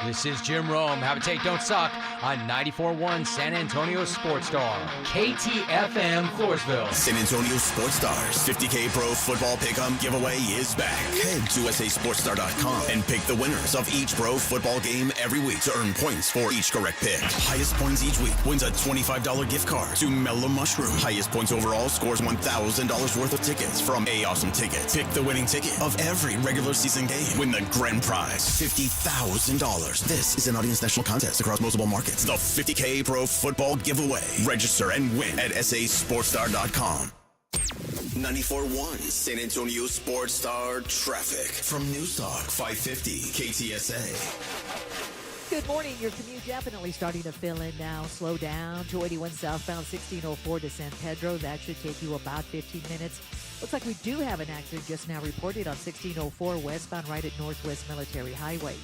This is Jim Rome. Have a take, don't suck on 94.1 San Antonio Sports Star. KTFM Floresville. San Antonio Sports Stars 50K Pro Football Pick'em giveaway is back. Head to USASportsStar.com and pick the winners of each pro football game every week to earn points for each correct pick. Highest points each week wins a $25 gift card to Mellow Mushroom. Highest points overall scores $1,000 worth of tickets from A Awesome Tickets. Pick the winning ticket of every regular season game. Win the grand prize, $50,000. This is an Audience National contest across multiple markets. The 50K Pro Football Giveaway. Register and win at SASportsStar.com. 94.1 San Antonio Sports Star traffic from News Talk 550 KTSA. Good morning. Your commute definitely starting to fill in now. Slow down. 281 southbound 1604 to San Pedro. That should take you about 15 minutes. Looks like we do have an accident just now reported on 1604 westbound right at Northwest Military Highway.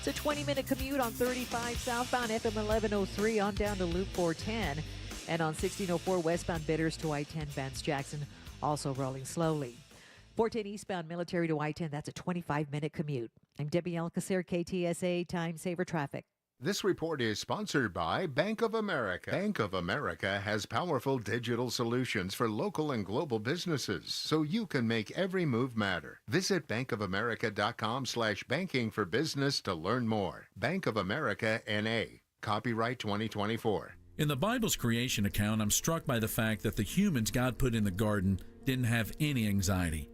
It's a 20-minute commute on 35 southbound FM 1103 on down to Loop 410. And on 1604 westbound Bitters to I-10 Vance Jackson, also rolling slowly. 410 eastbound Military to I-10, that's a 25-minute commute. I'm Debbie Alcacer, KTSA Time Saver Traffic. This report is sponsored by Bank of America. Bank of America has powerful digital solutions for local and global businesses, so you can make every move matter. Visit bankofamerica.com/banking for business to learn more. Bank of America, N.A. Copyright 2024. In the Bible's creation account, I'm struck by the fact that the humans God put in the garden didn't have any anxiety.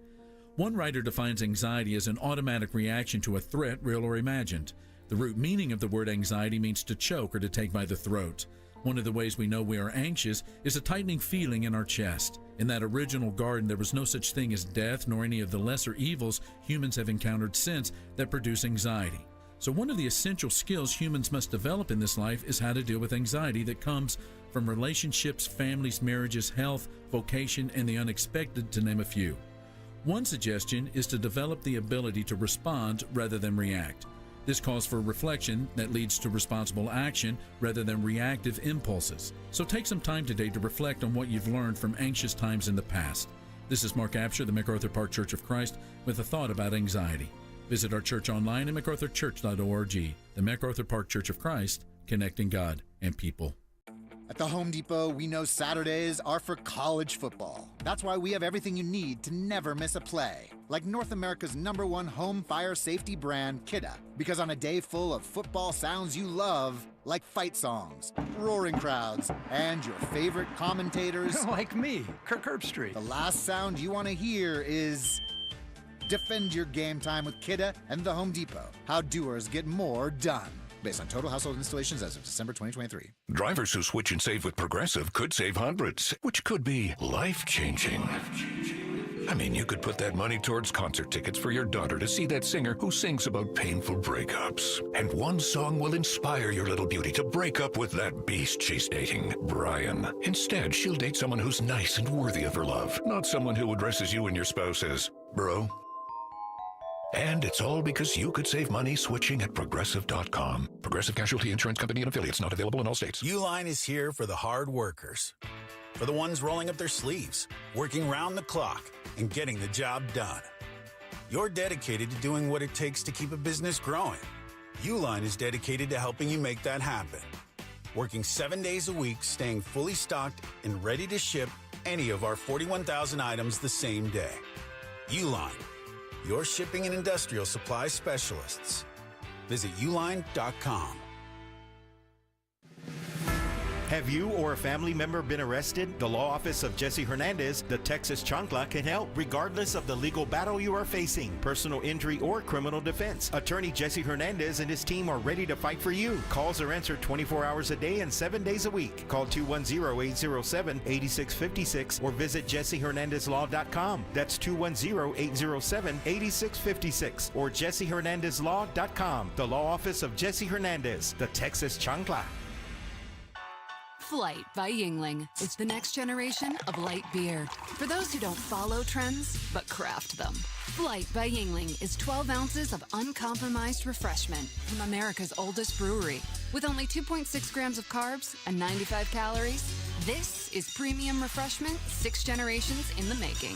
One writer defines anxiety as an automatic reaction to a threat, real or imagined. The root meaning of the word anxiety means to choke or to take by the throat. One of the ways we know we are anxious is a tightening feeling in our chest. In that original garden, there was no such thing as death nor any of the lesser evils humans have encountered since that produce anxiety. So one of the essential skills humans must develop in this life is how to deal with anxiety that comes from relationships, families, marriages, health, vocation, and the unexpected, to name a few. One suggestion is to develop the ability to respond rather than react. This calls for reflection that leads to responsible action rather than reactive impulses. So take some time today to reflect on what you've learned from anxious times in the past. This is Mark Absher, the MacArthur Park Church of Christ, with a thought about anxiety. Visit our church online at macarthurchurch.org. The MacArthur Park Church of Christ, connecting God and people. At the Home Depot, we know Saturdays are for college football. That's why we have everything you need to never miss a play. Like North America's #1 home fire safety brand, Kidda. Because on a day full of football sounds you love, like fight songs, roaring crowds, and your favorite commentators... like me, Kirk Herbstreit. The last sound you want to hear is... Defend your game time with Kidda and the Home Depot. How doers get more done. Based on total household installations as of December 2023. Drivers who switch and save with Progressive could save hundreds, which could be life-changing. I mean, you could put that money towards concert tickets for your daughter to see that singer who sings about painful breakups. And one song will inspire your little beauty to break up with that beast she's dating, Brian. Instead, she'll date someone who's nice and worthy of her love, not someone who addresses you and your spouse as, bro. And it's all because you could save money switching at Progressive.com. Progressive Casualty Insurance Company and affiliates, not available in all states. Uline is here for the hard workers. For the ones rolling up their sleeves, working round the clock, and getting the job done. You're dedicated to doing what it takes to keep a business growing. Uline is dedicated to helping you make that happen. Working 7 days a week, staying fully stocked and ready to ship any of our 41,000 items the same day. Uline. Your shipping and industrial supply specialists. Visit uline.com. Have you or a family member been arrested? The law office of Jesse Hernandez, the Texas Chancla, can help regardless of the legal battle you are facing, personal injury or criminal defense. Attorney Jesse Hernandez and his team are ready to fight for you. Calls are answered 24 hours a day and 7 days a week. Call 210-807-8656 or visit JesseHernandezLaw.com. That's 210-807-8656 or JesseHernandezLaw.com. The law office of Jesse Hernandez, the Texas Chancla. Flight by Yingling is the next generation of light beer. For those who don't follow trends, but craft them. Flight by Yingling is 12 ounces of uncompromised refreshment from America's oldest brewery. With only 2.6 grams of carbs and 95 calories, this is premium refreshment 6 generations in the making.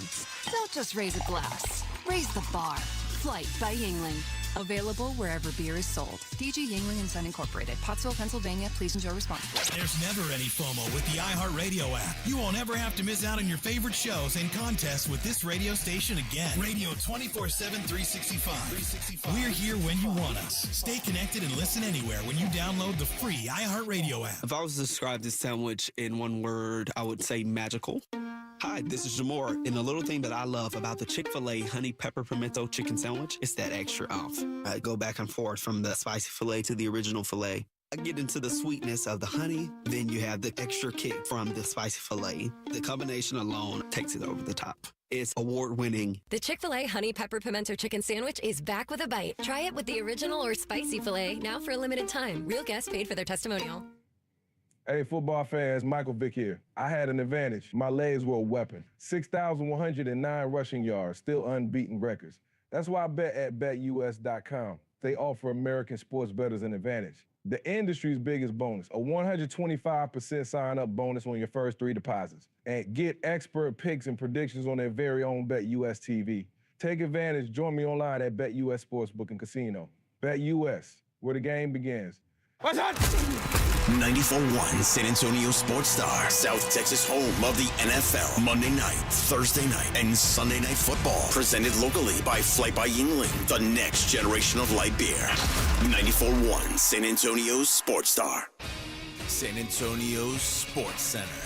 Don't just raise a glass, raise the bar. Flight by Yingling. Available wherever beer is sold. DG Yingling & Son Incorporated, Pottsville, Pennsylvania. Please enjoy responsibly. There's never any FOMO with the iHeartRadio app. You won't ever have to miss out on your favorite shows and contests with this radio station again. Radio 24/7, 365. We're here when you want us. Stay connected and listen anywhere when you download the free iHeartRadio app. If I was to describe this sandwich in one word, I would say magical. Hi, this is Jamor, and the little thing that I love about the Chick-fil-A honey pepper pimento chicken sandwich is that extra oomph. I go back and forth from the spicy filet to the original filet. I get into the sweetness of the honey, then you have the extra kick from the spicy filet. The combination alone takes it over the top. It's award-winning. The Chick-fil-A Honey Pepper Pimento Chicken Sandwich is back with a bite. Try it with the original or spicy filet, now for a limited time. Real guests paid for their testimonial. Hey, football fans, Michael Vick here. I had an advantage. My legs were a weapon. 6,109 rushing yards, still unbeaten records. That's why I bet at BetUS.com. They offer American sports bettors an advantage. The industry's biggest bonus, a 125% sign-up bonus on your first 3 deposits. And get expert picks and predictions on their very own BetUS TV. Take advantage. Join me online at BetUS Sportsbook and Casino. BetUS, where the game begins. What's up? 94.1 San Antonio Sports Star, South Texas home of the NFL. Monday night, Thursday night, and Sunday night football. Presented locally by Flight by Yingling, the next generation of light beer. 94.1 San Antonio Sports Star. San Antonio Sports Center.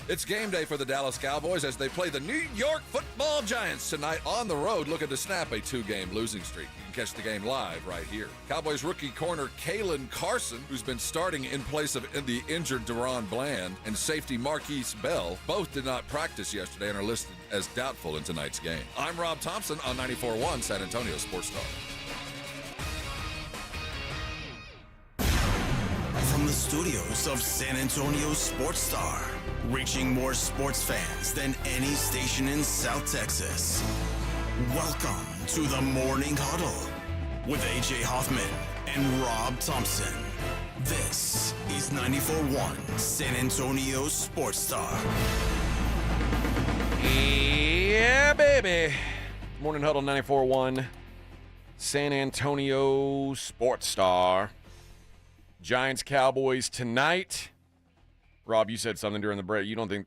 It's game day for the Dallas Cowboys as they play the New York Football Giants tonight on the road, looking to snap a 2-game losing streak. You can catch the game live right here. Cowboys rookie corner Kalen Carson, who's been starting in place of the injured DaRon Bland, and safety Marquise Bell, both did not practice yesterday and are listed as doubtful in tonight's game. I'm Rob Thompson on 94.1 San Antonio Sports Star. From the studios of San Antonio Sports Star, reaching more sports fans than any station in South Texas. Welcome to the Morning Huddle with AJ Hoffman and Rob Thompson. This is 94.1 San Antonio Sports Star. Yeah, baby. Morning Huddle 94.1 San Antonio Sports Star. Giants Cowboys tonight. Rob, you said something during the break. You don't think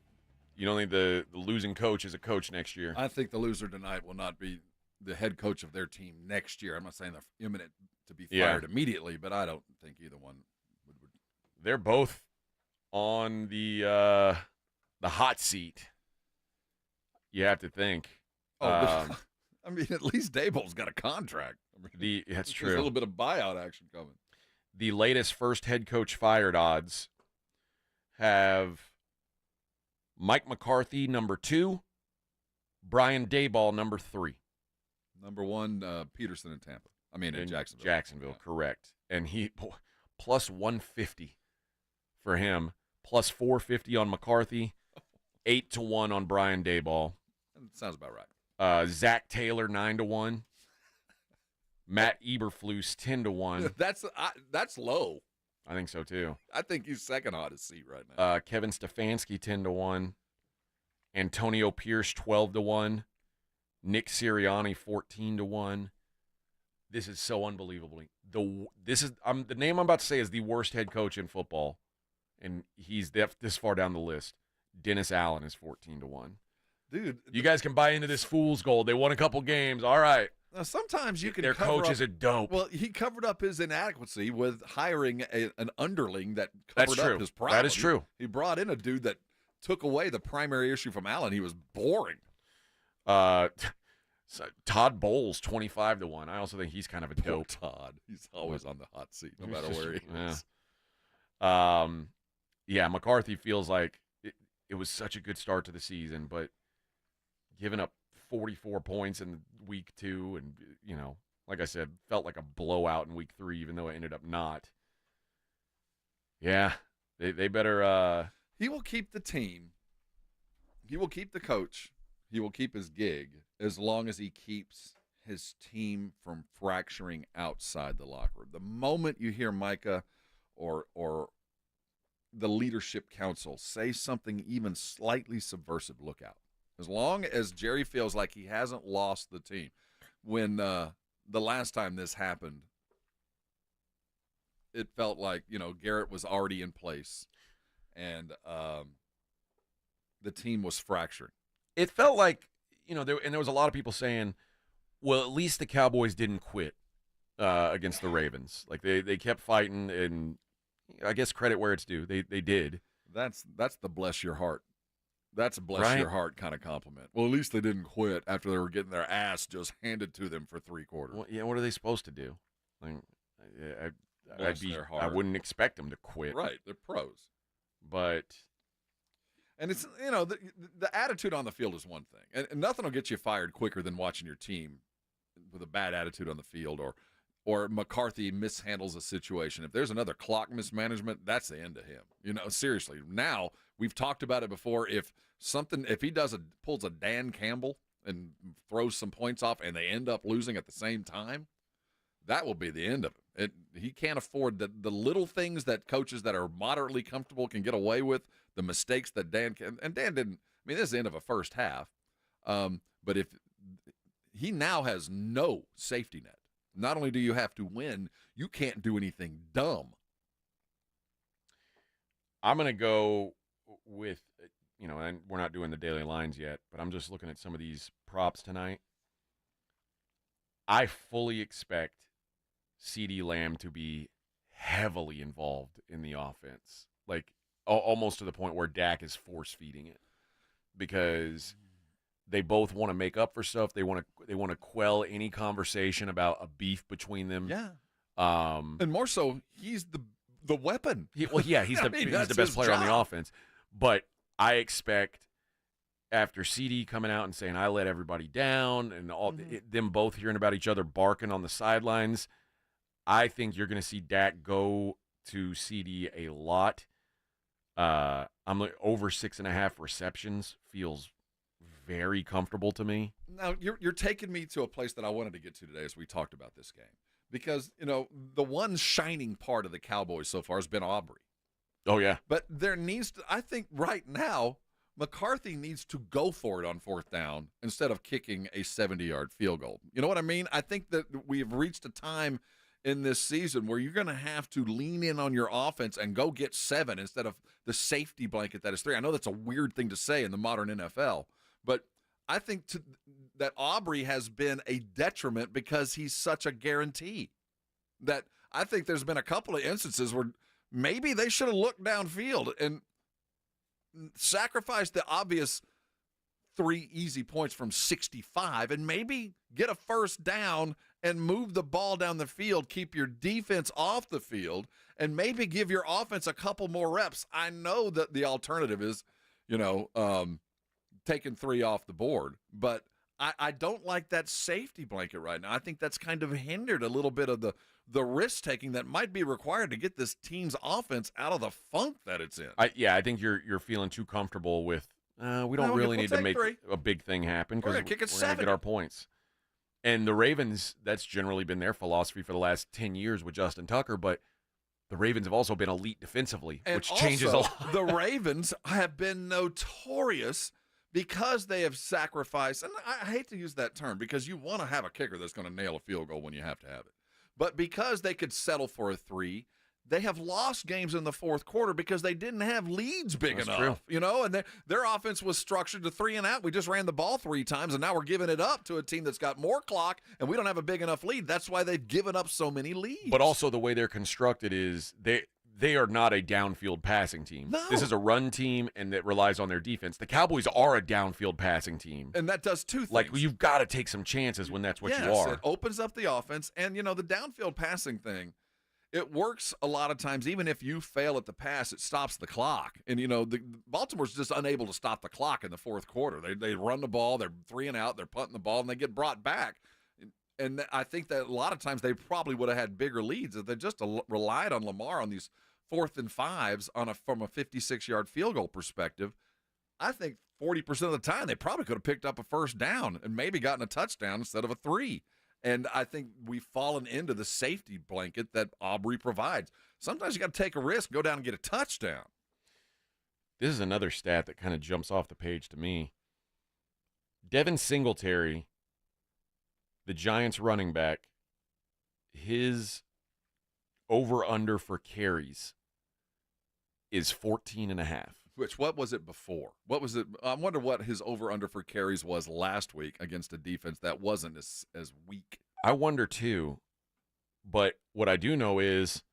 the losing coach is a coach next year? I think the loser tonight will not be the head coach of their team next year. I'm not saying they're imminent to be fired immediately, but I don't think either one would. They're both on the hot seat. You have to think. I mean, at least Daboll's got a contract. I mean, that's true. There's a little bit of buyout action coming. The latest first head coach fired odds have Mike McCarthy, number 2, Brian Daboll, number 3. Number 1, Peterson in Tampa. I mean, in Jacksonville. Jacksonville, correct. And he plus 150 for him, plus 450 on McCarthy, 8-1 on Brian Daboll. That sounds about right. Zach Taylor, 9-1. Matt Eberflus, 10-1. That's low. I think so too. I think he's second hottest seat right now. Kevin Stefanski, 10-1. Antonio Pierce, 12-1. Nick Sirianni, 14-1. This is so unbelievable. The name I'm about to say is the worst head coach in football, and he's this far down the list. Dennis Allen is 14-1. Dude, you guys can buy into this fool's gold. They won a couple games. All right. Now, sometimes you can Their cover coach up, is a dope. Well, he covered up his inadequacy with hiring an underling that That's covered true. up his problem. That is true. He brought in a dude that took away the primary issue from Allen. He was boring. So Todd Bowles, 25-1. I also think he's kind of a dope. Todd. He's always on the hot seat, no matter where he is. Yeah, McCarthy feels like it was such a good start to the season, but giving up 44 points in week 2 and, like I said, felt like a blowout in week 3, even though it ended up not. Yeah, they better He will keep the team. He will keep the coach. He will keep his gig as long as he keeps his team from fracturing outside the locker room. The moment you hear Micah or the leadership council say something even slightly subversive, look out. As long as Jerry feels like he hasn't lost the team. When the last time this happened, it felt like, Garrett was already in place and the team was fracturing. It felt like, there was a lot of people saying, well, at least the Cowboys didn't quit against the Ravens. Like they kept fighting, and I guess credit where it's due. They did. That's the bless your heart. That's a bless your heart kind of compliment. Well, at least they didn't quit after they were getting their ass just handed to them for 3 quarters. Well, yeah, what are they supposed to do? Like, I wouldn't expect them to quit. Right, they're pros. But and it's the attitude on the field is one thing, and nothing will get you fired quicker than watching your team with a bad attitude on the field, or McCarthy mishandles a situation. If there's another clock mismanagement, that's the end of him. Seriously. Now we've talked about it before. If he pulls a Dan Campbell and throws some points off, and they end up losing at the same time, that will be the end of it. He can't afford the little things that coaches that are moderately comfortable can get away with. The mistakes that Dan didn't. I mean, this is the end of a first half. But if he now has no safety net, not only do you have to win, you can't do anything dumb. I'm going to go with, and we're not doing the daily lines yet, but I'm just looking at some of these props tonight. I fully expect CeeDee Lamb to be heavily involved in the offense, like almost to the point where Dak is force-feeding it, because they both want to make up for stuff. They want to quell any conversation about a beef between them. Yeah. And more so, he's the weapon. He's the best player on the offense. But I expect after CD coming out and saying, I let everybody down, and them both hearing about each other barking on the sidelines, I think you're going to see Dak go to CD a lot. I'm like over 6.5 receptions feels very comfortable to me. Now, you're taking me to a place that I wanted to get to today as we talked about this game. Because, the one shining part of the Cowboys so far has been Aubrey. Oh, yeah. But there needs to, I think right now, McCarthy needs to go for it on 4th down instead of kicking a 70-yard field goal. You know what I mean? I think that we have reached a time in this season where you're going to have to lean in on your offense and go get 7 instead of the safety blanket that is 3. I know that's a weird thing to say in the modern NFL, but I think that Aubrey has been a detriment because he's such a guarantee. That I think there's been a couple of instances where maybe they should have looked downfield and sacrificed the obvious 3 easy points from 65 and maybe get a 1st down and move the ball down the field, keep your defense off the field, and maybe give your offense a couple more reps. I know that the alternative is, taking 3 off the board, but I don't like that safety blanket right now. I think that's kind of hindered a little bit of the risk-taking that might be required to get this team's offense out of the funk that it's in. I think you're feeling too comfortable with, we don't really need to make a big thing happen because we're going to get our points. And the Ravens, that's generally been their philosophy for the last 10 years with Justin Tucker, but the Ravens have also been elite defensively, which changes a lot. The Ravens have been notorious because they have sacrificed, and I hate to use that term because you want to have a kicker that's going to nail a field goal when you have to have it. But because they could settle for a 3, they have lost games in the fourth quarter because they didn't have leads big That's enough. true. And their offense was structured to 3 and out. We just ran the ball 3 times, and now we're giving it up to a team that's got more clock, and we don't have a big enough lead. That's why they've given up so many leads. But also the way they're constructed is they are not a downfield passing team. No. This is a run team, and that relies on their defense. The Cowboys are a downfield passing team. And that does 2 things. Like, you've got to take some chances when that's what you are. It opens up the offense. And, the downfield passing thing, it works a lot of times. Even if you fail at the pass, it stops the clock. And, the Baltimore's just unable to stop the clock in the fourth quarter. They run the ball, they're 3 and out, they're punting the ball, and they get brought back. And I think that a lot of times they probably would have had bigger leads if they just relied on Lamar on these 4th and 5s from a 56-yard field goal perspective. I think 40% of the time they probably could have picked up a first down and maybe gotten a touchdown instead of a 3. And I think we've fallen into the safety blanket that Aubrey provides. Sometimes you got to take a risk, go down and get a touchdown. This is another stat that kind of jumps off the page to me. Devin Singletary, the Giants running back, his over-under for carries is 14.5. What was it before? What was it? I wonder what his over-under for carries was last week against a defense that wasn't as weak. I wonder too, but what I do know is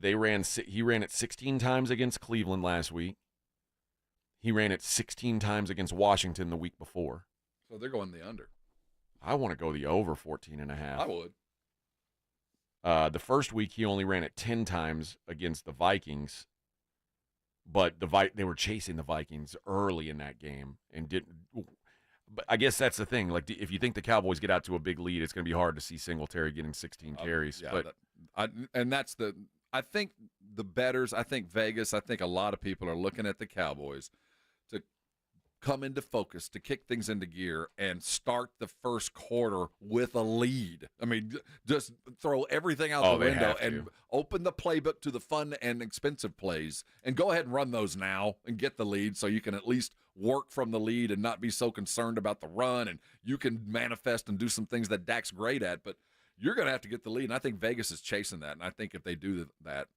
he ran it 16 times against Cleveland last week. He ran it 16 times against Washington the week before. So they're going the under. I want to go the over 14.5. I would. The first week he only ran it 10 times against the Vikings. But they were chasing the Vikings early in that game and didn't. But I guess that's the thing. Like, if you think the Cowboys get out to a big lead, it's going to be hard to see Singletary getting 16 carries. Yeah, I think the bettors, I think Vegas, I think a lot of people are looking at the Cowboys to come into focus, to kick things into gear, and start the first quarter with a lead. I mean, just throw everything out the window and open the playbook to the fun and expensive plays, and go ahead and run those now and get the lead so you can at least work from the lead and not be so concerned about the run, and you can manifest and do some things that Dak's great at, but you're going to have to get the lead, and I think Vegas is chasing that, and I think if they do that,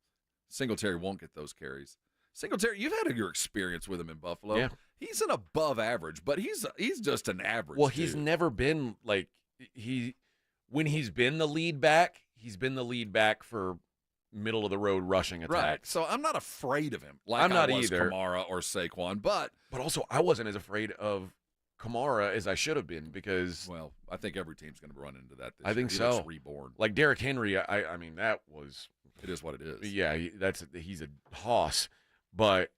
Singletary won't get those carries. Singletary, you've had your experience with him in Buffalo. Yeah. He's an above average, but he's just an average. Well, he's never been like when he's been the lead back, he's been the lead back for middle of the road rushing attacks. Right. So I'm not afraid of him like I'm not I was either. Kamara or Saquon, but also I wasn't as afraid of Kamara as I should have been because I think every team's going to run into that this I think year. so. He looks reborn. Like Derrick Henry, I mean that was it is what it is. Yeah, he's a hoss. But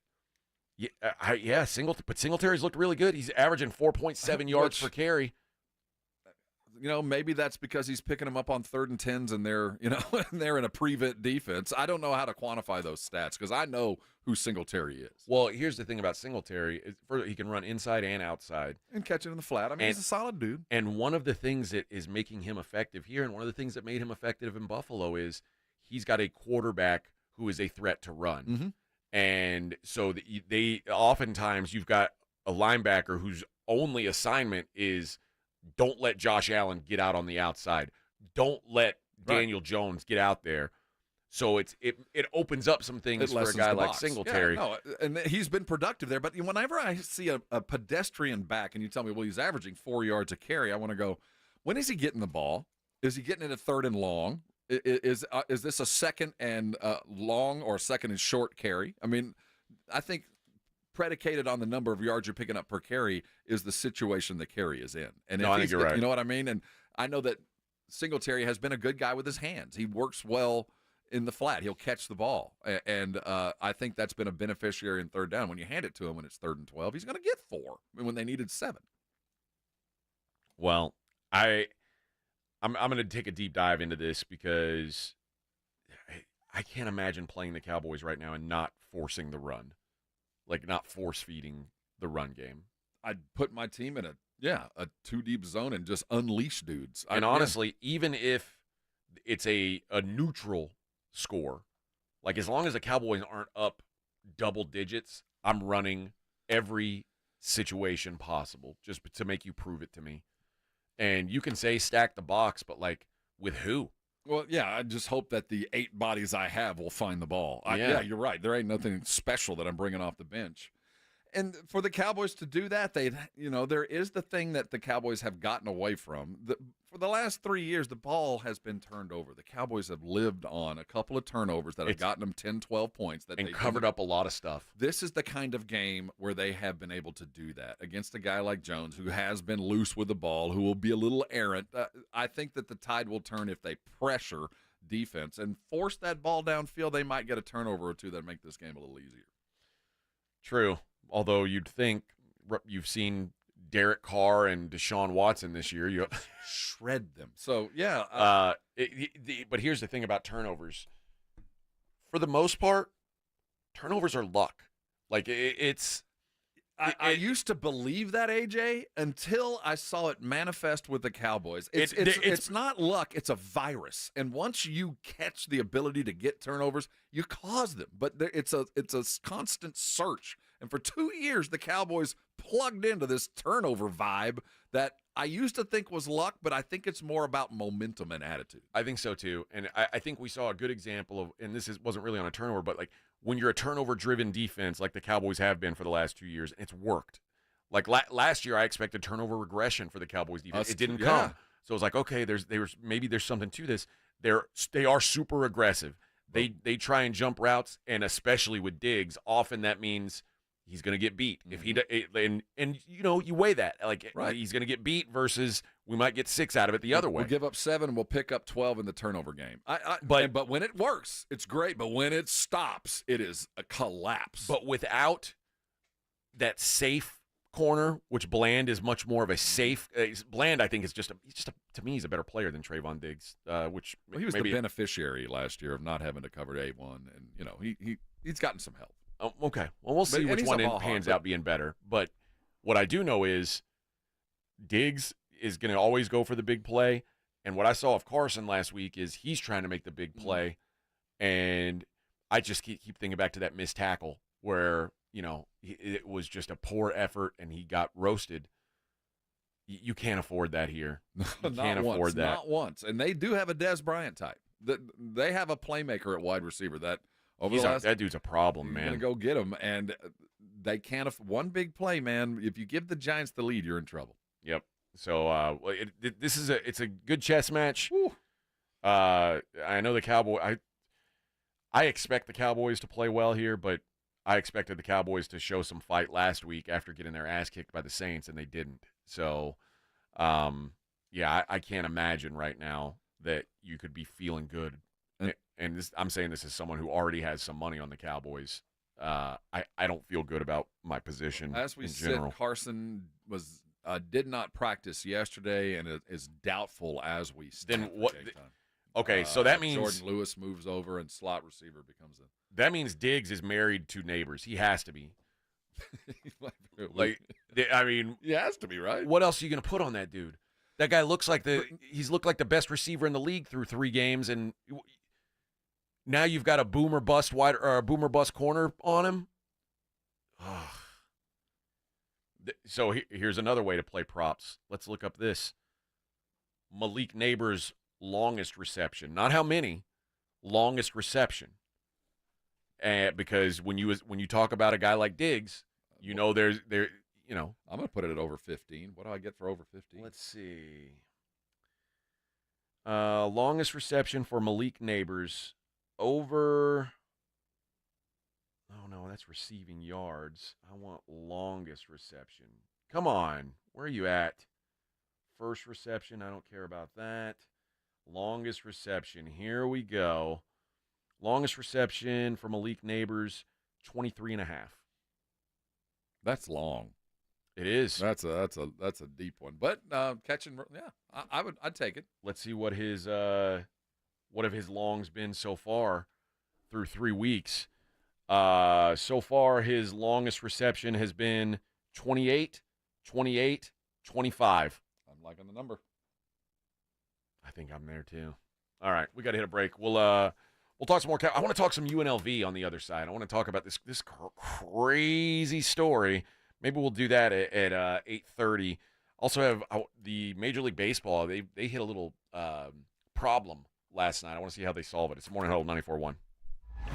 Singletary's looked really good. He's averaging 4.7 yards per carry. Maybe that's because he's picking them up on 3rd and 10s, and they're in a prevent defense. I don't know how to quantify those stats because I know who Singletary is. Well, here's the thing about Singletary: he can run inside and outside and catch it in the flat. I mean, he's a solid dude. And one of the things that is making him effective here, and one of the things that made him effective in Buffalo, is he's got a quarterback who is a threat to run. Mm-hmm. And so they oftentimes you've got a linebacker whose only assignment is don't let Josh Allen get out on the outside. Don't let Daniel Jones get out there. So it opens up some things for a guy like Singletary. Yeah, and he's been productive there. But whenever I see a pedestrian back and you tell me, well, he's averaging 4 yards a carry, I want to go, when is he getting the ball? Is he getting it at 3rd and long? Is this a 2nd and long or 2nd and short carry? I mean, I think predicated on the number of yards you're picking up per carry is the situation the carry is in. And I think you're right. You know what I mean? And I know that Singletary has been a good guy with his hands. He works well in the flat. He'll catch the ball. And I think that's been a beneficiary in 3rd down. When you hand it to him when it's 3rd and 12, he's going to get 4 when they needed 7. Well, I'm going to take a deep dive into this because I can't imagine playing the Cowboys right now and not forcing the run, like not force-feeding the run game. I'd put my team in a 2-deep zone and just unleash dudes. And honestly, even if it's a neutral score, like as long as the Cowboys aren't up double digits, I'm running every situation possible just to make you prove it to me. And you can say stack the box, but like with who? Well, yeah, I just hope that the 8 bodies I have will find the ball. Yeah. You're right. There ain't nothing special that I'm bringing off the bench. And for the Cowboys to do that, there is the thing that the Cowboys have gotten away from. For the last 3 years, the ball has been turned over. The Cowboys have lived on a couple of turnovers that have gotten them 10, 12 points. And covered up a lot of stuff. This is the kind of game where they have been able to do that against a guy like Jones, who has been loose with the ball, who will be a little errant. I think that the tide will turn if they pressure defense and force that ball downfield. They might get a turnover or two that make this game a little easier. True. Although you'd think you've seen Derek Carr and Deshaun Watson this year. You shred them. So, yeah. But here's the thing about turnovers. For the most part, turnovers are luck. Like, I used to believe that, AJ, until I saw it manifest with the Cowboys. It's not luck. It's a virus. And once you catch the ability to get turnovers, you cause them. But it's a constant search. And for 2 years, the Cowboys plugged into this turnover vibe that I used to think was luck, but I think it's more about momentum and attitude. I think so, too. And I think we saw a good example of, and wasn't really on a turnover, but like when you're a turnover-driven defense like the Cowboys have been for the last 2 years, it's worked. Like last year, I expected turnover regression for the Cowboys defense. It didn't come. So it was like, okay, maybe there's something to this. They are super aggressive. They try and jump routes, and especially with Diggs, often that means he's going to get beat. If he and you weigh that, like, he's going to get beat versus we might get 6 out of it the other way. We'll give up 7 and we'll pick up 12 in the turnover game. But when it works, it's great. But when it stops, it is a collapse. But without that safe corner, which Bland is much more of a safe. Bland, I think, is to me, he's a better player than Trayvon Diggs. Which he was the beneficiary last year of not having to cover A1, and he's gotten some help. Okay. Well, we'll see which one pans out being better. But what I do know is Diggs is going to always go for the big play. And what I saw of Carson last week is he's trying to make the big play. And I just keep thinking back to that missed tackle where, it was just a poor effort and he got roasted. You can't afford that here. You can't afford that. Not once. And they do have a Dez Bryant type. They have a playmaker at wide receiver that – that dude's a problem, man. You're going to go get him, and they can't – one big play, man, if you give the Giants the lead, you're in trouble. Yep. So it's a good chess match. I know the Cowboys – I expect the Cowboys to play well here, but I expected the Cowboys to show some fight last week after getting their ass kicked by the Saints, and they didn't. So, I can't imagine right now that you could be feeling good. And I'm saying this as someone who already has some money on the Cowboys. I don't feel good about my position. As we in general. said, Carson did not practice yesterday and is doubtful as we stand. Then what? Okay, so that means Jordan Lewis moves over and slot receiver becomes a. That means Diggs is married to neighbors. He has to be. He has to be, right? What else are you going to put on that dude? That guy looks like he's looked like the best receiver in the league through 3 games, and now you've got a boomer bust wide or a boomer bust corner on him. So here's another way to play props. Let's look up this. Malik Neighbors' longest reception, not how many, longest reception. Because when you talk about a guy like Diggs, there's I'm going to put it at over 15. What do I get for over 15? Let's see. Longest reception for Malik Neighbors over. Oh, no, that's receiving yards. I want longest reception. Come on. Where are you at? First reception, I don't care about that. Longest reception. Here we go. Longest reception for Malik Neighbors, 23.5. That's long. It is. That's a deep one. But catching, I'd take it. Let's see what his what have his longs been so far through 3 weeks. So far, his longest reception has been 28, 28, 25. I'm liking the number. I think I'm there too. All right, we got to hit a break. We'll talk some more. I want to talk some UNLV on the other side. I want to talk about this crazy story. Maybe we'll do that at 8:30. Also have the Major League Baseball. They hit a little problem last night. I want to see how they solve it. It's Morning Huddle 94.1.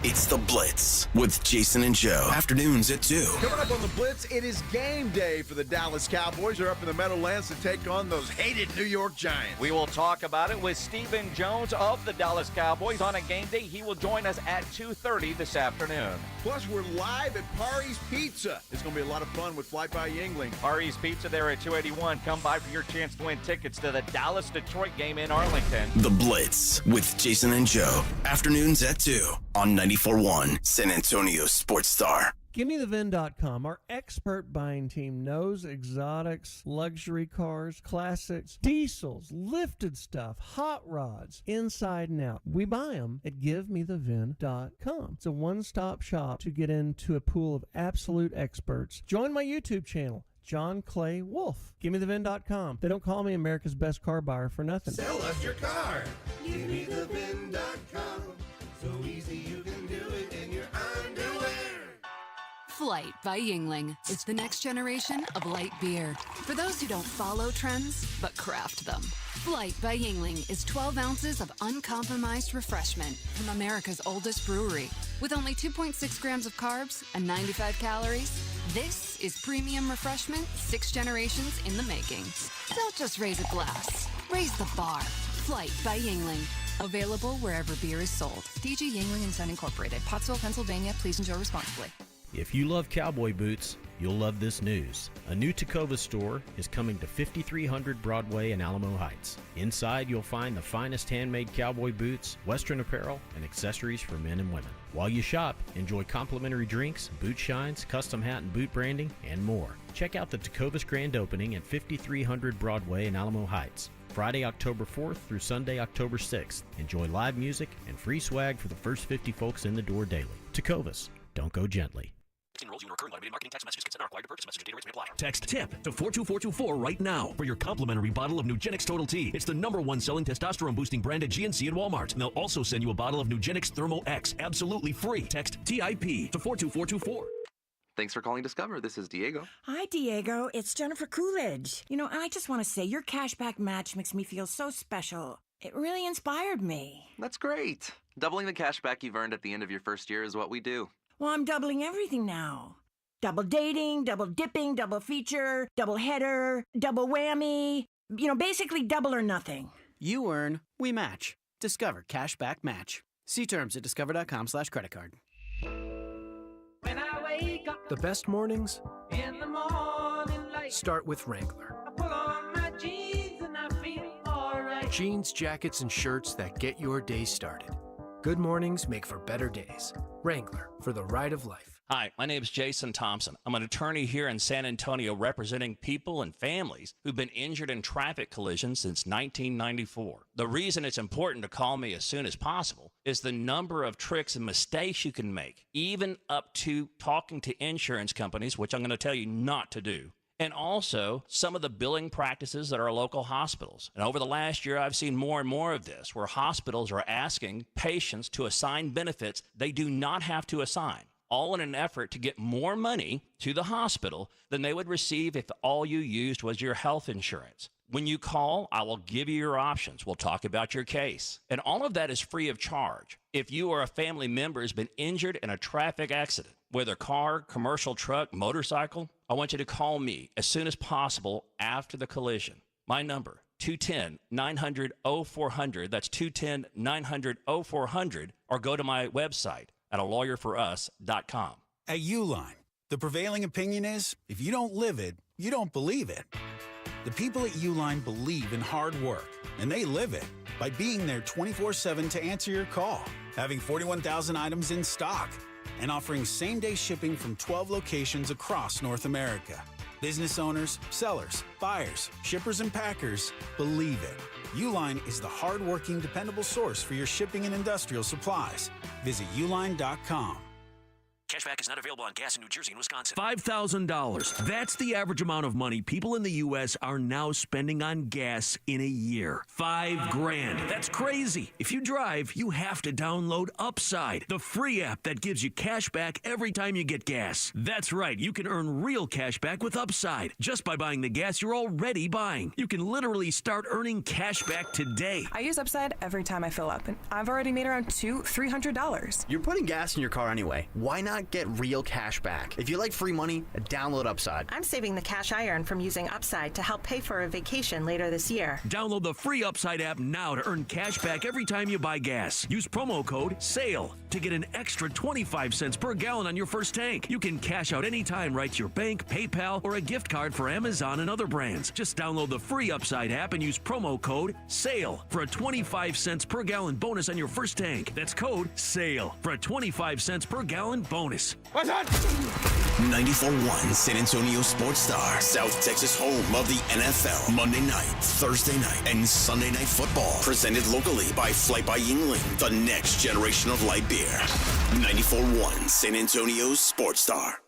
It's The Blitz with Jason and Joe. Afternoons at 2. Coming up on The Blitz, it is game day for the Dallas Cowboys. They're up in the Meadowlands to take on those hated New York Giants. We will talk about it with Stephen Jones of the Dallas Cowboys on a game day. He will join us at 2:30 this afternoon. Plus, we're live at Pari's Pizza. It's going to be a lot of fun with Flight by Yingling. Pari's Pizza there at 281. Come by for your chance to win tickets to the Dallas-Detroit game in Arlington. The Blitz with Jason and Joe. Afternoons at 2 on 94.1 San Antonio Sports Star. GiveMeTheVin.com. Our expert buying team knows exotics, luxury cars, classics, diesels, lifted stuff, hot rods, inside and out. We buy them at GiveMeTheVin.com. It's a one-stop shop to get into a pool of absolute experts. Join my YouTube channel, John Clay Wolf. GiveMeTheVin.com. They don't call me America's best car buyer for nothing. Sell us your car. GiveMeTheVin.com. So easy you can do it in your underwear. Flight by Yingling is the next generation of light beer. For those who don't follow trends, but craft them. Flight by Yingling is 12 ounces of uncompromised refreshment from America's oldest brewery. With only 2.6 grams of carbs and 95 calories, this is premium refreshment 6 generations in the making. Don't just raise a glass, raise the bar. Flight by Yingling. Available wherever beer is sold. DG Yingling and Son Incorporated, Pottsville, Pennsylvania. Please enjoy responsibly. If you love cowboy boots, you'll love this news. A new Tacova store is coming to 5300 Broadway in Alamo Heights. Inside, you'll find the finest handmade cowboy boots, Western apparel, and accessories for men and women. While you shop, enjoy complimentary drinks, boot shines, custom hat and boot branding, and more. Check out the Tacova's grand opening at 5300 Broadway in Alamo Heights. Friday, October 4th through Sunday, October 6th. Enjoy live music and free swag for the first 50 folks in the door daily. Tacovas, don't go gently. Enrolls you in recurring automated marketing text messages. Consent are required to purchase. Message and data rates may apply. Text TIP to 42424 right now for your complimentary bottle of Nugenix Total T. It's the #1 selling testosterone boosting brand at GNC and Walmart. And they'll also send you a bottle of Nugenix Thermo X absolutely free. Text TIP to 42424. Thanks for calling Discover. This is Diego. Hi, Diego. It's Jennifer Coolidge. I just want to say your cashback match makes me feel so special. It really inspired me. That's great. Doubling the cashback you've earned at the end of your first year is what we do. Well, I'm doubling everything now. Double dating, double dipping, double feature, double header, double whammy. Basically double or nothing. You earn, we match. Discover Cashback Match. See terms at discover.com/creditcard. When I wake up The best mornings in the morning light, start with Wrangler. I pull on my jeans and I feel alright. Jeans, jackets, and shirts that get your day started. Good mornings make for better days. Wrangler, for the ride of life. Hi, my name is Jason Thompson. I'm an attorney here in San Antonio representing people and families who've been injured in traffic collisions since 1994. The reason it's important to call me as soon as possible is the number of tricks and mistakes you can make, even up to talking to insurance companies, which I'm going to tell you not to do. And also some of the billing practices at our local hospitals. And over the last year, I've seen more and more of this, where hospitals are asking patients to assign benefits they do not have to assign, all in an effort to get more money to the hospital than they would receive if all you used was your health insurance. When you call, I will give you your options. We'll talk about your case. And all of that is free of charge. If you or a family member has been injured in a traffic accident, whether car, commercial truck, motorcycle, I want you to call me as soon as possible after the collision. My number, 210-900-0400. That's 210-900-0400. Or go to my website at alawyerforus.com. At Uline, the prevailing opinion is, if you don't live it, you don't believe it. The people at Uline believe in hard work, and they live it by being there 24/7 to answer your call, having 41,000 items in stock, and offering same-day shipping from 12 locations across North America. Business owners, sellers, buyers, shippers, and packers believe it. Uline is the hard-working, dependable source for your shipping and industrial supplies. Visit uline.com. Cashback is not available on gas in New Jersey and Wisconsin. $5,000. That's the average amount of money people in the U.S. are now spending on gas in a year. $5,000. That's crazy. If you drive, you have to download Upside, the free app that gives you cash back every time you get gas. That's right. You can earn real cash back with Upside just by buying the gas you're already buying. You can literally start earning cash back today. I use Upside every time I fill up, and I've already made around $300. You're putting gas in your car anyway. Why not get real cash back? If you like free money, download Upside. I'm saving the cash I earn from using Upside to help pay for a vacation later this year. Download the free Upside app now to earn cash back every time you buy gas. Use promo code SALE to get an extra 25 cents per gallon on your first tank. You can cash out anytime right to your bank, PayPal, or a gift card for Amazon and other brands. Just download the free Upside app and use promo code SALE for a 25 cents per gallon bonus on your first tank. That's code SALE for a 25 cents per gallon bonus. What's that? 94.1 San Antonio Sports Star, South Texas home of the NFL. Monday night, Thursday night, and Sunday night football. Presented locally by Flight by Yingling, the next generation of light beer. 94.1 San Antonio Sports Star.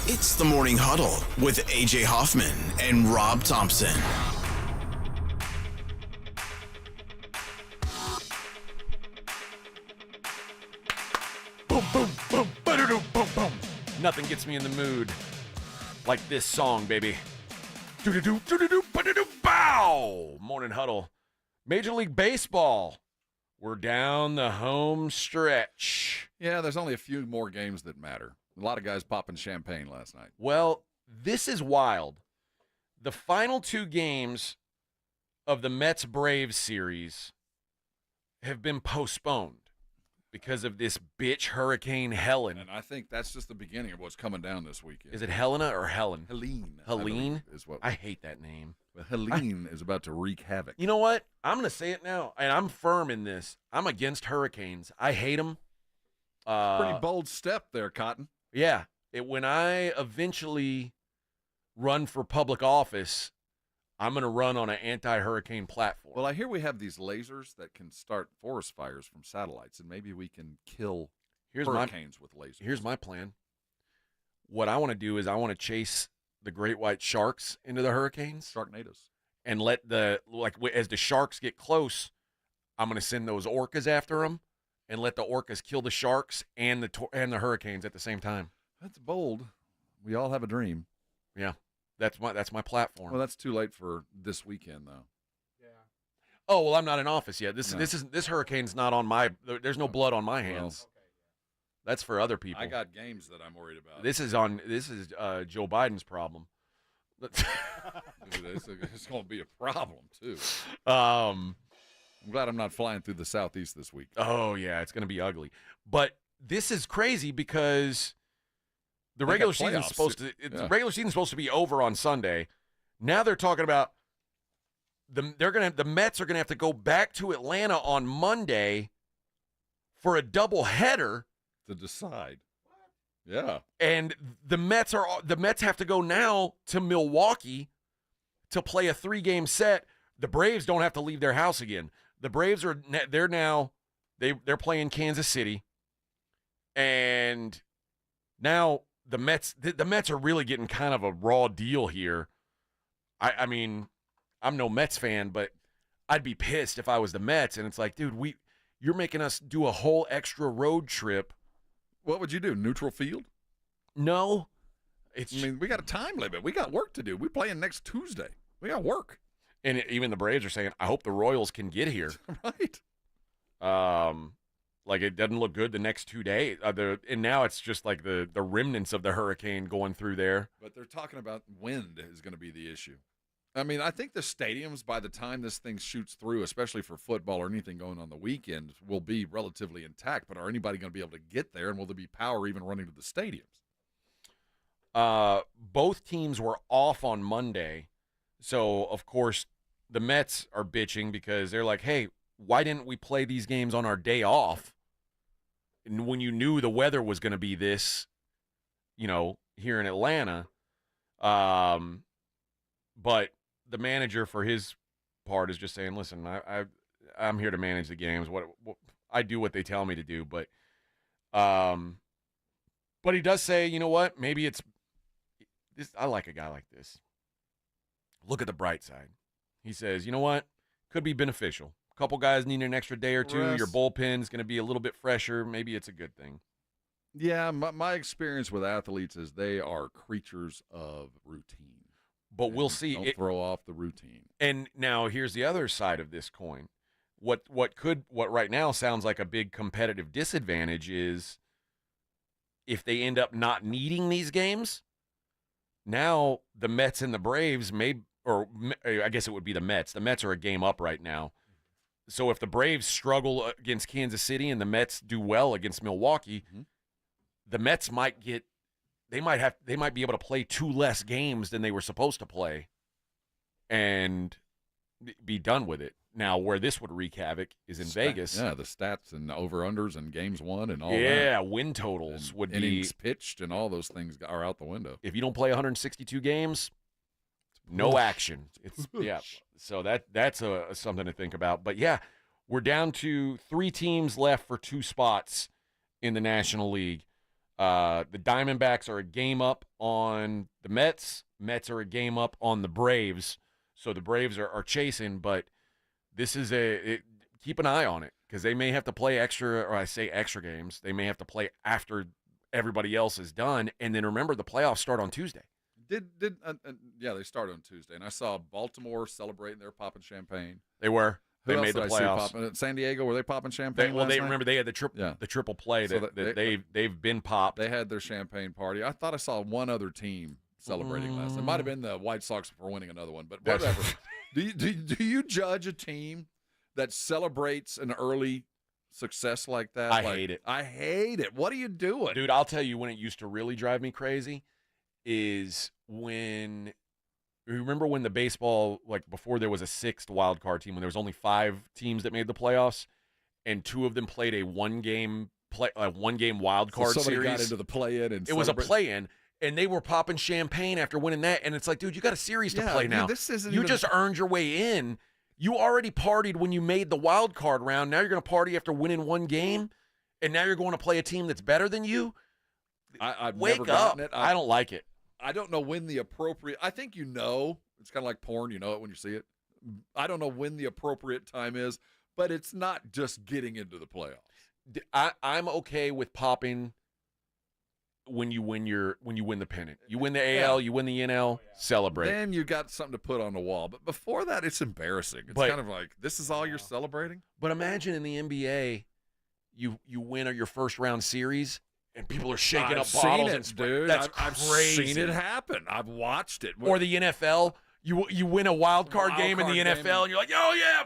It's the Morning Huddle with AJ Hoffman and Rob Thompson. Boom, boom, boom, ba-da-doo, boom, boom. Nothing gets me in the mood like this song, baby. Do-do-do, do-do-do, ba-da-doo, bow. Morning Huddle. Major League Baseball. We're down the home stretch. Yeah, there's only a few more games that matter. A lot of guys popping champagne last night. Well, this is wild. The final two games of the Mets-Braves series have been postponed because of this bitch Hurricane Helen. And I think that's just the beginning of what's coming down this weekend. Is it Helena or Helen? Helene. Helene? Is what I hate that name. But Helene is about to wreak havoc. You know what? I'm going to say it now, and I'm firm in this. I'm against hurricanes. I hate them. Pretty bold step there, Cotton. Yeah. When I eventually run for public office, I'm going to run on an anti-hurricane platform. Well, I hear we have these lasers that can start forest fires from satellites, and maybe we can kill hurricanes with lasers. Here's my plan. What I want to do is I want to chase the great white sharks into the hurricanes. Sharknadoes. And let as the sharks get close, I'm going to send those orcas after them and let the orcas kill the sharks and the hurricanes at the same time. That's bold. We all have a dream. Yeah. That's my platform. Well, that's too late for this weekend, though. Yeah. Oh well, I'm not in office yet. This hurricane's not on my. There's no blood on my hands. Well, that's for other people. I got games that I'm worried about. This is Joe Biden's problem. It's going to be a problem too. I'm glad I'm not flying through the Southeast this week. Oh yeah, it's going to be ugly. But this is crazy because the regular season's supposed to be over on Sunday. Now they're talking about the Mets are going to have to go back to Atlanta on Monday for a doubleheader to decide. Yeah. And the Mets have to go now to Milwaukee to play a 3-game set. The Braves don't have to leave their house again. The Braves they're playing Kansas City. And now the Mets are really getting kind of a raw deal here. I mean, I'm no Mets fan, but I'd be pissed if I was the Mets. And it's like, dude, you're making us do a whole extra road trip. What would you do? Neutral field? No. We got a time limit. We got work to do. We're playing next Tuesday. We got work. And even the Braves are saying, I hope the Royals can get here. Right. Like it doesn't look good the next 2 days. And now it's just like the remnants of the hurricane going through there. But they're talking about wind is going to be the issue. I mean, I think the stadiums, by the time this thing shoots through, especially for football or anything going on the weekend, will be relatively intact. But are anybody going to be able to get there, and will there be power even running to the stadiums? Both teams were off on Monday. So, of course, the Mets are bitching because they're like, hey, why didn't we play these games on our day off? And when you knew the weather was going to be this, here in Atlanta. But the manager, for his part, is just saying, listen, I'm here to manage the games. What I do what they tell me to do. But But he does say, you know what? Maybe it's this. I like a guy like this. Look at the bright side. He says, you know what? Could be beneficial. A couple guys need an extra day or two. Rest. Your bullpen's going to be a little bit fresher. Maybe it's a good thing. Yeah, my experience with athletes is they are creatures of routine. But we'll see. Don't throw off the routine. And now here's the other side of this coin. What right now sounds like a big competitive disadvantage is if they end up not needing these games, now the Mets and the Braves I guess it would be the Mets. The Mets are a game up right now. So if the Braves struggle against Kansas City and the Mets do well against Milwaukee, the Mets might be able to play 2 less games than they were supposed to play and be done with it. Now, where this would wreak havoc is in Vegas. Yeah, the stats and over-unders and games won and all that. Yeah, win totals would be. Innings pitched and all those things are out the window. If you don't play 162 games, no action. Yeah. So that's something to think about. But, yeah, we're down to 3 teams left for 2 spots in the National League. The Diamondbacks are a game up on the Mets. Mets are a game up on the Braves. So the Braves are chasing, but this is keep an eye on it because they may have to play extra games. They may have to play after everybody else is done. And then remember, the playoffs start on Tuesday. Yeah, they start on Tuesday. And I saw Baltimore celebrating. They were popping champagne. They were. Who They else made the did I see playoffs. popping? San Diego, were they popping champagne? Last night? Remember they had the triple play So that they've been popped. They had their champagne party. I thought I saw one other team celebrating last. It might have been the White Sox for winning another one, but whatever. do you judge a team that celebrates an early success like that? I hate it. I hate it. What are you doing? Dude, I'll tell you when it used to really drive me crazy is when remember when the baseball, like before there was a 6th wild card team, when there was only 5 teams that made the playoffs and 2 of them played a one-game wild card so somebody series. got into the play-in and it was a play-in. And they were popping champagne after winning that. And it's like, dude, you got a series to play now. This isn't you even... just earned your way in. You already partied when you made the wild card round. Now you're going to party after winning 1 game. And now you're going to play a team that's better than you. I've Wake never up. gotten it. I don't like it. I don't know when the appropriate – I think you know. It's kind of like porn. You know it when you see it. I don't know when the appropriate time is, but it's not just getting into the playoffs. I'm okay with popping – when you win the pennant. You win the AL, you win the NL, celebrate. Then you got something to put on the wall. But before that, it's embarrassing. It's kind of like, this is all you're celebrating? But imagine in the NBA, you win your first round series, and people are shaking up bottles. I've seen it, dude. That's I've crazy. seen it happen. I've watched it. Or the NFL. You win a wild card game in the NFL, and you're like, oh, yeah.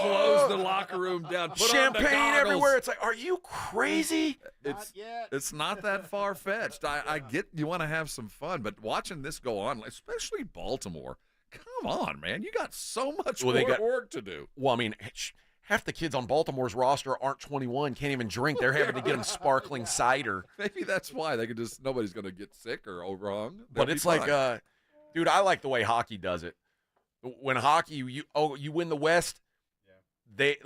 Close the locker room down. Put Champagne on the goggles. everywhere. It's like, are you crazy? It's not that far-fetched. I get you want to have some fun, but watching this go on, especially Baltimore, come on, man. You got so much work to do. Well, I mean, half the kids on Baltimore's roster aren't 21, can't even drink. They're having to get them sparkling cider. Maybe that's why they could nobody's going to get sick or wrong. But it's like, dude, I like the way hockey does it. When hockey, you win the West, they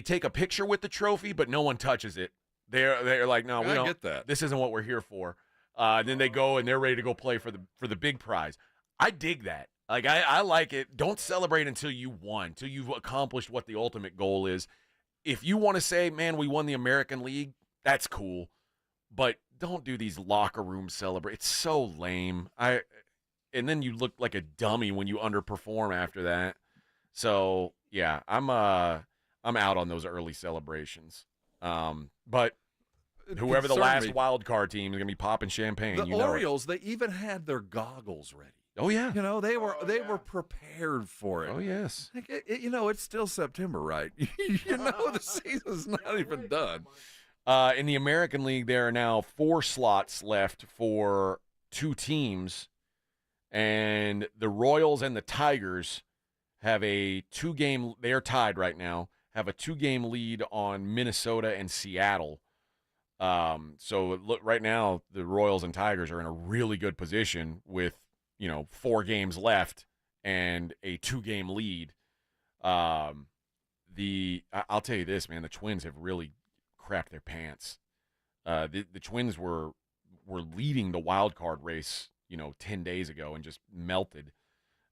take a picture with the trophy, but no one touches it. They're like, no, we don't get that. This isn't what we're here for. Then they go and they're ready to go play for the big prize. I dig that. Like I like it. Don't celebrate until you won, until you've accomplished what the ultimate goal is. If you want to say, man, we won the American League, that's cool, but don't do these locker room celebrate. It's so lame. And then you look like a dummy when you underperform after that. So yeah, I'm out on those early celebrations. But whoever the last wild card team is gonna be popping champagne. The Orioles, they even had their goggles ready. Oh yeah, they were prepared for it. Oh yes, it's still September, right? The season's not even done. In the American League, there are now 4 slots left for 2 teams. And the Royals and the Tigers have a 2-game – they're tied right now, have a 2-game lead on Minnesota and Seattle. So look, right now the Royals and Tigers are in a really good position with, 4 games left and a 2-game lead. I'll tell you this, man, the Twins have really crapped their pants. The Twins were were leading the wild card race, 10 days ago and just melted.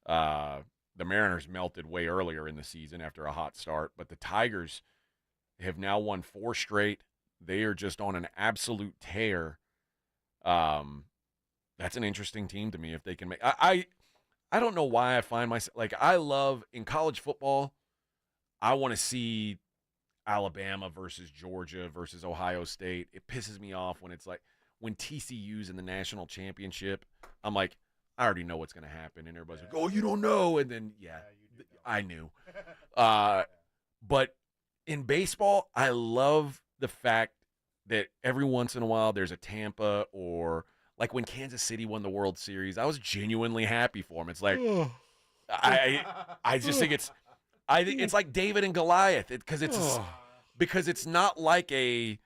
The Mariners melted way earlier in the season after a hot start, but the Tigers have now won 4 straight. They are just on an absolute tear. That's an interesting team to me if they can make. I don't know why I find myself like I love in college football. I want to see Alabama versus Georgia versus Ohio State. It pisses me off when it's like when TCU's in the national championship. I'm like, I already know what's going to happen, and everybody's like, "Oh, you don't know," and then I knew. But in baseball, I love the fact that every once in a while there's a Tampa or like when Kansas City won the World Series, I was genuinely happy for them. It's like I just think it's like David and Goliath because it's not like an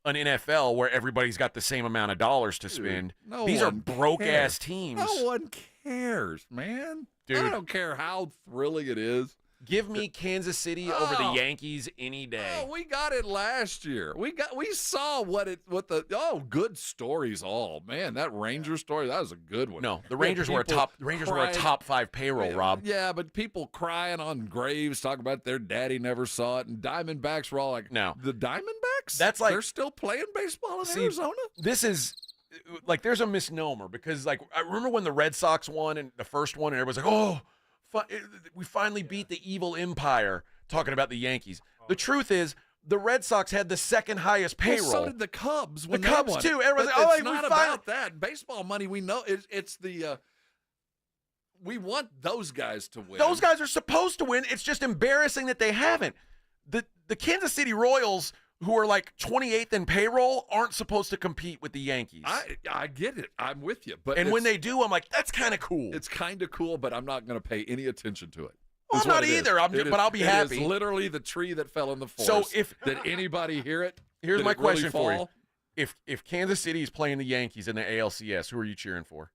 NFL where everybody's got the same amount of dollars to spend. These are broke ass teams. No one cares, man. Dude, I don't care how thrilling it is. Give me Kansas City over the Yankees any day. Oh, we got it last year. We saw good stories all. Man, that Ranger story, that was a good one. No, the Rangers were a top 5 payroll, Rob. Yeah, but people crying on graves talking about their daddy never saw it, and Diamondbacks were all like, no. The Diamondbacks? That's like they're still playing baseball in Arizona? This is like there's a misnomer because like I remember when the Red Sox won and the first one and everybody's like, "Oh, we finally beat the evil empire," talking about the Yankees. The truth is, the Red Sox had the second highest payroll. Well, so did the Cubs. The Cubs, too. Everyone's like, it's not about that. Baseball money, we know. It's the we want those guys to win. Those guys are supposed to win. It's just embarrassing that they haven't. The Kansas City Royals, who are like 28th in payroll, aren't supposed to compete with the Yankees. I get it. I'm with you. But when they do, I'm like, that's kind of cool. It's kind of cool, but I'm not going to pay any attention to it. Well, I'm not either. But I'll be happy. It's literally the tree that fell in the forest. So did anybody hear it? Here's my question for you. If Kansas City is playing the Yankees in the ALCS, who are you cheering for?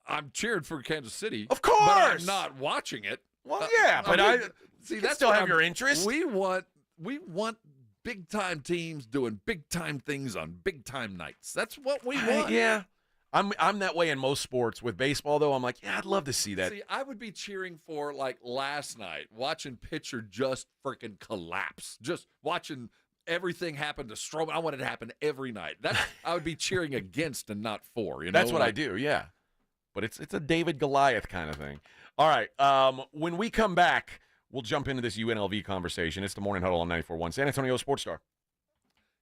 I'm cheering for Kansas City. Of course. But I'm not watching it. Well, yeah, but see, that's still have your interest. We want big-time teams doing big-time things on big-time nights. That's what we want. Yeah. I'm that way in most sports. With baseball, though, I'm like, yeah, I'd love to see that. See, I would be cheering for, like, last night, watching pitcher just freaking collapse. Just watching everything happen to Stroman. I want it to happen every night. That I would be cheering against and not for. You know? That's what I do, yeah. But it's a David Goliath kind of thing. All right, when we come back, we'll jump into this UNLV conversation. It's the Morning Huddle on 94.1 San Antonio Sports Star.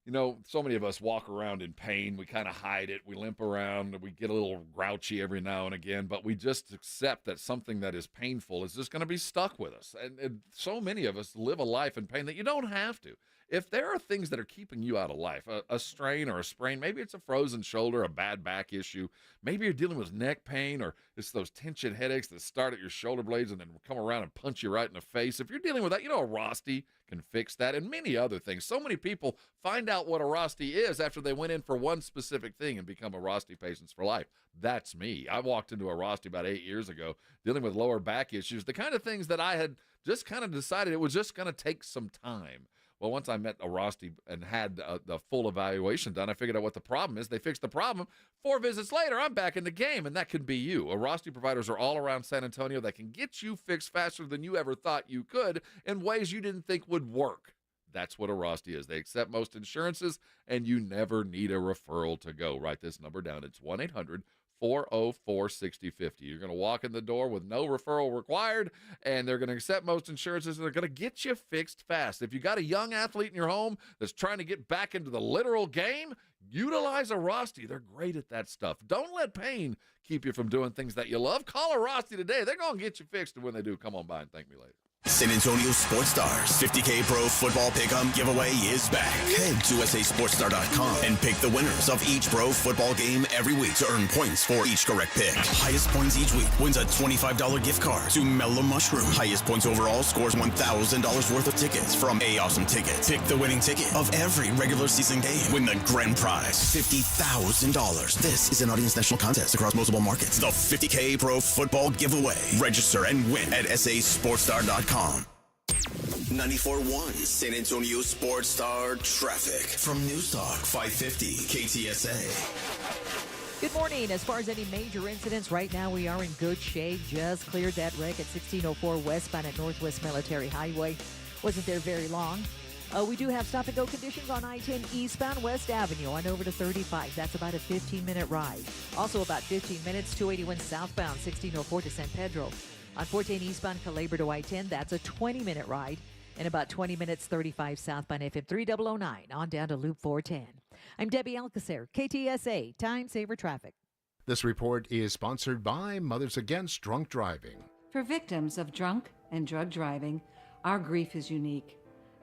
You know, so many of us walk around in pain. We kind of hide it. We limp around. We get a little grouchy every now and again, but we just accept that something that is painful is just going to be stuck with us. And so many of us live a life in pain that you don't have to. If there are things that are keeping you out of life, a strain or a sprain, maybe it's a frozen shoulder, a bad back issue, maybe you're dealing with neck pain, or it's those tension headaches that start at your shoulder blades and then come around and punch you right in the face. If you're dealing with that, you know, a Rosti can fix that, and many other things. So many people find out what a Rosti is after they went in for one specific thing and become a Rosti patients for life. That's me. I walked into a Rosti about 8 years ago dealing with lower back issues, the kind of things that I had just kind of decided it was just going to take some time. Well, once I met a Rosti and had the full evaluation done, I figured out what the problem is. They fixed the problem. 4 visits later, I'm back in the game, and that could be you. Rosti providers are all around San Antonio that can get you fixed faster than you ever thought you could in ways you didn't think would work. That's what a Rosti is. They accept most insurances, and you never need a referral to go. Write this number down. It's 1-800-404-6050. You're going to walk in the door with no referral required, and they're going to accept most insurances, and they're going to get you fixed fast. If you got a young athlete in your home that's trying to get back into the literal game, utilize a Rosti. They're great at that stuff. Don't let pain keep you from doing things that you love. Call a Rosti today. They're going to get you fixed, and when they do, come on by and thank me later. San Antonio Sports Stars 50K Pro Football Pick'em giveaway is back. Head to SASportsStar.com and pick the winners of each pro football game every week to earn points for each correct pick. Highest points each week wins a $25 gift card to Mellow Mushroom. Highest points overall scores $1,000 worth of tickets from A Awesome Tickets. Pick the winning ticket of every regular season game. Win the grand prize, $50,000. This is an audience national contest across multiple markets. The 50K Pro Football Giveaway. Register and win at SASportsStar.com. 94.1 San Antonio Sports Star traffic from News Talk 550 KTSA. Good morning. As far as any major incidents, right now we are in good shape. Just cleared that wreck at 1604 westbound at Northwest Military Highway. Wasn't there very long. We do have stop-and-go conditions on I-10 eastbound West Avenue on over to 35. That's about a 15-minute ride. Also about 15 minutes, 281 southbound, 1604 to San Pedro. On 410 eastbound Calabar to I-10, that's a 20-minute ride. In about 20 minutes, 35 southbound FM 3009 on down to Loop 410. I'm Debbie Alcacer, KTSA, Time Saver Traffic. This report is sponsored by Mothers Against Drunk Driving. For victims of drunk and drug driving, our grief is unique.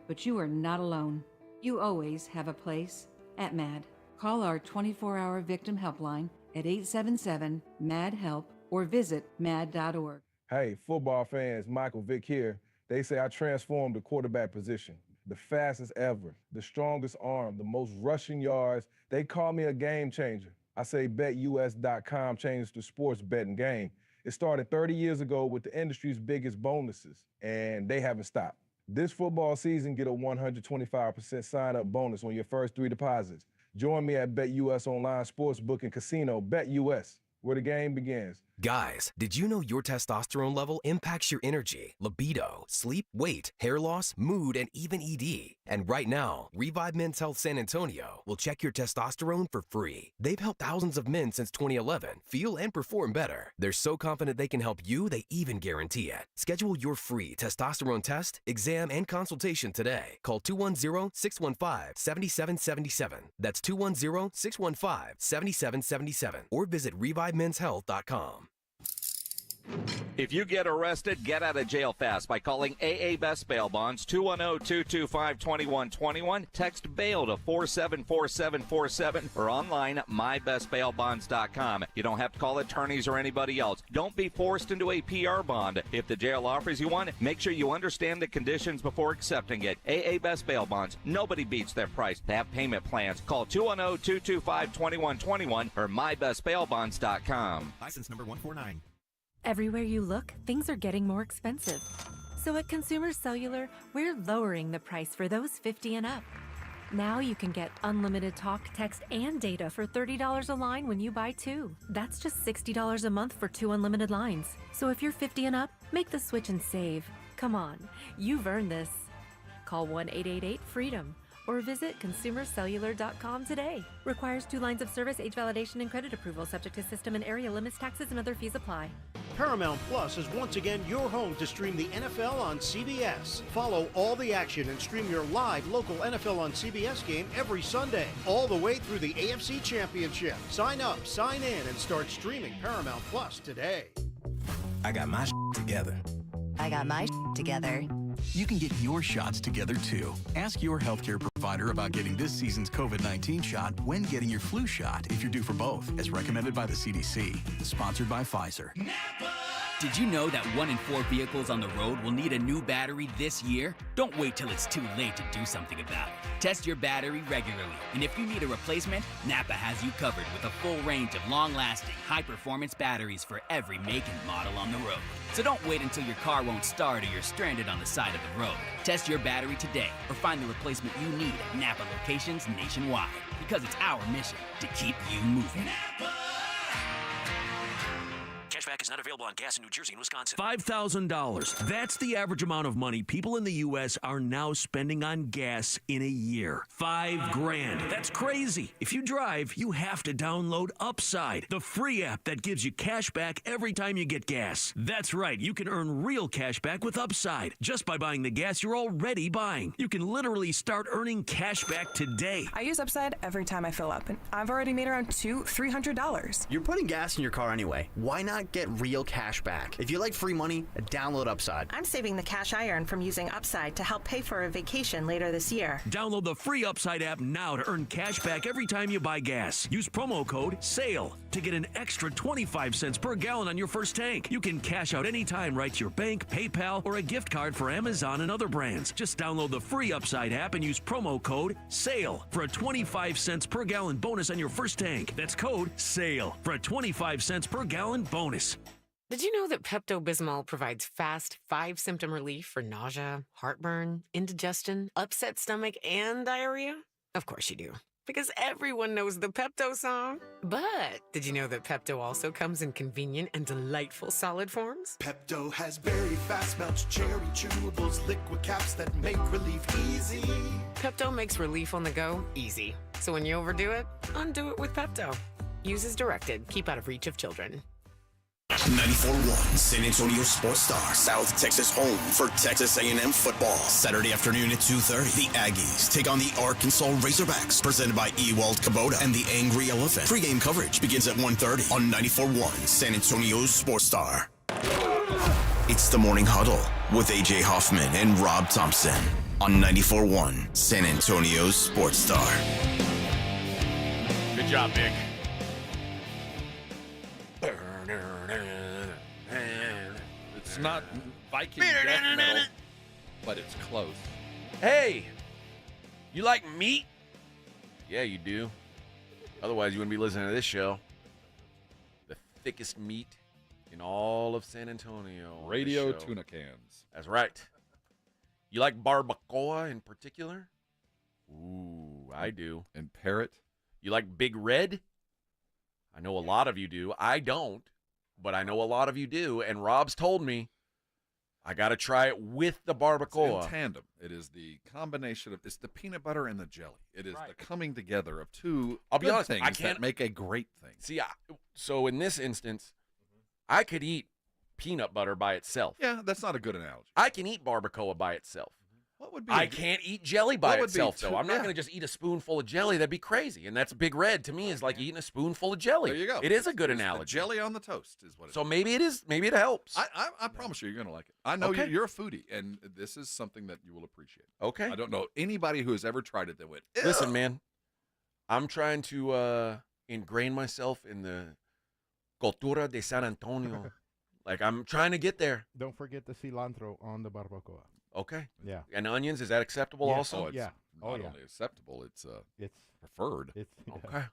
But you are not alone. You always have a place at MAD. Call our 24-hour victim helpline at 877-MAD-HELP or visit mad.org. Hey, football fans, Michael Vick here. They say I transformed the quarterback position. The fastest ever, the strongest arm, the most rushing yards. They call me a game changer. I say BetUS.com changed the sports betting game. It started 30 years ago with the industry's biggest bonuses, and they haven't stopped. This football season, get a 125% sign-up bonus on your first 3 deposits. Join me at BetUS Online Sportsbook and Casino, BetUS, where the game begins. Guys, did you know your testosterone level impacts your energy, libido, sleep, weight, hair loss, mood, and even ED? And right now, Revive Men's Health San Antonio will check your testosterone for free. They've helped thousands of men since 2011 feel and perform better. They're so confident they can help you, they even guarantee it. Schedule your free testosterone test, exam, and consultation today. Call 210-615-7777. That's 210-615-7777. Or visit ReviveMen'sHealth.com. If you get arrested, get out of jail fast by calling AA Best Bail Bonds, 210-225-2121. Text bail to 474747 or online at mybestbailbonds.com. You don't have to call attorneys or anybody else. Don't be forced into a PR bond. If the jail offers you one, make sure you understand the conditions before accepting it. AA Best Bail Bonds. Nobody beats their price. They have payment plans. Call 210-225-2121 or mybestbailbonds.com. License number 149. Everywhere you look, things are getting more expensive. So at Consumer Cellular, we're lowering the price for those 50 and up. Now you can get unlimited talk, text, and data for $30 a line when you buy 2. That's just $60 a month for 2 unlimited lines. So if you're 50 and up, make the switch and save. Come on, you've earned this. Call 1-888-FREEDOM or visit consumercellular.com today. Requires 2 lines of service, age validation, and credit approval, subject to system and area limits, taxes, and other fees apply. Paramount Plus is once again your home to stream the NFL on CBS. Follow all the action and stream your live local NFL on CBS game every Sunday, all the way through the AFC Championship. Sign up, sign in, and start streaming Paramount Plus today. I got my together. I got my together. You can get your shots together too. Ask your healthcare provider about getting this season's COVID-19 shot when getting your flu shot if you're due for both, as recommended by the CDC. Sponsored by Pfizer. Did you know that 1 in 4 vehicles on the road will need a new battery this year? Don't wait till it's too late to do something about it. Test your battery regularly, and if you need a replacement, Napa has you covered with a full range of long-lasting, high-performance batteries for every make and model on the road. So don't wait until your car won't start or you're stranded on the side of the road. Test your battery today or find the replacement you need at Napa locations nationwide, because it's our mission to keep you moving. Cashback is not available on gas in New Jersey and Wisconsin. $5,000. That's the average amount of money people in the U.S. are now spending on gas in a year. $5,000. That's crazy. If you drive, you have to download Upside, the free app that gives you cash back every time you get gas. That's right. You can earn real cash back with Upside just by buying the gas you're already buying. You can literally start earning cash back today. I use Upside every time I fill up, and I've already made around $200-$300. You're putting gas in your car anyway. Why not get real cash back? If you like free money, download Upside. I'm saving the cash I earn from using Upside to help pay for a vacation later this year. Download the free Upside app now to earn cash back every time you buy gas. Use promo code SALE to get an extra 25 cents per gallon on your first tank. You can cash out anytime right to your bank, PayPal, or a gift card for Amazon and other brands. Just download the free Upside app and use promo code SALE for a 25 cents per gallon bonus on your first tank. That's code SALE for a 25 cents per gallon bonus. Did you know that Pepto-Bismol provides fast 5-symptom relief for nausea, heartburn, indigestion, upset stomach, and diarrhea? Of course you do. Because everyone knows the Pepto song. But did you know that Pepto also comes in convenient and delightful solid forms? Pepto has very fast melt cherry chewables, liquid caps that make relief easy. Pepto makes relief on the go easy. So when you overdo it, undo it with Pepto. Use as directed. Keep out of reach of children. 94.1 San Antonio Sports Star, South Texas home for Texas A&M football. Saturday afternoon at 2:30, the Aggies take on the Arkansas Razorbacks, presented by Ewald Kubota and the Angry Elephant. Pre-game coverage begins at 1:30 on 94.1 San Antonio Sports Star. It's the Morning Huddle with A.J. Hoffman and Rob Thompson on 94.1 San Antonio Sports Star. Good job, Nick. It's not Viking death metal, but it's close. Hey, you like meat? Yeah, you do. Otherwise, you wouldn't be listening to this show. The thickest meat in all of San Antonio. Radio tuna cans. That's right. You like barbacoa in particular? Ooh, I do. And parrot? You like Big Red? I know a lot of you do. I don't, but I know a lot of you do. And Rob's told me I got to try it with the barbacoa. It's in tandem. It is the combination of, it's the peanut butter and the jelly. It is the coming together of two I'll be honest, things that make a great thing. See, so in this instance, I could eat peanut butter by itself. Yeah, that's not a good analogy. I can eat barbacoa by itself. What would be? I can't eat jelly by itself, though. I'm not going to just eat a spoonful of jelly. That'd be crazy. And that's Big Red to me is like eating a spoonful of jelly. There you go. It is a good It's analogy. the jelly on the toast is what it is. So maybe it is. Maybe it helps. I promise you're going to like it. I know you're a foodie, and this is something that you will appreciate. Okay. I don't know anybody who has ever tried it that went, ew. Listen, man, I'm trying to ingrain myself in the cultura de San Antonio. Like, I'm trying to get there. Don't forget the cilantro on the barbacoa. Okay. Yeah. And onions, is that acceptable Yes. also? Oh, it's not only acceptable, it's preferred. Okay.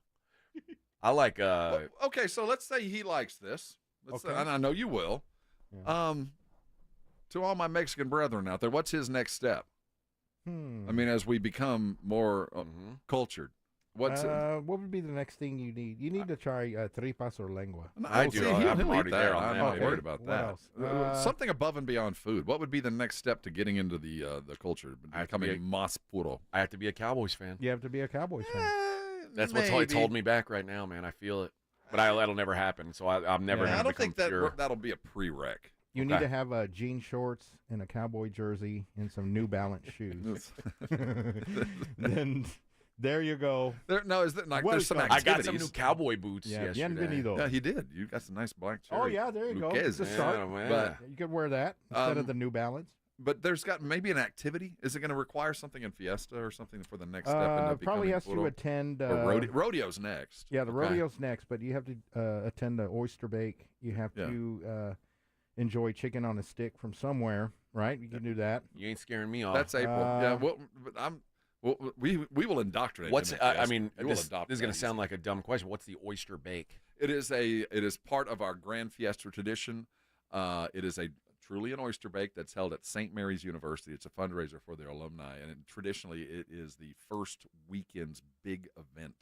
I like Well, okay, so let's say he likes this. Let's say, and I know you will. Yeah. To all my Mexican brethren out there, what's his next step? I mean, as we become more cultured, what's what would be the next thing you need? You need to try tripas or lengua. I do. I'm He'll already eat that. there on I'm that. not Okay. worried about What that. else? Something above and beyond food. What would be the next step to getting into the culture, becoming mas puro? I have to be a Cowboys fan. You have to be a Cowboys fan. That's what's always holding me back right now, man. I feel it. But that'll never happen, so I'm never going to I don't think pure. that'll be a prereq. You need to have jean shorts and a cowboy jersey and some New Balance shoes. Then there you go. There's some activities. I got some new cowboy boots yesterday. Bienvenido. Yeah, he did. You got some nice black cherry. Oh, yeah, there you go. bouquets. It's a start. Yeah, man. But You could wear that instead of the New Balance. But there's got maybe an activity. Is it going to require something in Fiesta or something for the next step? Into Probably has puro? to attend. Or rodeo's next. Yeah, the Okay. rodeo's next, but you have to attend the oyster bake. You have to enjoy chicken on a stick from somewhere, right? You can do that. You ain't scaring me off. That's April. Yeah, but we will indoctrinate. What's him at I Fiesta. mean, We will this adopt is going to that. sound like a dumb question. What's the oyster bake? It is part of our Grand Fiesta tradition. It is truly an oyster bake that's held at St. Mary's University. It's a fundraiser for their alumni, and traditionally it is the first weekend's big event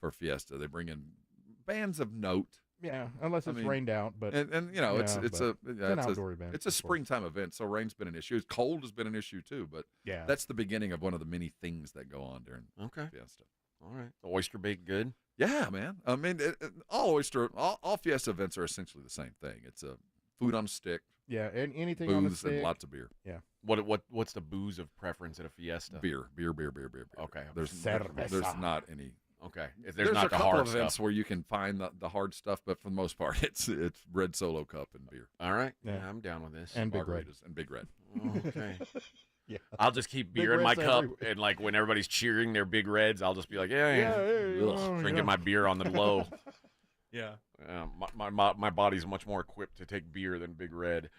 for Fiesta. They bring in bands of note. Yeah, unless it's rained out, but and you know it's an outdoor event. It's a springtime event, so rain's been an issue. Cold has been an issue too, but yeah, that's the beginning of one of the many things that go on during Fiesta. All right, the oyster bake good. Yeah, man. I mean, all Fiesta events are essentially the same thing. It's a food on a stick. Yeah, and anything booze on a stick. and lots of beer. Yeah. What's the booze of preference at a Fiesta? Beer. Okay. There's not any. Okay. There's not a the couple hard of events stuff. where you can find the hard stuff, but for the most part, it's red Solo cup and beer. All right. Yeah. Yeah, I'm down with this. And Big Red. And Big Red. Okay. Yeah. I'll just keep Big beer in my Reds cup, everywhere. and like when everybody's cheering their Big Reds, I'll just be like, drinking my beer on the low. Yeah. My body's much more equipped to take beer than Big Red.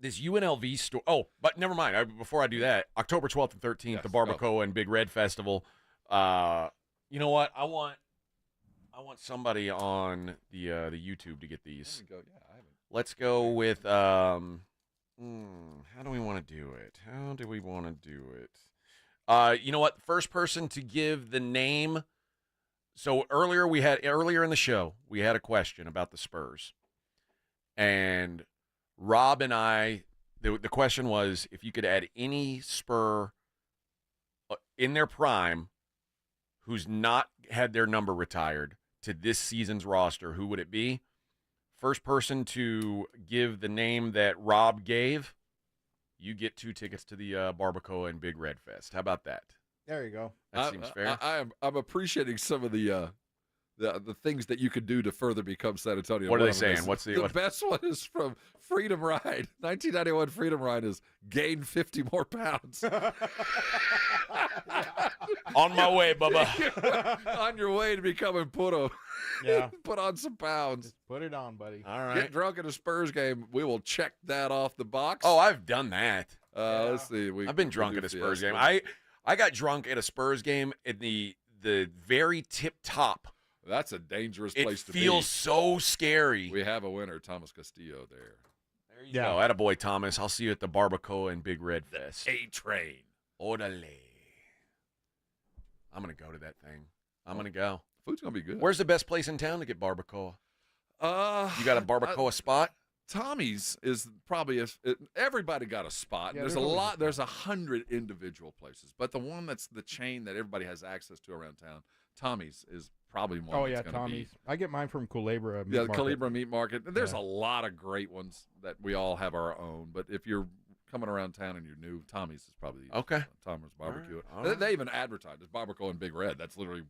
This UNLV store. Oh, but never mind. Before I do that, October 12th and 13th, the Barbacoa and Big Red Festival. You know what? I want somebody on the YouTube to get these. There we go. Yeah, I haven't. Let's go with how do we want to do it? You know what? First person to give the name. So earlier in the show, we had a question about the Spurs. And Rob and I, the question was, if you could add any Spur in their prime who's not had their number retired to this season's roster, who would it be? First person to give the name that Rob gave, you get 2 tickets to the Barbacoa and Big Red Fest. How about that? There you go. That seems fair. I'm appreciating some of the things that you could do to further become San Antonio. What are they saying? What's the best one is from Freedom Ride. 1991 Freedom Ride is gain 50 more pounds. On my way, Bubba. On your way to becoming Puro. Yeah. Put on some pounds. Put it on, buddy. All right. Get drunk at a Spurs game. We will check that off the box. Oh, I've done that. Let's see. I've been drunk at a Spurs game. I got drunk at a Spurs game in the very tip top. That's a dangerous place to be. It feels so scary. We have a winner, Thomas Castillo, there. There you go. Attaboy, Thomas. I'll see you at the Barbacoa and Big Red Fest. A-Train. Orale. I'm going to go to that thing. I'm going to go. Food's going to be good. Where's the best place in town to get barbacoa? You got a barbacoa spot? Tommy's is probably everybody got a spot. Yeah, There's 100 individual places, but the one that's the chain that everybody has access to around town, Tommy's is probably one. Oh that's yeah, gonna Tommy's. I get mine from Culebra. the Culebra Meat Market. There's a lot of great ones that we all have our own, but if you're coming around town and you're new, Tommy's is probably okay. Tommy's Barbecue. All right. They even advertise it's Barbacoa and Big Red. That's literally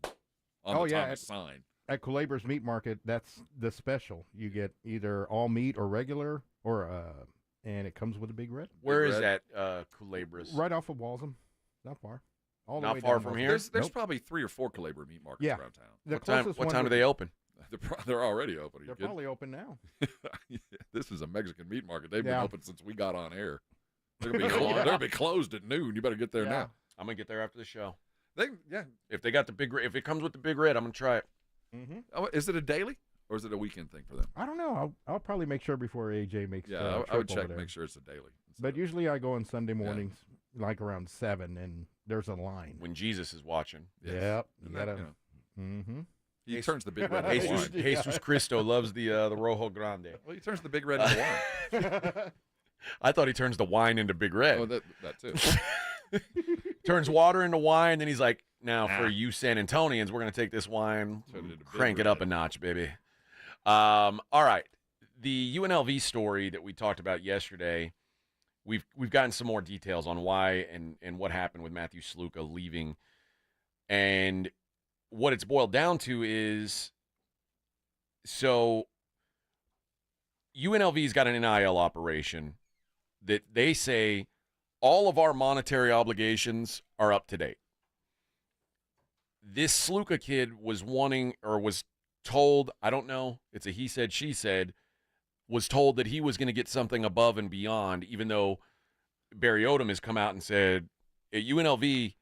on the Tommy's sign. At Culebra's Meat Market, that's the special. You get either all meat or regular, and it comes with a Big Red. Where is that, Culebra's? Right off of Walsham. Not far. All the Not way far down from Walsham. here? There's probably 3 or 4 Culebra Meat Markets around town. What time do they open? They're already open. They're probably open now. This is a Mexican meat market. They've been open since we got on air. They're gonna be closed at noon. You better get there now. I'm gonna get there after the show. Yeah. If they got the Big Red, if it comes with the Big Red, I'm gonna try it. Mm-hmm. Oh, is it a daily or is it a weekend thing for them? I don't know. I'll probably make sure before AJ makes. Yeah, I would check, make sure it's a daily. But usually I go on Sunday mornings, like around 7, and there's a line when Jesus is watching. Yes. Yep, you That, gotta. Mm-hmm. He turns the Big Red into wine. Jesus Cristo loves the Rojo Grande. Well, he turns the Big Red into wine. I thought he turns the wine into Big Red. Oh, that too. Turns water into wine, then he's like, now for you San Antonians, we're going to take this wine, crank it up a notch, baby. All right. The UNLV story that we talked about yesterday, we've gotten some more details on why and what happened with Matthew Sluka leaving. And what it's boiled down to is, so UNLV's got an NIL operation that they say all of our monetary obligations are up to date. This Sluka kid was told, I don't know, it's a he said, she said, was told that he was going to get something above and beyond, even though Barry Odom has come out and said, at UNLV,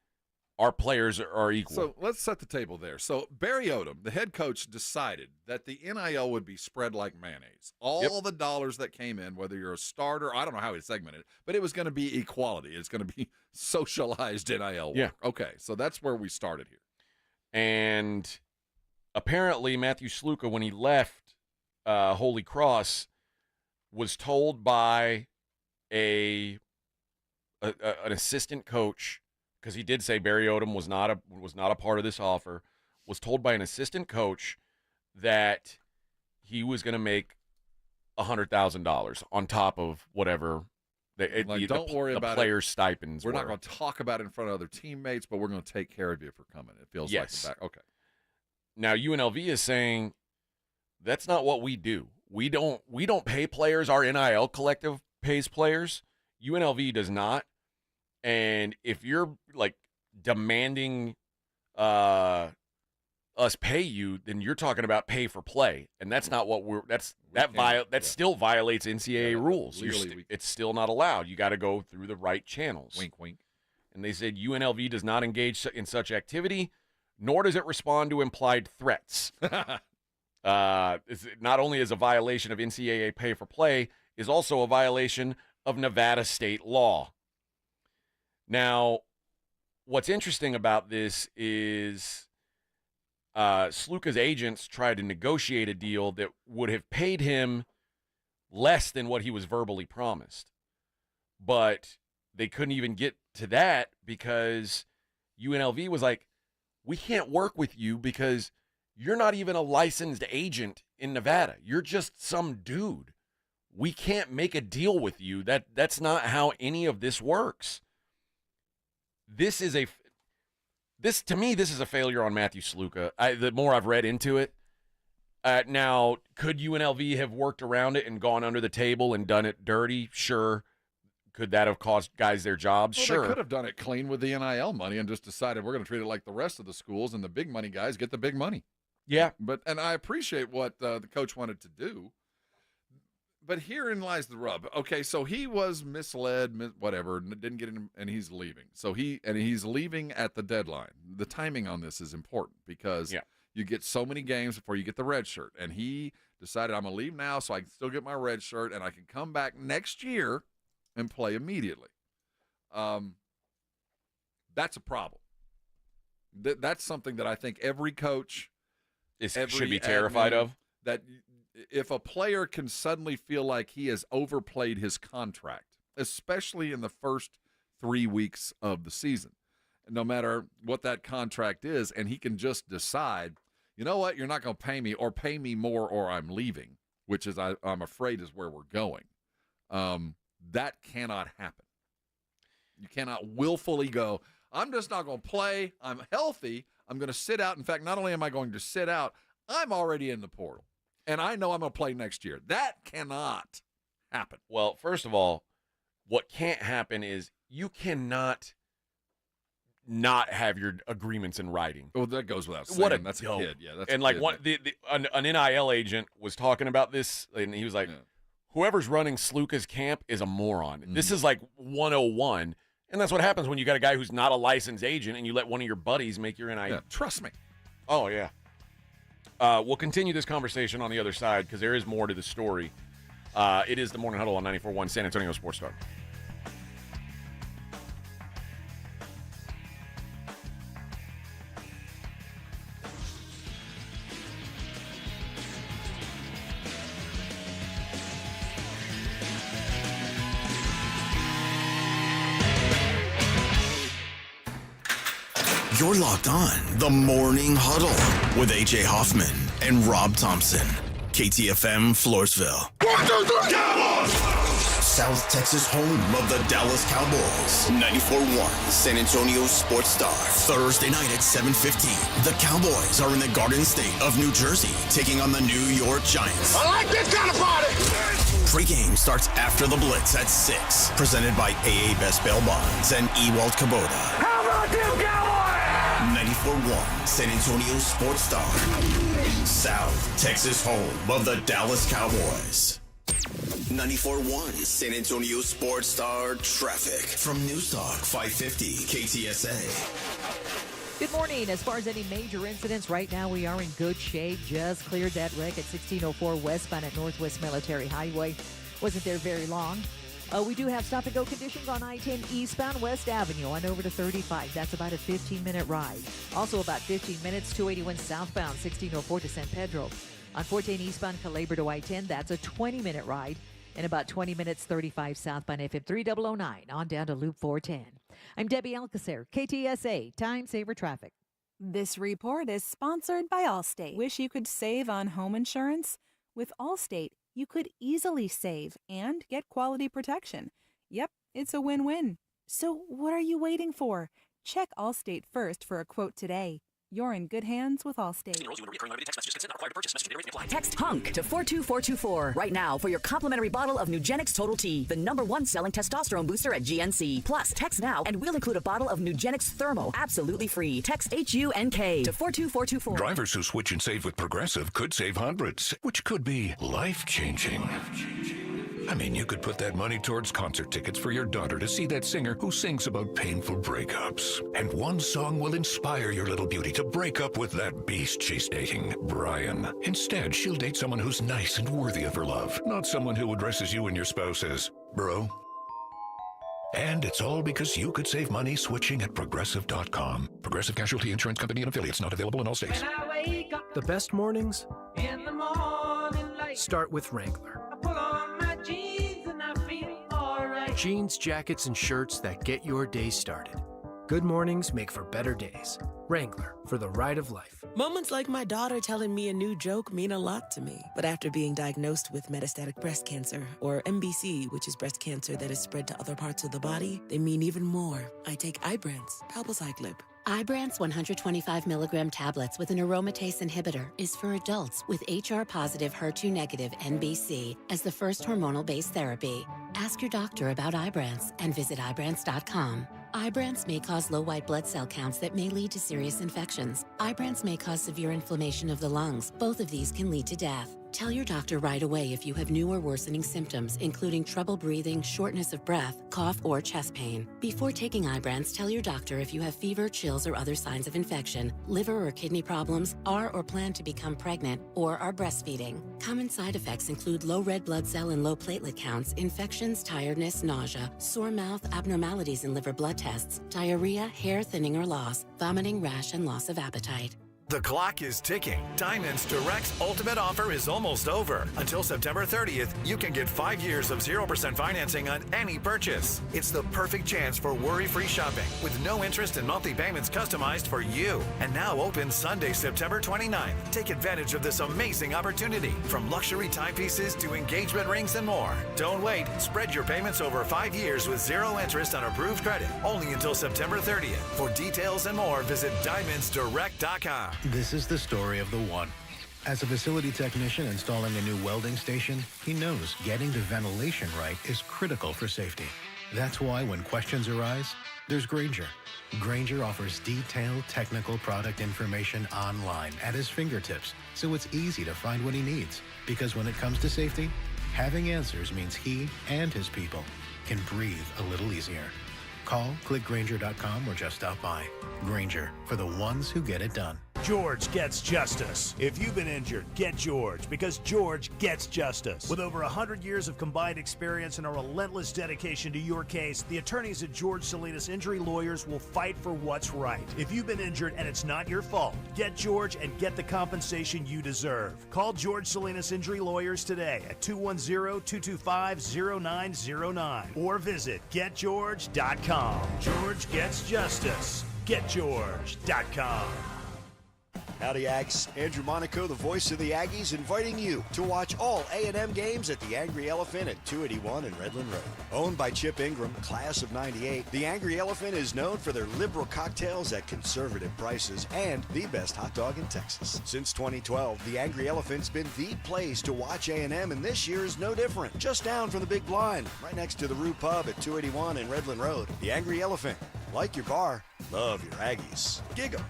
our players are equal. So let's set the table there. So Barry Odom, the head coach, decided that the NIL would be spread like mayonnaise. All the dollars that came in, whether you're a starter, I don't know how he segmented it, but it was going to be equality. It's going to be socialized NIL work. Yeah. Okay, so that's where we started here. And apparently Matthew Sluka, when he left Holy Cross, was told by an assistant coach, because he did say Barry Odom was not a part of this offer, was told by an assistant coach that he was going to make $100,000 on top of whatever don't worry about players' stipends. We're not going to talk about it in front of other teammates, but we're going to take care of you for coming. It feels like the back. Okay. Now UNLV is saying that's not what we do. We don't pay players. Our NIL collective pays players. UNLV does not. And if you're like demanding us pay you, then you're talking about pay for play, and that's not what that still violates NCAA rules. It's still not allowed. You got to go through the right channels. Wink, wink. And they said UNLV does not engage in such activity, nor does it respond to implied threats. Not only is a violation of NCAA pay for play, is also a violation of Nevada state law. Now, what's interesting about this is Sluka's agents tried to negotiate a deal that would have paid him less than what he was verbally promised. But they couldn't even get to that because UNLV was like, we can't work with you because you're not even a licensed agent in Nevada. You're just some dude. We can't make a deal with you. That's not how any of this works. This is a failure on Matthew Sluka. The more I've read into it, now could UNLV have worked around it and gone under the table and done it dirty? Sure. Could that have cost guys their jobs? Well, sure. They could have done it clean with the NIL money and just decided we're going to treat it like the rest of the schools, and the big money guys get the big money. Yeah. And I appreciate what the coach wanted to do. But herein lies the rub. Okay, so he was misled, whatever, didn't get in, and he's leaving. So he's leaving at the deadline. The timing on this is important because you get so many games before you get the red shirt. And he decided, I'm going to leave now so I can still get my red shirt and I can come back next year and play immediately. That's a problem. That's something that I think every coach should be terrified of. That if a player can suddenly feel like he has overplayed his contract, especially in the first 3 weeks of the season, no matter what that contract is, and he can just decide, you know what, you're not going to pay me or pay me more or I'm leaving, which is I'm afraid is where we're going. That cannot happen. You cannot willfully go, I'm just not going to play. I'm healthy. I'm going to sit out. In fact, not only am I going to sit out, I'm already in the portal. And I know I'm going to play next year. That cannot happen. Well, first of all, what can't happen is you cannot not have your agreements in writing. Well, that goes without saying. That's a kid. Yeah, that's and a like kid. an NIL agent was talking about this, and he was like, whoever's running Sluka's camp is a moron. Mm-hmm. This is like 101. And that's what happens when you got a guy who's not a licensed agent and you let one of your buddies make your NIL. Yeah, trust me. Oh, yeah. We'll continue this conversation on the other side because there is more to the story. It is the Morning Huddle on 94.1 San Antonio Sports Star. You're locked on the Morning Huddle with A.J. Hoffman and Rob Thompson. KTFM Floresville. 1, 2, 3, Cowboys! South Texas home of the Dallas Cowboys. 94.1 San Antonio Sports Star. Thursday night at 7:15. The Cowboys are in the Garden State of New Jersey, taking on the New York Giants. I like this kind of party! Pre-game starts after the Blitz at 6. Presented by AA Best Bail Bonds and Ewald Kubota. How about them Cowboys? 94.1 San Antonio Sports Star. South Texas home of the Dallas Cowboys. 94.1 San Antonio Sports Star traffic from News Talk 550 KTSA. Good morning. As far as any major incidents, right now we are in good shape. Just cleared that wreck at 1604 westbound at Northwest Military Highway. Wasn't there very long. We do have stop-and-go conditions on I-10 eastbound West Avenue on over to 35. That's about a 15-minute ride. Also about 15 minutes, 281 southbound, 1604 to San Pedro. On 410 eastbound Calabar to I-10, that's a 20-minute ride. In about 20 minutes, 35 southbound FM 3009 on down to Loop 410. I'm Debbie Alcacer, KTSA, Time Saver Traffic. This report is sponsored by Allstate. Wish you could save on home insurance? With Allstate, you could easily save and get quality protection. Yep, it's a win-win. So what are you waiting for? Check Allstate first for a quote today. You're in good hands with Allstate. Text HUNK to 42424 right now for your complimentary bottle of Nugenix Total T, the #1 selling testosterone booster at GNC. Plus, text now and we'll include a bottle of Nugenix Thermo, absolutely free. Text HUNK to 42424. Drivers who switch and save with Progressive could save hundreds, which could be life-changing. I mean, you could put that money towards concert tickets for your daughter to see that singer who sings about painful breakups. And one song will inspire your little beauty to break up with that beast she's dating, Brian. Instead, she'll date someone who's nice and worthy of her love, not someone who addresses you and your spouse as, bro. And it's all because you could save money switching at Progressive.com. Progressive Casualty Insurance Company and affiliates, not available in all states. The best mornings start with Wrangler. Jeans, jackets, and shirts that get your day started. Good mornings make for better days. Wrangler, for the ride of life. Moments like my daughter telling me a new joke mean a lot to me. But after being diagnosed with metastatic breast cancer, or MBC, which is breast cancer that is spread to other parts of the body, they mean even more. I take Ibrance, palbociclib. Ibrance 125 milligram tablets with an aromatase inhibitor is for adults with HR-positive, HER2-negative NBC as the first hormonal-based therapy. Ask your doctor about Ibrance and visit Ibrance.com. Ibrance may cause low white blood cell counts that may lead to serious infections. Ibrance may cause severe inflammation of the lungs. Both of these can lead to death. Tell your doctor right away if you have new or worsening symptoms, including trouble breathing, shortness of breath, cough, or chest pain. Before taking Ibrance, tell your doctor if you have fever, chills, or other signs of infection, liver or kidney problems, are or plan to become pregnant, or are breastfeeding. Common side effects include low red blood cell and low platelet counts, infections, tiredness, nausea, sore mouth, abnormalities in liver blood tests, diarrhea, hair thinning or loss, vomiting, rash, and loss of appetite. The clock is ticking. Diamonds Direct's ultimate offer is almost over. Until September 30th, you can get 5 years of 0% financing on any purchase. It's the perfect chance for worry-free shopping with no interest and monthly payments customized for you. And now open Sunday, September 29th. Take advantage of this amazing opportunity. From luxury timepieces to engagement rings and more. Don't wait. Spread your payments over 5 years with zero interest on approved credit. Only until September 30th. For details and more, visit DiamondsDirect.com. This is the story of the one. As a facility technician installing a new welding station, he knows getting the ventilation right is critical for safety. That's why when questions arise, there's Grainger. Grainger offers detailed technical product information online at his fingertips, so it's easy to find what he needs. Because when it comes to safety, having answers means he and his people can breathe a little easier. Call, click Grainger.com, or just stop by. Grainger, for the ones who get it done. George gets justice. If you've been injured, get George, because George gets justice. With over 100 years of combined experience and a relentless dedication to your case, the attorneys at George Salinas Injury Lawyers will fight for what's right. If you've been injured and it's not your fault, get George and get the compensation you deserve. Call George Salinas Injury Lawyers today at 210-225-0909 or visit getgeorge.com. George gets justice. Getgeorge.com. Howdy, Ags. Andrew Monaco, the voice of the Aggies, inviting you to watch all A&M games at the Angry Elephant at 281 and Redland Road. Owned by Chip Ingram, class of '98, the Angry Elephant is known for their liberal cocktails at conservative prices and the best hot dog in Texas. Since 2012, the Angry Elephant's been the place to watch A&M, and this year is no different. Just down from the Big Blind, right next to the Rue Pub at 281 and Redland Road. The Angry Elephant. Like your bar, love your Aggies. Gig 'em.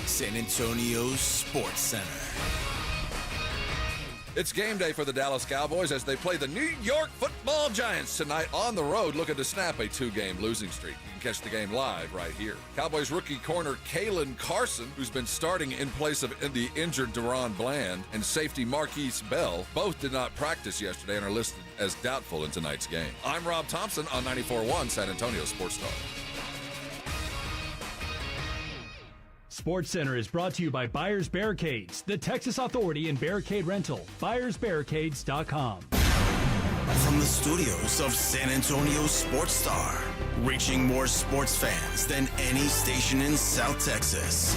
San Antonio's Sports Center. It's game day for the Dallas Cowboys as they play the New York Football Giants tonight on the road, looking to snap a 2-game losing streak. You can catch the game live right here. Cowboys rookie corner Kalen Carson, who's been starting in place of the injured DaRon Bland, and safety Marquise Bell, both did not practice yesterday and are listed as doubtful in tonight's game. I'm Rob Thompson on 94.1 San Antonio Sports Star. Sports Center is brought to you by Buyers Barricades, the Texas authority in barricade rental. BuyersBarricades.com. From the studios of San Antonio Sports Star, reaching more sports fans than any station in South Texas.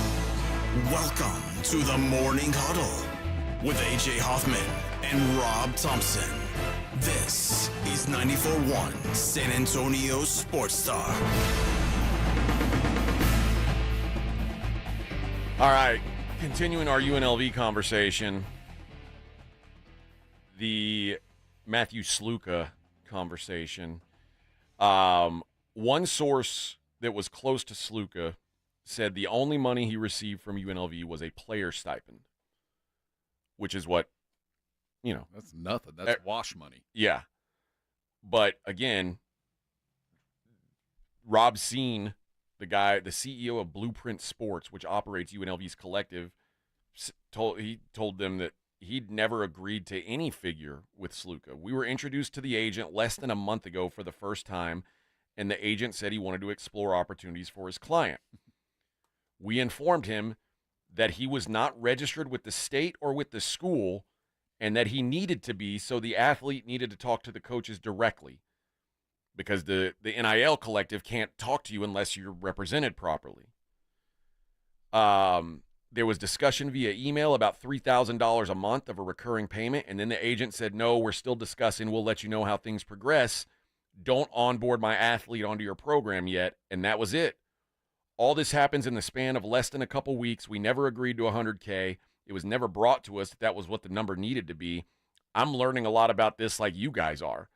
Welcome to the Morning Huddle with AJ Hoffman and Rob Thompson. This is 94.1 San Antonio Sports Star. All right, continuing our UNLV conversation, the Matthew Sluka conversation. One source that was close to Sluka said the only money he received from UNLV was a player stipend, which is what, you know. That's nothing. That's wash money. Yeah. But, again, Rob Seen, the CEO of Blueprint Sports, which operates UNLV's collective, he told them that he'd never agreed to any figure with Sluka. We were introduced to the agent less than a month ago for the first time, and the agent said he wanted to explore opportunities for his client. We informed him that he was not registered with the state or with the school, and that he needed to be, so the athlete needed to talk to the coaches directly, because the NIL collective can't talk to you unless you're represented properly. There was discussion via email about $3,000 a month of a recurring payment, and then the agent said, no, we're still discussing. We'll let you know how things progress. Don't onboard my athlete onto your program yet, and that was it. All this happens in the span of less than a couple weeks. We never agreed to $100K. It was never brought to us that was what the number needed to be. I'm learning a lot about this like you guys are.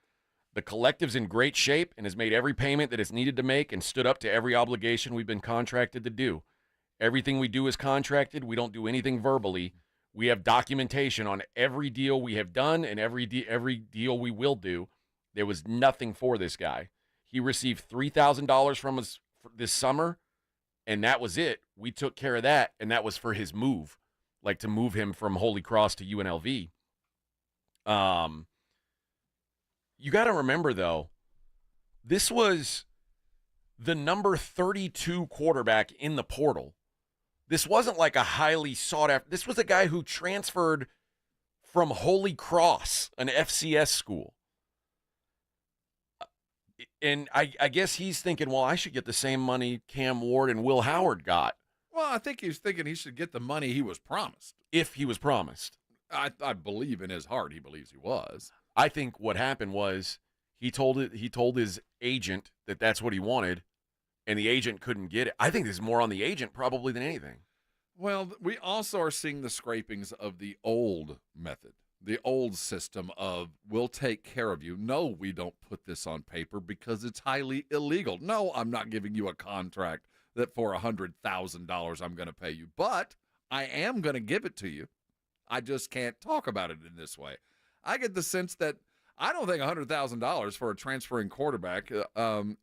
The collective's in great shape and has made every payment that it's needed to make and stood up to every obligation we've been contracted to do. Everything we do is contracted. We don't do anything verbally. We have documentation on every deal we have done and every deal we will do. There was nothing for this guy. He received $3,000 from us this summer, and that was it. We took care of that, and that was for his move, like to move him from Holy Cross to UNLV. You got to remember, though, this was the number 32 quarterback in the portal. This wasn't like a highly sought after. This was a guy who transferred from Holy Cross, an FCS school. And I guess he's thinking, well, I should get the same money Cam Ward and Will Howard got. Well, I think he's thinking he should get the money he was promised. If he was promised. I believe in his heart he believes he was. I think what happened was he told his agent that that's what he wanted, and the agent couldn't get it. I think this is more on the agent probably than anything. Well, we also are seeing the scrapings of the old method, the old system of we'll take care of you. No, we don't put this on paper because it's highly illegal. No, I'm not giving you a contract that for $100,000 I'm going to pay you, but I am going to give it to you. I just can't talk about it in this way. I get the sense that I don't think $100,000 for a transferring quarterback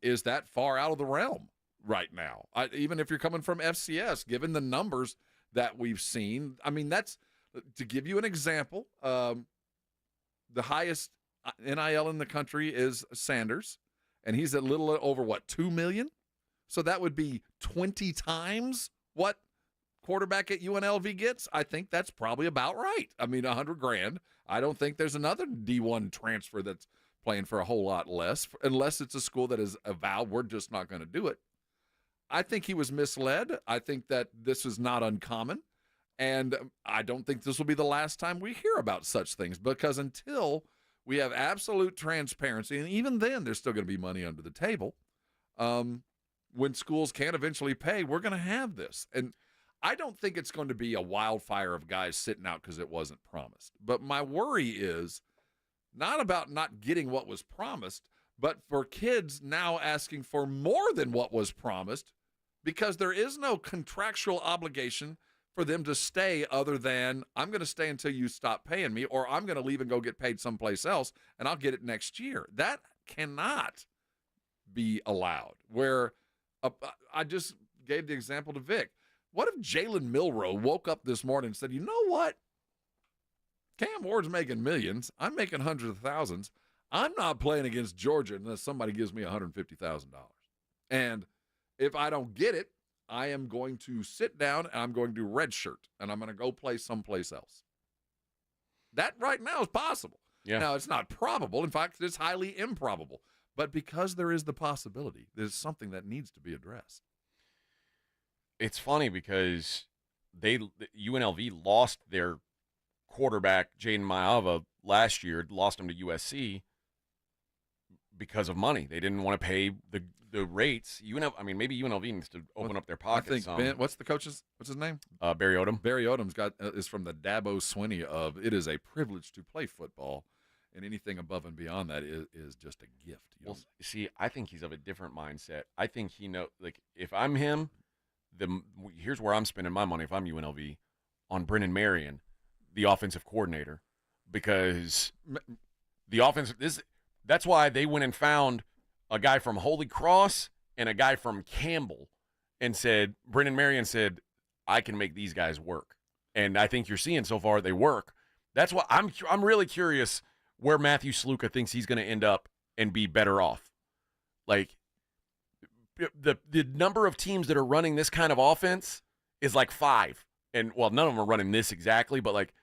is that far out of the realm right now. Even if you're coming from FCS, given the numbers that we've seen, I mean, that's to give you an example. The highest NIL in the country is Sanders, and he's a little over $2 million. So that would be 20 times what quarterback at UNLV gets. I think that's probably about right. I mean, $100,000. I don't think there's another D1 transfer that's playing for a whole lot less, unless it's a school that is avowed, we're just not going to do it. I think he was misled. I think that this is not uncommon, and I don't think this will be the last time we hear about such things, because until we have absolute transparency, and even then there's still going to be money under the table, when schools can eventually pay, we're going to have this. And I don't think it's going to be a wildfire of guys sitting out because it wasn't promised. But my worry is not about not getting what was promised, but for kids now asking for more than what was promised, because there is no contractual obligation for them to stay other than I'm going to stay until you stop paying me, or I'm going to leave and go get paid someplace else, and I'll get it next year. That cannot be allowed. Where I just gave the example to Vic. What if Jalen Milroe woke up this morning and said, you know what? Cam Ward's making millions. I'm making hundreds of thousands. I'm not playing against Georgia unless somebody gives me $150,000. And if I don't get it, I am going to sit down and I'm going to redshirt and I'm going to go play someplace else. That right now is possible. Yeah. Now, it's not probable. In fact, it's highly improbable. But because there is the possibility, there's something that needs to be addressed. It's funny because UNLV lost their quarterback, Jaden Maava, last year, lost him to USC because of money. They didn't want to pay the rates. Maybe UNLV needs to open up their pockets. I think what's his name? Barry Odom. Barry Odom's is from the Dabo Swinney of it is a privilege to play football, and anything above and beyond that is just a gift. Well, see, I think he's of a different mindset. I think he if I'm him, here's where I'm spending my money if I'm UNLV, on Brennan Marion, the offensive coordinator, because the offense that's why they went and found a guy from Holy Cross and a guy from Campbell and said, Brennan Marion said, I can make these guys work. And I think you're seeing so far they work. That's why I'm really curious where Matthew Sluka thinks he's going to end up and be better off. Like, the number of teams that are running this kind of offense is like 5. And, well, none of them are running this exactly, but, like,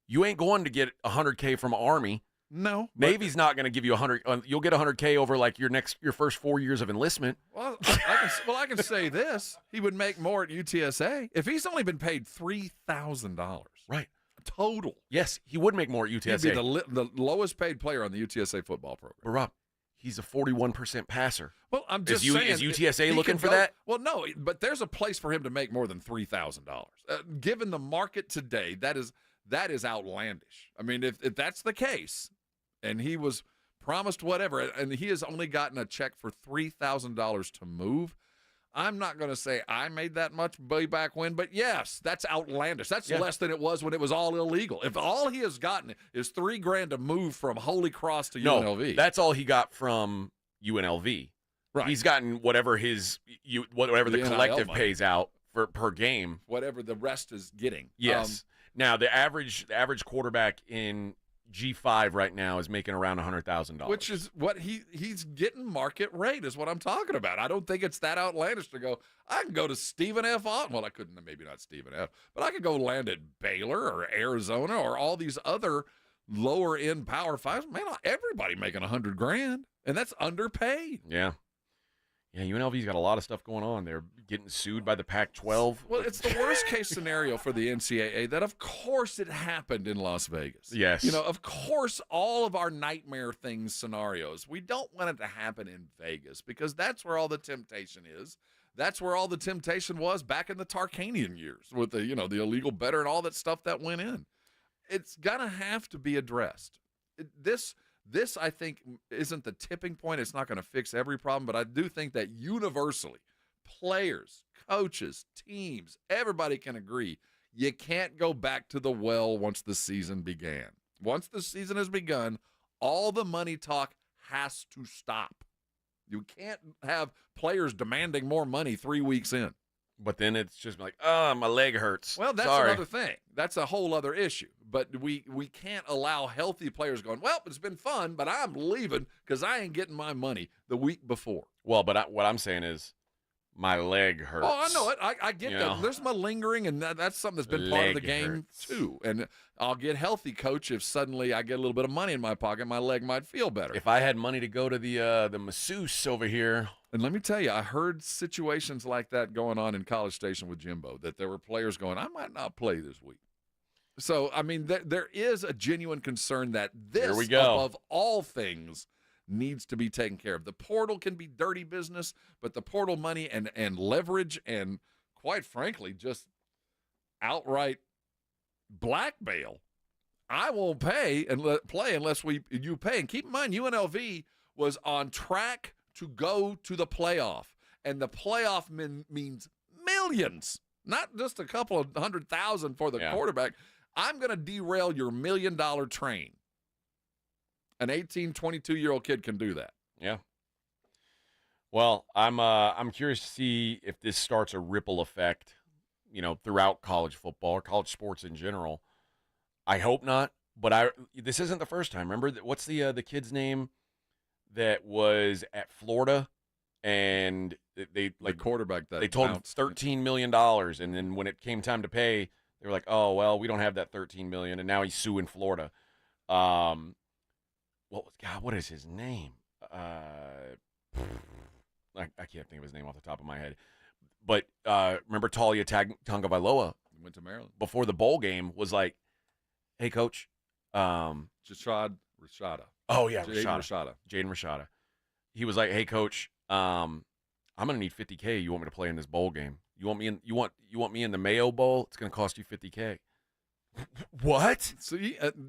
you ain't going to get $100K from Army. No. Navy's not going to give you $100. You'll get $100K over, like, your first 4 years of enlistment. Well, I can say this. He would make more at UTSA if he's only been paid $3,000. Right. Total. Yes, he would make more at UTSA. He'd be the lowest paid player on the UTSA football program. But Rob, he's a 41% passer. Well, I'm just saying. Is UTSA looking for that? Well, no, but there's a place for him to make more than $3,000. Given the market today, that is outlandish. I mean, if that's the case, and he was promised whatever, and he has only gotten a check for $3,000 to move, I'm not going to say I made that much way back when, but yes, that's outlandish. That's less than it was when it was all illegal. If all he has gotten is $3,000 to move from Holy Cross to UNLV, that's all he got from UNLV. Right. He's gotten whatever whatever the collective money pays out per game, whatever the rest is getting. Yes. Now the average quarterback in G5 right now is making around $100,000, which is what he's getting market rate is what I'm talking about. I don't think it's that outlandish to go, I can go to Stephen F. Austin. Well, I couldn't, maybe not Stephen F., but I could go land at Baylor or Arizona or all these other lower end Power Fives. Man, everybody making $100,000, and that's underpaid. Yeah. Yeah, UNLV's got a lot of stuff going on. They're getting sued by the Pac-12. Well, it's the worst case scenario for the NCAA that, of course, it happened in Las Vegas. Yes. You know, of course, all of our nightmare things scenarios, we don't want it to happen in Vegas because that's where all the temptation is. That's where all the temptation was back in the Tarkanian years with the illegal bettor and all that stuff that went in. It's going to have to be addressed. This, I think, isn't the tipping point. It's not going to fix every problem, but I do think that universally, players, coaches, teams, everybody can agree you can't go back to the well once the season began. Once the season has begun, all the money talk has to stop. You can't have players demanding more money 3 weeks in. But then it's just like, oh, my leg hurts. Well, that's Sorry. another thing. That's a whole other issue. But we can't allow healthy players going, well, it's been fun, but I'm leaving because I ain't getting my money the week before. Well, but what I'm saying is my leg hurts. Oh, I know it. I get that. There's malingering, and that's something that's been part of the game, too. And I'll get healthy, Coach, if suddenly I get a little bit of money in my pocket, my leg might feel better. If I had money to go to the masseuse over here. And let me tell you, I heard situations like that going on in College Station with Jimbo, that there were players going, I might not play this week. So, I mean, there is a genuine concern that this, above all things, needs to be taken care of. The portal can be dirty business, but the portal money and leverage and, quite frankly, just outright blackmail, I won't play unless you pay. And keep in mind, UNLV was on track to go to the playoff, and the playoff means millions, not just a couple of 100,000 for the quarterback. I'm going to derail your $1 million train. An 18, 22-year-old kid can do that. Yeah. Well, I'm curious to see if this starts a ripple effect, throughout college football or college sports in general. I hope not, but this isn't the first time. Remember, what's the kid's name that was at Florida, and the quarterback that they told him $13 million, and then when it came time to pay, they were like, "Oh well, we don't have that $13 million," and now he's suing Florida. What is his name? I can't think of his name off the top of my head. But remember Talia Tagovailoa went to Maryland before the bowl game, was like, "Hey, coach, Rashada. Oh yeah, Jaden Rashada. He was like, "Hey, coach, I'm gonna need $50K. You want me to play in this bowl game? You want me in the Mayo Bowl? It's gonna cost you $50K." What? So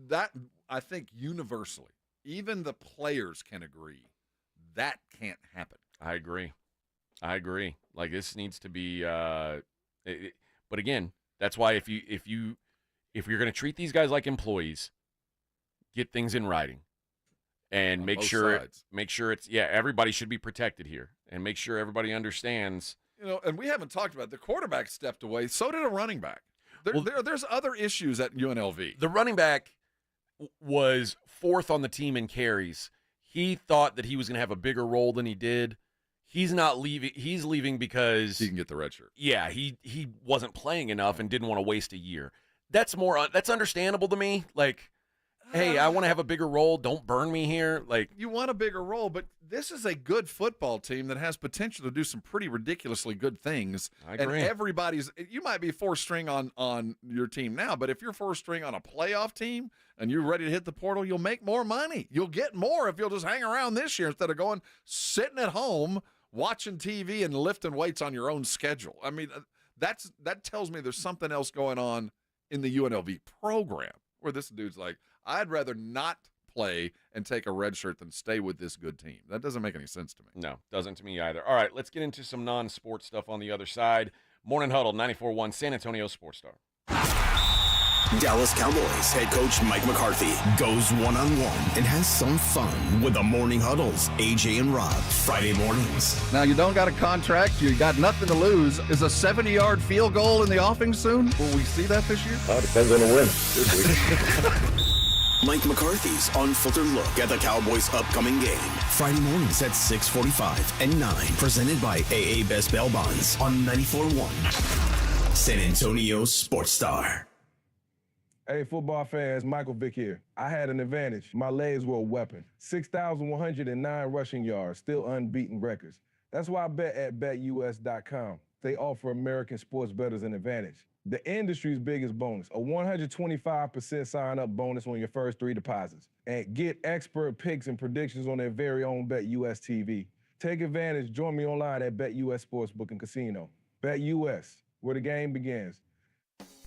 that I think universally, even the players can agree that can't happen. I agree. Like, this needs to be. But again, that's why if you're gonna treat these guys like employees, get things in writing. And make sure it's everybody should be protected here, and make sure everybody understands. And we haven't talked about it. The quarterback stepped away. So did a running back. There's other issues at UNLV. The running back, was 4th on the team in carries. He thought that he was going to have a bigger role than he did. He's not leaving. He's leaving because he can get the red shirt. Yeah, he wasn't playing enough and didn't want to waste a year. That's understandable to me. Like, hey, I want to have a bigger role. Don't burn me here. Like, you want a bigger role, but this is a good football team that has potential to do some pretty ridiculously good things. I agree. And you might be 4th string on your team now, but if you're 4th string on a playoff team and you're ready to hit the portal, you'll make more money. You'll get more if you'll just hang around this year instead of sitting at home watching TV and lifting weights on your own schedule. I mean, that tells me there's something else going on in the UNLV program where this dude's like, I'd rather not play and take a red shirt than stay with this good team. That doesn't make any sense to me. No, doesn't to me either. All right, let's get into some non-sports stuff on the other side. Morning Huddle, 94.1 San Antonio Sports Star. Dallas Cowboys head coach Mike McCarthy goes one-on-one and has some fun with the Morning Huddles, AJ and Rob, Friday mornings. Now, you don't got a contract. You got nothing to lose. Is a 70-yard field goal in the offing soon? Will we see that this year? Depends on the win this week. Mike McCarthy's unfiltered look at the Cowboys' upcoming game. Friday mornings at 6:45 and 9. Presented by AA Best Bail Bonds on 94.1 San Antonio Sports Star. Hey, football fans, Michael Vick here. I had an advantage. My legs were a weapon. 6,109 rushing yards, still unbeaten records. That's why I bet at BetUS.com. They offer American sports bettors an advantage. The industry's biggest bonus, a 125% sign-up bonus on your first 3 deposits. And get expert picks and predictions on their very own BetUS TV. Take advantage. Join me online at BetUS Sportsbook and Casino. BetUS, where the game begins.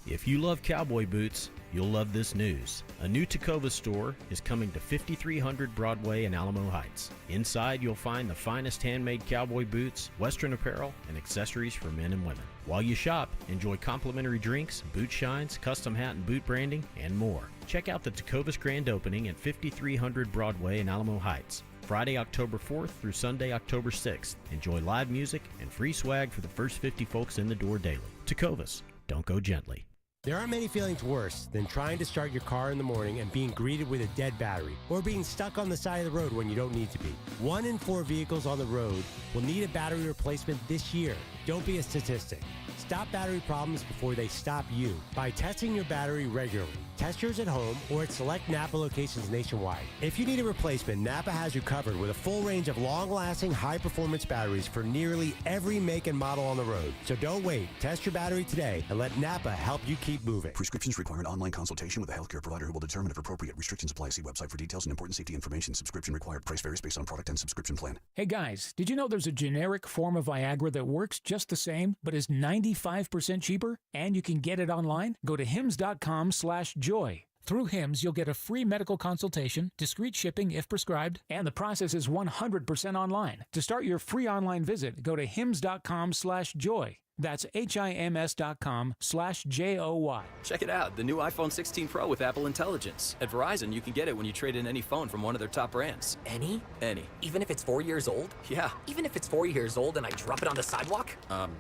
If you love cowboy boots, you'll love this news. A new Tacova store is coming to 5300 Broadway in Alamo Heights. Inside, you'll find the finest handmade cowboy boots, Western apparel, and accessories for men and women. While you shop, enjoy complimentary drinks, boot shines, custom hat and boot branding, and more. Check out the Tacova's grand opening at 5300 Broadway in Alamo Heights. Friday, October 4th through Sunday, October 6th. Enjoy live music and free swag for the first 50 folks in the door daily. Tacovas, don't go gently. There are many feelings worse than trying to start your car in the morning and being greeted with a dead battery, or being stuck on the side of the road when you don't need to be. 1 in 4 vehicles on the road will need a battery replacement this year. Don't be a statistic. Stop battery problems before they stop you by testing your battery regularly. Test yours at home or at select Napa locations nationwide. If you need a replacement, Napa has you covered with a full range of long-lasting, high-performance batteries for nearly every make and model on the road. So don't wait. Test your battery today and let Napa help you keep moving. Prescriptions require an online consultation with a healthcare provider who will determine if appropriate. Restrictions apply. See website for details and important safety information. Subscription required. Price varies based on product and subscription plan. Hey guys, did you know there's a generic form of Viagra that works just the same, but is 95% cheaper? And you can get it online? Go to hims.com/joy. Through HIMS, you'll get a free medical consultation, discreet shipping if prescribed, and the process is 100% online. To start your free online visit, go to hims.com/joy. That's HIMS.com/JOY. Check it out, the new iPhone 16 Pro with Apple Intelligence. At Verizon, you can get it when you trade in any phone from one of their top brands. Any? Any. Even if it's 4 years old? Yeah. Even if it's 4 years old and I drop it on the sidewalk?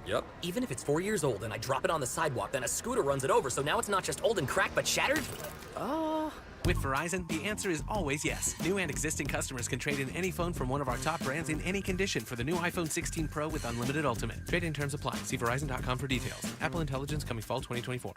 Yep. Even if it's 4 years old and I drop it on the sidewalk, then a scooter runs it over, so now it's not just old and cracked, but shattered? With Verizon, the answer is always yes. New and existing customers can trade in any phone from one of our top brands in any condition for the new iPhone 16 Pro with Unlimited Ultimate. Trade-in terms apply. See Verizon.com for details. Apple Intelligence coming fall 2024.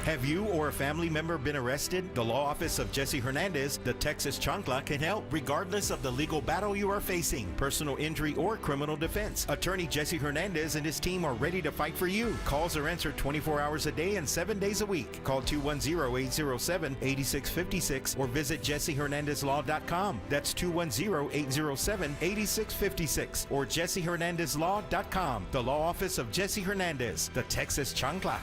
Have you or a family member been arrested? The law office of Jesse Hernandez, the Texas Chancla, can help regardless of the legal battle you are facing, personal injury or criminal defense. Attorney Jesse Hernandez and his team are ready to fight for you. Calls are answered 24 hours a day and 7 days a week. Call 210-807-8656 or visit JesseHernandezLaw.com. That's 210-807-8656 or JesseHernandezLaw.com. The law office of Jesse Hernandez, the Texas Chancla.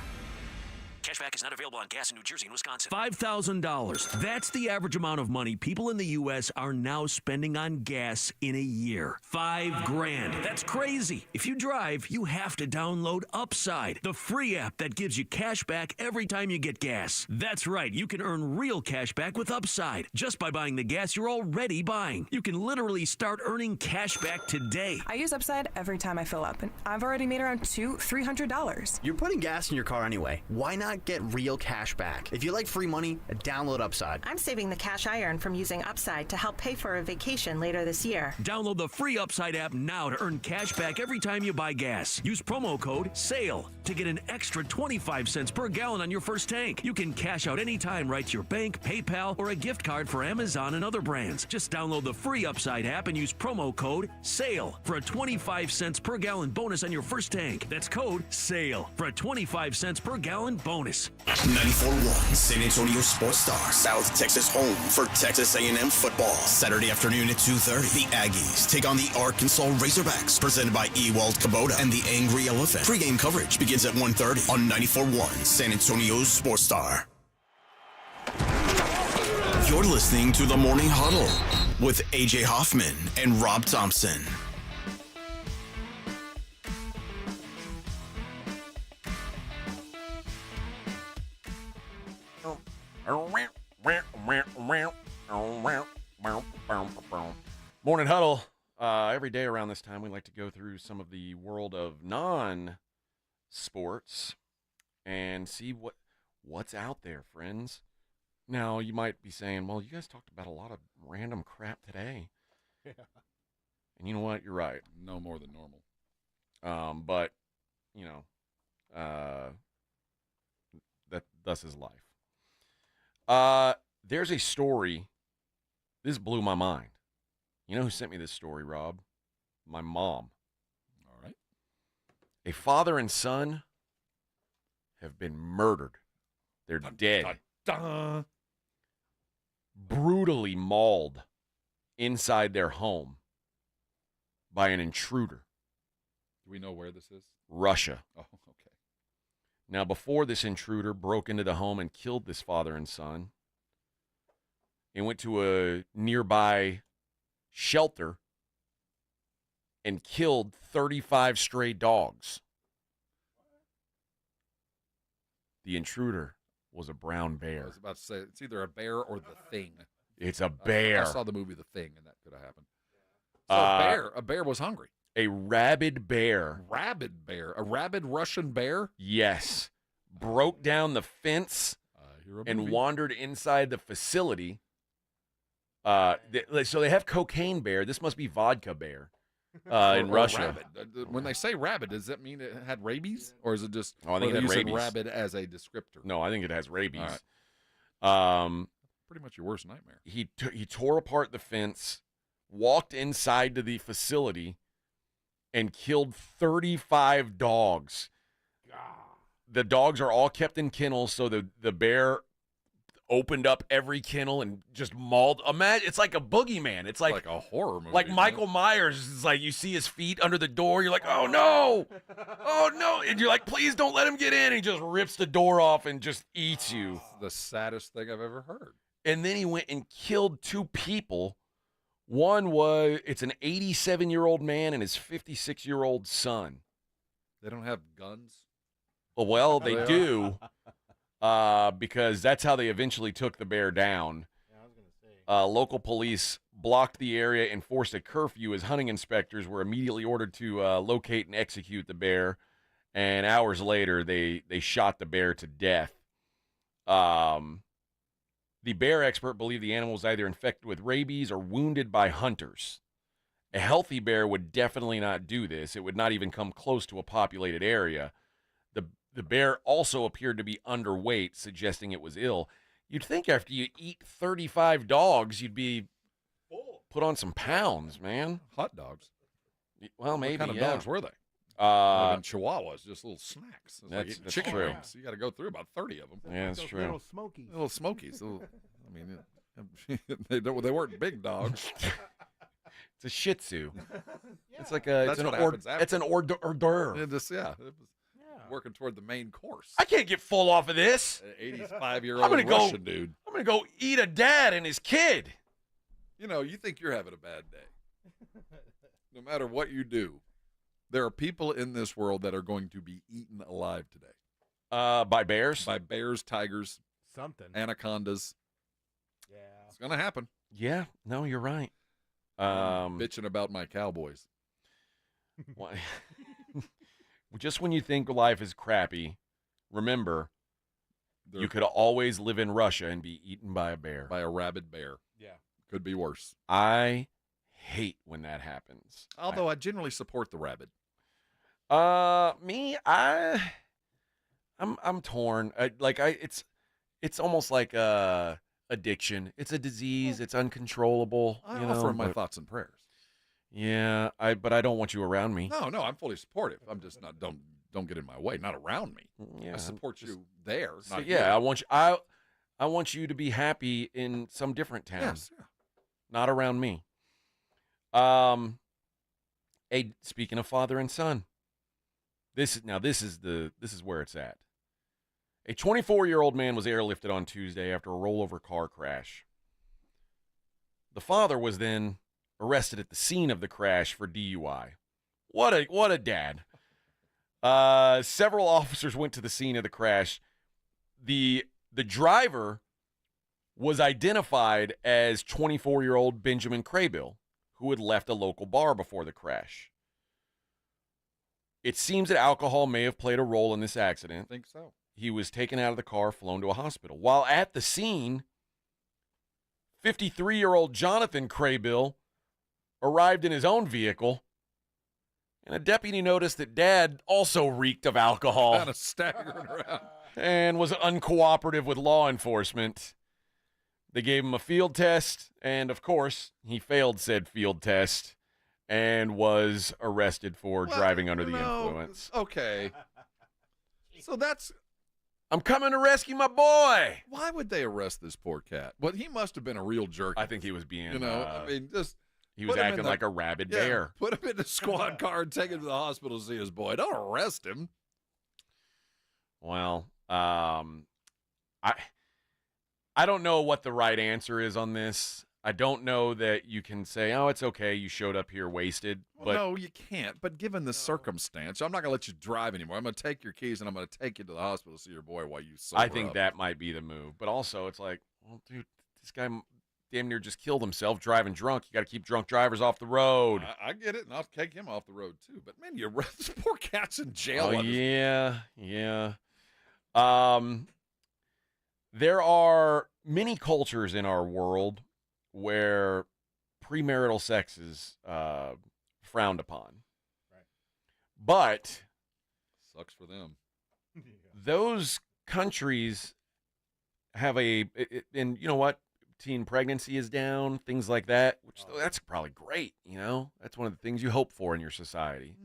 Cashback is not available on gas in New Jersey and Wisconsin. $5,000. That's the average amount of money people in the U.S. are now spending on gas in a year. $5,000. That's crazy. If you drive, you have to download Upside, the free app that gives you cash back every time you get gas. That's right. You can earn real cash back with Upside just by buying the gas you're already buying. You can literally start earning cash back today. I use Upside every time I fill up, and I've already made around $200-300. You're putting gas in your car anyway. Why not not get real cash back. If you like free money, download Upside. I'm saving the cash I earn from using Upside to help pay for a vacation later this year. Download the free Upside app now to earn cash back every time you buy gas. Use promo code SALE to get an extra 25 cents per gallon on your first tank. You can cash out anytime right to your bank, PayPal, or a gift card for Amazon and other brands. Just download the free Upside app and use promo code SALE for a 25 cents per gallon bonus on your first tank. That's code SALE for a 25 cents per gallon bonus. 94.1 San Antonio Sports Star, South Texas home for Texas A&M football. Saturday afternoon at 2:30, the Aggies take on the Arkansas Razorbacks, presented by Ewald Kubota and the Angry Elephant. Pre-game coverage begins at 1:30 on 94.1 San Antonio Sports Star. You're listening to the Morning Huddle with AJ Hoffman and Rob Thompson. Morning Huddle. Every day around this time, we like to go through some of the world of non-sports and see what's out there, friends. Now, you might be saying, well, you guys talked about a lot of random crap today. Yeah. And you know what? You're right. No more than normal. But, thus is life. There's a story. This blew my mind. You know who sent me this story, Rob? My mom. All right. A father and son have been murdered. They're dead. Brutally mauled inside their home by an intruder. Do we know where this is? Russia. Oh, okay. Now, before this intruder broke into the home and killed this father and son, he went to a nearby shelter and killed 35 stray dogs. The intruder was a brown bear. I was about to say, it's either a bear or The Thing. It's a bear. I saw the movie The Thing, and that could have happened. So a bear was hungry. A rabid bear. Rabid bear? A rabid Russian bear? Yes. Broke down the fence and wandered inside the facility. So they have cocaine bear. This must be vodka bear in Russia. Rabid. When they say rabid, does that mean it had rabies? Or is it just I think it had rabies. rabid as a descriptor? No, I think it has rabies. Right. Pretty much your worst nightmare. He tore apart the fence, walked inside to the facility, and killed 35 dogs. The dogs are all kept in kennels, so the bear opened up every kennel and just mauled. Imagine, it's like a boogeyman. It's like a horror movie. Like Michael Myers is like, you see his feet under the door. You're like, oh no, oh no, and you're like, please don't let him get in. He just rips the door off and just eats you. The saddest thing I've ever heard. And then he went and killed two people. It's an 87-year-old man and his 56-year-old son. They don't have guns? Well, they do. Because that's how they eventually took the bear down. Yeah, I was going to say. Local police blocked the area and forced a curfew as hunting inspectors were immediately ordered to locate and execute the bear. And hours later, they shot the bear to death. The bear expert believed the animal was either infected with rabies or wounded by hunters. A healthy bear would definitely not do this. It would not even come close to a populated area. The bear also appeared to be underweight, suggesting it was ill. You'd think after you eat 35 dogs, you'd be put on some pounds, man. Hot dogs. Well, maybe, What kind of yeah. dogs were they? Chihuahuas, just little snacks. That's chicken true. wings. You got to go through about 30 of them. Yeah, that's true. Little smokies. Little smokies. They weren't big dogs. It's a Shih Tzu. Yeah. It's like That's what happens after. it's an hors d'oeuvre. It was working toward the main course. I can't get full off of this. An 85-year-old Russian dude. I'm gonna go eat a dad and his kid. You think you're having a bad day. No matter what you do, there are people in this world that are going to be eaten alive today. By bears? By bears, tigers, anacondas. Yeah. It's going to happen. Yeah. No, you're right. Bitching about my Cowboys. Just when you think life is crappy, remember, You could always live in Russia and be eaten by a bear. By a rabid bear. Yeah. Could be worse. I hate when that happens. Although I generally support the rabid. Me, I'm torn. It's almost like addiction. It's a disease. It's uncontrollable. I offer my thoughts and prayers. Yeah, but I don't want you around me. No, I'm fully supportive. I'm just not. Don't get in my way. Not around me. Yeah, I support you there. Not yeah, here. I want you to be happy in some different town. Yes. Yeah. Not around me. Speaking of father and son, this is where it's at. A 24-year-old man was airlifted on Tuesday after a rollover car crash. The father was then arrested at the scene of the crash for DUI. What a dad. Several officers went to the scene of the crash. The driver was identified as 24-year-old Benjamin Craybill, who had left a local bar before the crash. It seems that alcohol may have played a role in this accident. I think so. He was taken out of the car, flown to a hospital. While at the scene, 53-year-old Jonathan Craybill arrived in his own vehicle, and a deputy noticed that Dad also reeked of alcohol. Kind of staggering around. And was uncooperative with law enforcement. They gave him a field test, and of course, he failed said field test and was arrested for driving under the influence. Okay. So that's... I'm coming to rescue my boy. Why would they arrest this poor cat? Well, he must have been a real jerk. I think he was being, just... He was acting like a rabid bear. Put him in the squad car and take him to the hospital to see his boy. Don't arrest him. Well, I don't know what the right answer is on this. I don't know that you can say, oh, it's okay, you showed up here wasted. Well, no, you can't. But given the circumstance, I'm not going to let you drive anymore. I'm going to take your keys and I'm going to take you to the hospital to see your boy while you sober I think up. that might be the move. But also, it's like, well, dude, this guy damn near just killed himself driving drunk. You got to keep drunk drivers off the road. I get it, and I'll take him off the road too. But man, this poor cat's in jail. Oh, yeah. There are many cultures in our world where premarital sex is frowned upon. Right. But sucks for them. Those countries have and you know what? Teen pregnancy is down, things like that, which that's probably great, That's one of the things you hope for in your society.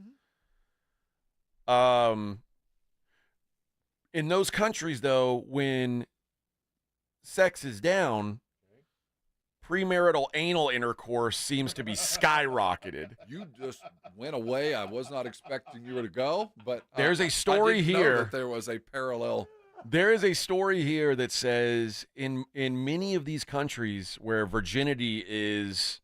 Mm-hmm. In those countries, though, when sex is down, premarital anal intercourse seems to be skyrocketed. You just went away. I was not expecting you to go, but there's a story I didn't here know that there was a parallel. There is a story here that says in many of these countries where virginity is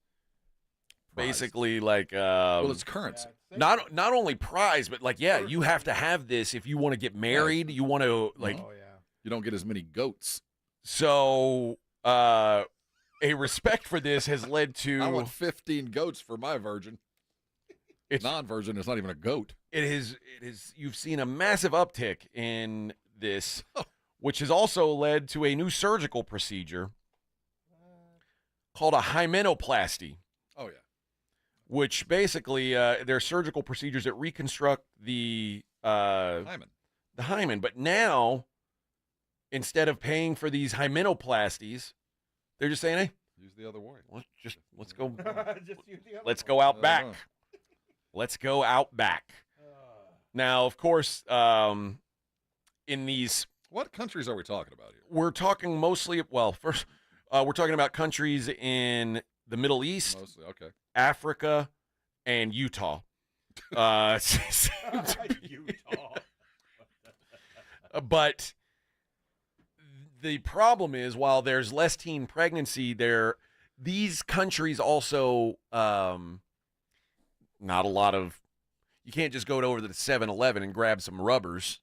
basically like it's currency. Not only prize, but you have to have this if you want to get married. You want to you don't get as many goats. So a respect for this has led to I want 15 goats for my virgin. It's non-virgin. It's not even a goat. It is. You've seen a massive uptick in this, which has also led to a new surgical procedure called a hymenoplasty. Oh, yeah. Which basically, they're surgical procedures that reconstruct the hymen. The hymen. But now, instead of paying for these hymenoplasties, they're just saying, hey, use the other way. Let's go. Let's go out back. Let's go out back. Now, of course, in these... What countries are we talking about here? We're talking mostly... Well, first, we're talking about countries in the Middle East, mostly, okay, Africa, and Utah. Utah. But the problem is, while there's less teen pregnancy, these countries also... not a lot of... You can't just go over to the 7-Eleven and grab some rubbers.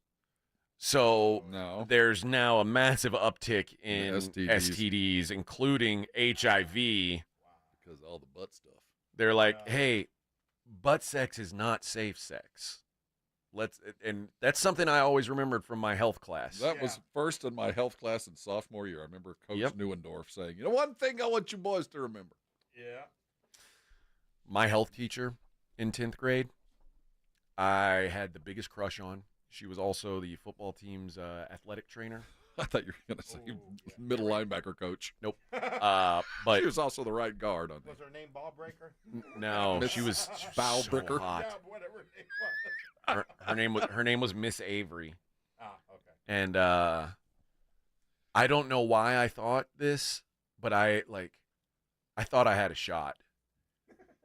So there's now a massive uptick in STDs, including HIV. Because of all the butt stuff. They're like, hey, butt sex is not safe sex. and that's something I always remembered from my health class. That was first in my health class in sophomore year. I remember Coach Neuendorf saying, one thing I want you boys to remember. Yeah. My health teacher in 10th grade, I had the biggest crush on. She was also the football team's athletic trainer. I thought you were going to say middle linebacker coach. Nope. But she was also the right guard on that. Was her name Ball Breaker? No, she was Bow so Bricker. hot. Yeah, whatever her name was. Her name was Miss Avery. Ah, okay. And I don't know why I thought this, but I thought I had a shot.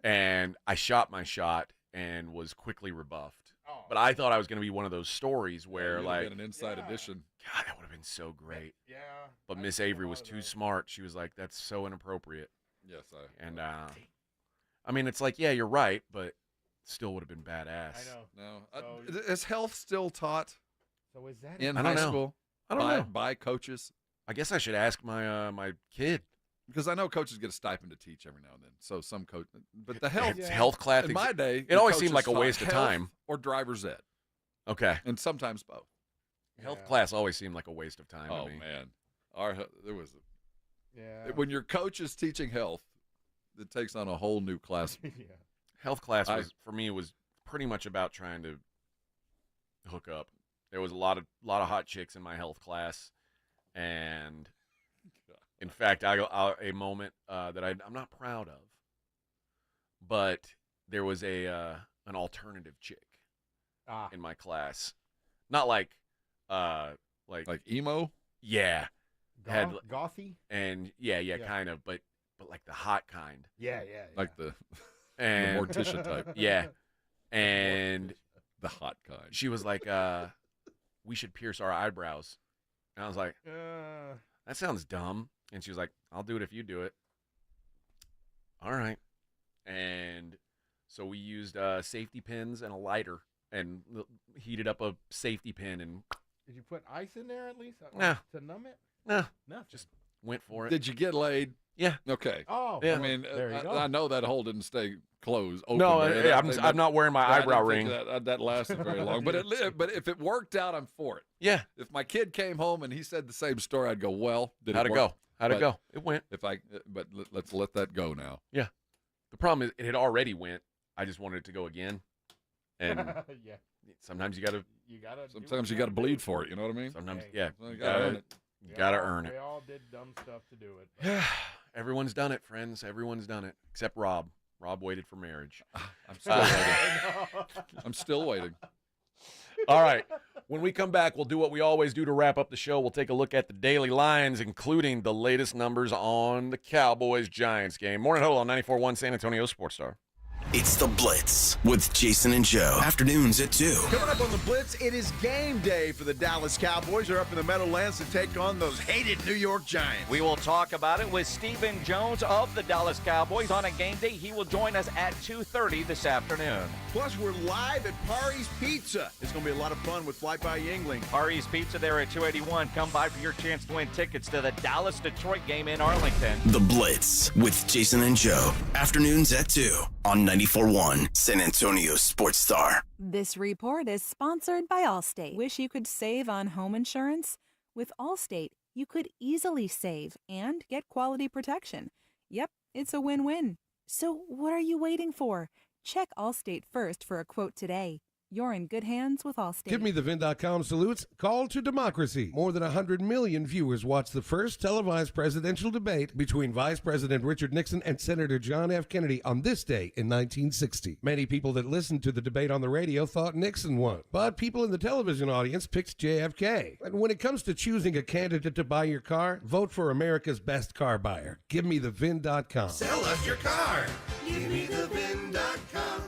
And I shot my shot and was quickly rebuffed. Oh. But I thought I was going to be one of those stories where, like, an inside edition. God, that would have been so great. Yeah. But Miss Avery was too smart. She was like, "That's so inappropriate." Yes, I mean, it's like, yeah, you're right, but still would have been badass. I know. No, is health still taught? So is that in I don't high know. school? I don't know. By coaches. I guess I should ask my my kid. Because I know coaches get a stipend to teach every now and then. So some coach, but the health class in my day, it always the seemed like a coaches waste of taught time. health or driver's ed. Okay. And sometimes both. Health class always seemed like a waste of time to me. Man, there was Yeah. when your coach is teaching health, it takes on a whole new class. Yeah. Health class was for me was pretty much about trying to hook up. There was a lot of hot chicks in my health class, and in fact, a moment that I'm not proud of, but there was an alternative chick in my class, not like emo. Yeah, Gothy. And yeah, kind of, but like the hot kind. Yeah. Like the and Morticia type. Yeah, and the hot kind. She was like, "We should pierce our eyebrows," and I was like, "That sounds dumb." And she was like, "I'll do it if you do it." All right. And so we used safety pins and a lighter and heated up a safety pin. And did you put ice in there at least to numb it? No, nothing. Just went for it. Did you get laid? Yeah. Okay. Oh, yeah. I mean, there you go. I know that hole didn't stay closed. Open No, there. I'm not wearing my eyebrow ring. That lasted very long. But if it worked out, I'm for it. Yeah. If my kid came home and he said the same story, I'd go, well, How'd it work? go? How'd it go? It went. But let's let that go now. Yeah. The problem is it had already went. I just wanted it to go again. And yeah. Sometimes you gotta bleed for it. You know what I mean? Sometimes, yeah. You gotta earn it. You gotta earn it. We all did dumb stuff to do it. Everyone's done it, friends. Everyone's done it, except Rob. Rob waited for marriage. I'm still waiting. I'm still waiting. All right. When we come back, we'll do what we always do to wrap up the show. We'll take a look at the daily lines, including the latest numbers on the Cowboys-Giants game. Morning Huddle on 94.1 San Antonio Sports Star. It's The Blitz with Jason and Joe. Afternoons at 2. Coming up on The Blitz, it is game day for the Dallas Cowboys. They're up in the Meadowlands to take on those hated New York Giants. We will talk about it with Stephen Jones of the Dallas Cowboys on a game day. He will join us at 2:30 this afternoon. Plus, we're live at Pari's Pizza. It's going to be a lot of fun with Fly By Yingling. Pari's Pizza there at 281. Come by for your chance to win tickets to the Dallas-Detroit game in Arlington. The Blitz with Jason and Joe. Afternoons at 2 on 94.1 San Antonio Sports Star. This report is sponsored by Allstate. Wish you could save on home insurance? With Allstate, you could easily save and get quality protection. Yep, it's a win-win. So what are you waiting for? Check Allstate first for a quote today. You're in good hands with Allstate. GiveMeTheVin.com salutes Call to Democracy. More than 100 million viewers watched the first televised presidential debate between Vice President Richard Nixon and Senator John F. Kennedy on this day in 1960. Many people that listened to the debate on the radio thought Nixon won, but people in the television audience picked JFK. And when it comes to choosing a candidate to buy your car, vote for America's best car buyer. GiveMeTheVin.com. Sell us your car. GiveMeTheVin.com.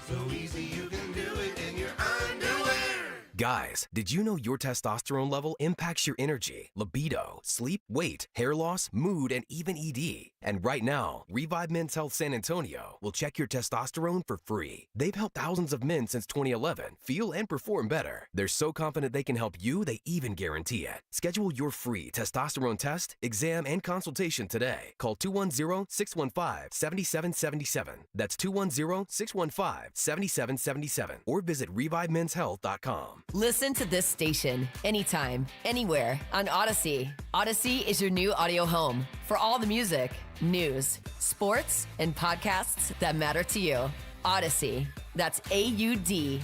So easy you can do it in your underwear. Guys, did you know your testosterone level impacts your energy, libido, sleep, weight, hair loss, mood, and even ED? And right now, Revive Men's Health San Antonio will check your testosterone for free. They've helped thousands of men since 2011 feel and perform better. They're so confident they can help you, they even guarantee it. Schedule your free testosterone test, exam, and consultation today. Call 210-615-7777. That's 210-615-7777. Or visit ReviveMen'sHealth.com. Listen to this station anytime, anywhere on Odyssey. Odyssey is your new audio home for all the music, news, sports, and podcasts that matter to you. Odyssey. That's AUDACY.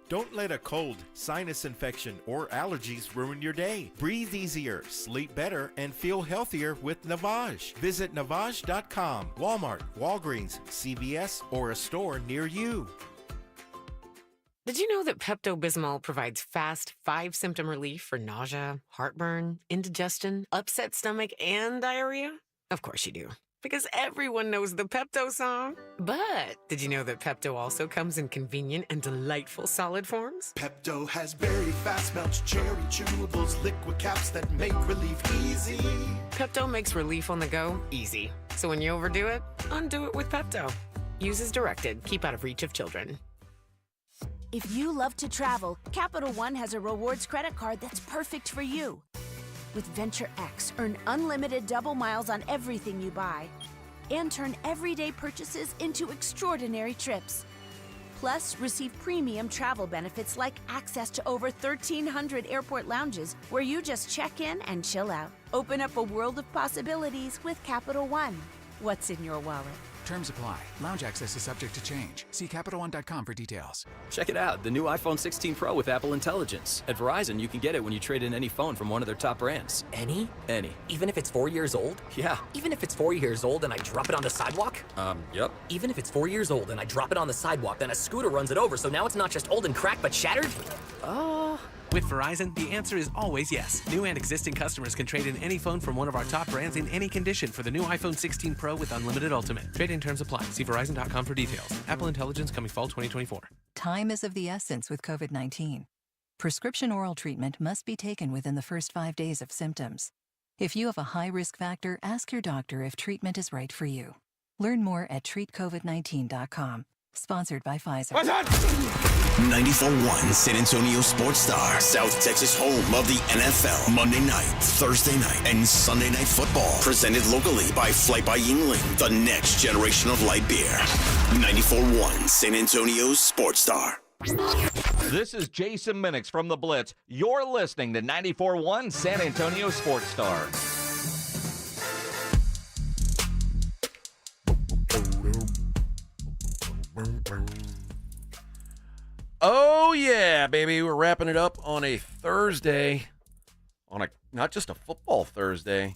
Don't let a cold, sinus infection, or allergies ruin your day. Breathe easier, sleep better, and feel healthier with Navage. Visit Navage.com, Walmart, Walgreens, CVS, or a store near you. Did you know that Pepto-Bismol provides fast 5-symptom relief for nausea, heartburn, indigestion, upset stomach, and diarrhea? Of course you do, because everyone knows the Pepto song. But did you know that Pepto also comes in convenient and delightful solid forms? Pepto has very fast melts, cherry chewables, liquid caps that make relief easy. Pepto makes relief on the go easy. So when you overdo it, undo it with Pepto. Use as directed. Keep out of reach of children. If you love to travel, Capital One has a rewards credit card that's perfect for you. With Venture X, earn unlimited double miles on everything you buy and turn everyday purchases into extraordinary trips. Plus, receive premium travel benefits like access to over 1,300 airport lounges where you just check in and chill out. Open up a world of possibilities with Capital One. What's in your wallet? Terms apply. Lounge access is subject to change. See CapitalOne.com for details. Check it out, the new iPhone 16 Pro with Apple Intelligence. At Verizon, you can get it when you trade in any phone from one of their top brands. Any? Any. Even if it's 4 years old? Yeah. Even if it's 4 years old and I drop it on the sidewalk? Yep. Even if it's 4 years old and I drop it on the sidewalk, then a scooter runs it over, so now it's not just old and cracked, but shattered? With Verizon, the answer is always yes. New and existing customers can trade in any phone from one of our top brands in any condition for the new iPhone 16 Pro with unlimited Ultimate. Trade-in terms apply. See Verizon.com for details. Apple Intelligence coming fall 2024. Time is of the essence with COVID-19. Prescription oral treatment must be taken within the first 5 days of symptoms. If you have a high risk factor, ask your doctor if treatment is right for you. Learn more at treatcovid19.com. Sponsored by Pfizer. 94.1 San Antonio Sports Star, South Texas home of the NFL. Monday night, Thursday night, and Sunday night football. Presented locally by Flight by Yingling, the next generation of light beer. 94.1 San Antonio Sports Star. This is Jason Minix from The Blitz. You're listening to 94.1 San Antonio Sports Star. Oh yeah, baby, we're wrapping it up on a Thursday, on a not just a football Thursday,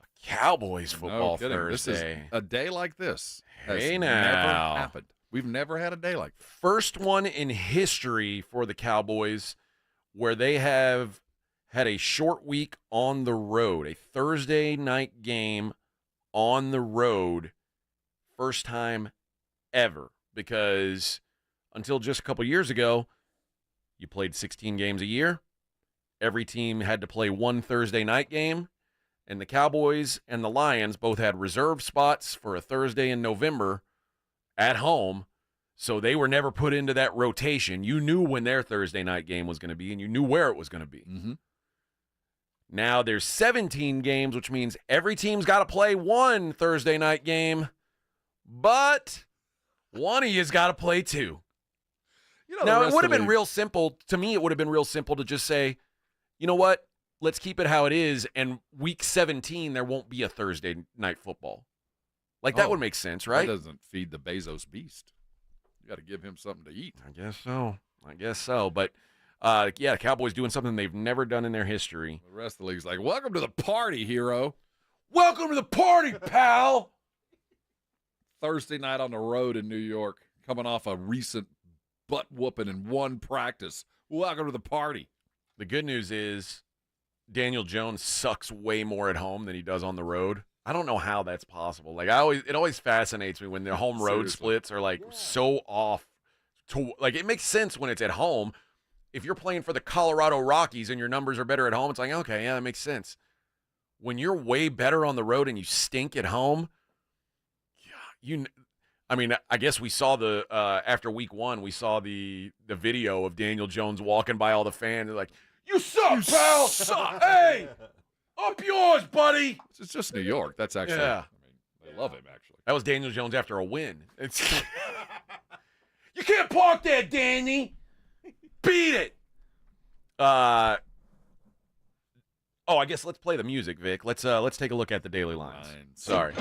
a Cowboys football Thursday. This is a day like this has Hey never now. happened. We've never had a day like this. First one in history for the Cowboys where they have had a short week on the road, a Thursday night game on the road, first time ever, because until just a couple years ago, you played 16 games a year. Every team had to play one Thursday night game, and the Cowboys and the Lions both had reserved spots for a Thursday in November at home, so they were never put into that rotation. You knew when their Thursday night game was going to be, and you knew where it was going to be. Mm-hmm. Now there's 17 games, which means every team's got to play one Thursday night game, but one of you's got to play two. Now, it would have been real simple. To me, it would have been real simple to just say, you know what? Let's keep it how it is, and week 17, there won't be a Thursday night football. Like, that would make sense, right? That doesn't feed the Bezos beast. You got to give him something to eat. I guess so. But, yeah, the Cowboys doing something they've never done in their history. The rest of the league's like, welcome to the party, hero. Welcome to the party, pal. Thursday night on the road in New York, coming off a recent butt-whooping in one practice. Welcome to the party. The good news is Daniel Jones sucks way more at home than he does on the road. I don't know how that's possible. Like, it always fascinates me when the home road splits are like so off it makes sense when it's at home. If you're playing for the Colorado Rockies and your numbers are better at home, it's like, okay, yeah, that makes sense. When you're way better on the road and you stink at home, I guess we saw after week 1, we saw the video of Daniel Jones walking by all the fans. They're like, you suck, pal. Suck. Hey, up yours, buddy. It's just New York. That's actually, yeah. They love him, actually. That was Daniel Jones after a win. You can't park there, Danny. Beat it. I guess let's play the music, Vic. Let's take a look at the daily lines. Sorry.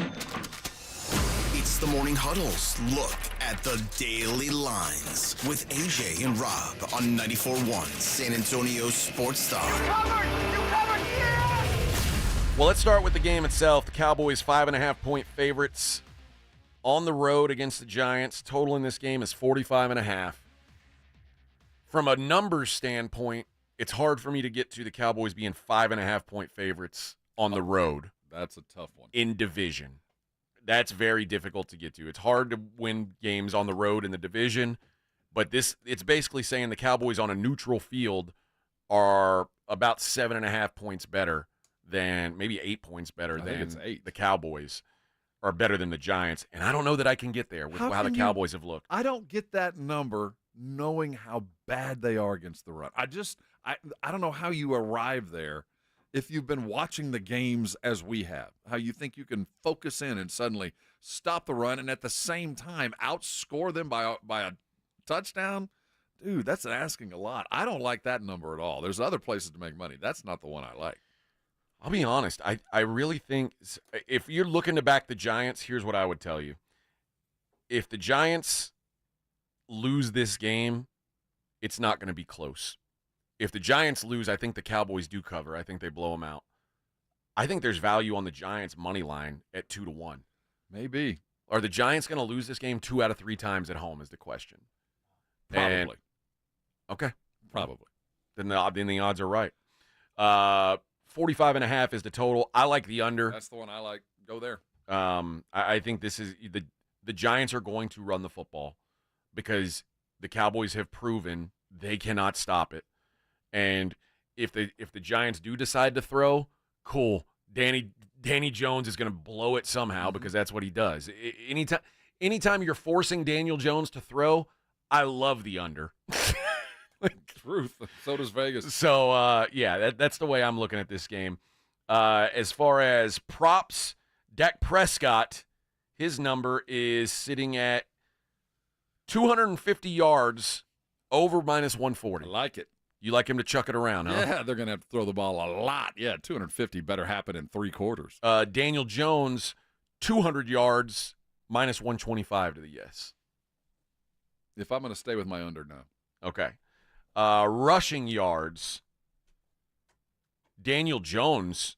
It's the Morning Huddle's look at the daily lines with AJ and Rob on 94.1 San Antonio Sports Star. You covered, yeah! Well, let's start with the game itself. The Cowboys 5.5-point favorites on the road against the Giants. Total in this game is 45.5. From a numbers standpoint, it's hard for me to get to the Cowboys being 5.5-point favorites on the road. That's a tough one. In division. That's very difficult to get to. It's hard to win games on the road in the division, but it's basically saying the Cowboys on a neutral field are about 7.5 points better than, maybe 8 points better than the Cowboys are better than the Giants. And I don't know that I can get there with how the Cowboys have looked. I don't get that number knowing how bad they are against the run. I don't know how you arrive there if you've been watching the games as we have, how you think you can focus in and suddenly stop the run and at the same time outscore them by a touchdown. Dude, that's asking a lot. I don't like that number at all. There's other places to make money. That's not the one I like. I'll be honest. I really think if you're looking to back the Giants, here's what I would tell you. If the Giants lose this game, it's not going to be close. If the Giants lose, I think the Cowboys do cover. I think they blow them out. I think there's value on the Giants' money line at 2-1. Maybe. Are the Giants going to lose this game 2 out of 3 times at home is the question. Probably. Okay. Probably. Then the odds are right. 45.5 is the total. I like the under. That's the one I like. Go there. I think this is the Giants are going to run the football because the Cowboys have proven they cannot stop it. And if the Giants do decide to throw, cool. Danny Jones is going to blow it somehow because that's what he does. Anytime you're forcing Daniel Jones to throw, I love the under. Truth. So does Vegas. So, that's the way I'm looking at this game. As far as props, Dak Prescott, his number is sitting at 250 yards over -140. I like it. You like him to chuck it around, huh? Yeah, they're going to have to throw the ball a lot. Yeah, 250 better happen in 3 quarters. Daniel Jones, 200 yards, -125 to the yes. If I'm going to stay with my under now. Okay. Rushing yards, Daniel Jones,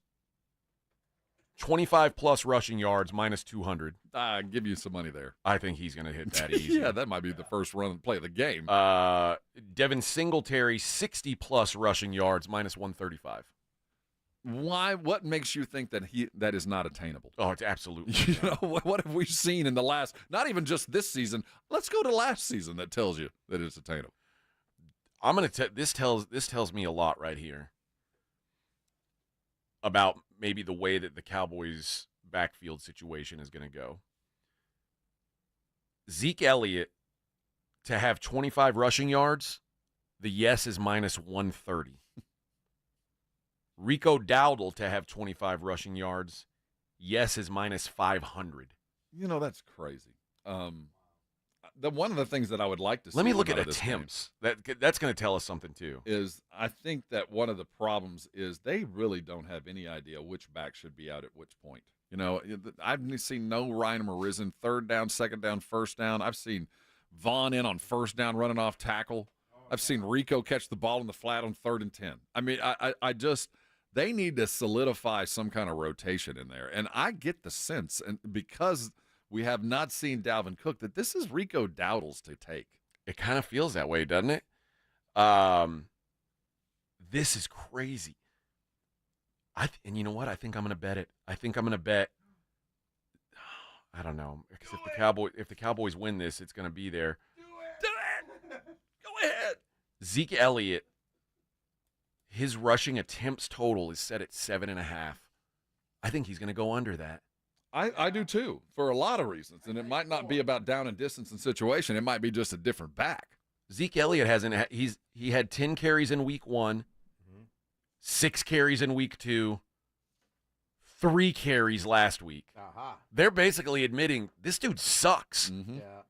25-plus rushing yards, -200. I'll give you some money there. I think he's going to hit that easy. Yeah, that might be the first run play of the game. Devin Singletary, 60-plus rushing yards, -135. Why? What makes you think that is not attainable? Oh, it's absolutely. You know, what have we seen in the last, not even just this season, let's go to last season that tells you that it's attainable. I'm going to this tells me a lot right here about maybe the way that the Cowboys backfield situation is going to go. Zeke Elliott to have 25 rushing yards, the yes is -130. Rico Dowdle to have 25 rushing yards, yes is -500. You know, that's crazy. One of the things that I would like to see. Let me look at attempts. That's going to tell us something too. Is I think that one of the problems is they really don't have any idea which back should be out at which point. You know, I've seen no Ryan Marizan, 3rd down, 2nd down, 1st down. I've seen Vaughn in on 1st down running off tackle. I've seen Rico catch the ball in the flat on 3rd and 10. I mean, I just they need to solidify some kind of rotation in there. And I get the sense, and because we have not seen Dalvin Cook, that this is Rico Dowdle's to take. It kind of feels that way, doesn't it? This is crazy. And you know what? I think I'm going to bet it. I think I'm going to bet. I don't know, because if the Cowboys win this, it's going to be there. Go ahead. Zeke Elliott, his rushing attempts total is set at 7.5. I think he's going to go under that. I do too, for a lot of reasons. And it might not be about down and distance and situation. It might be just a different back. Zeke Elliott he had 10 carries in week 1, 6 carries in week 2, 3 carries last week. They're basically admitting this dude sucks. Mm-hmm. Yeah.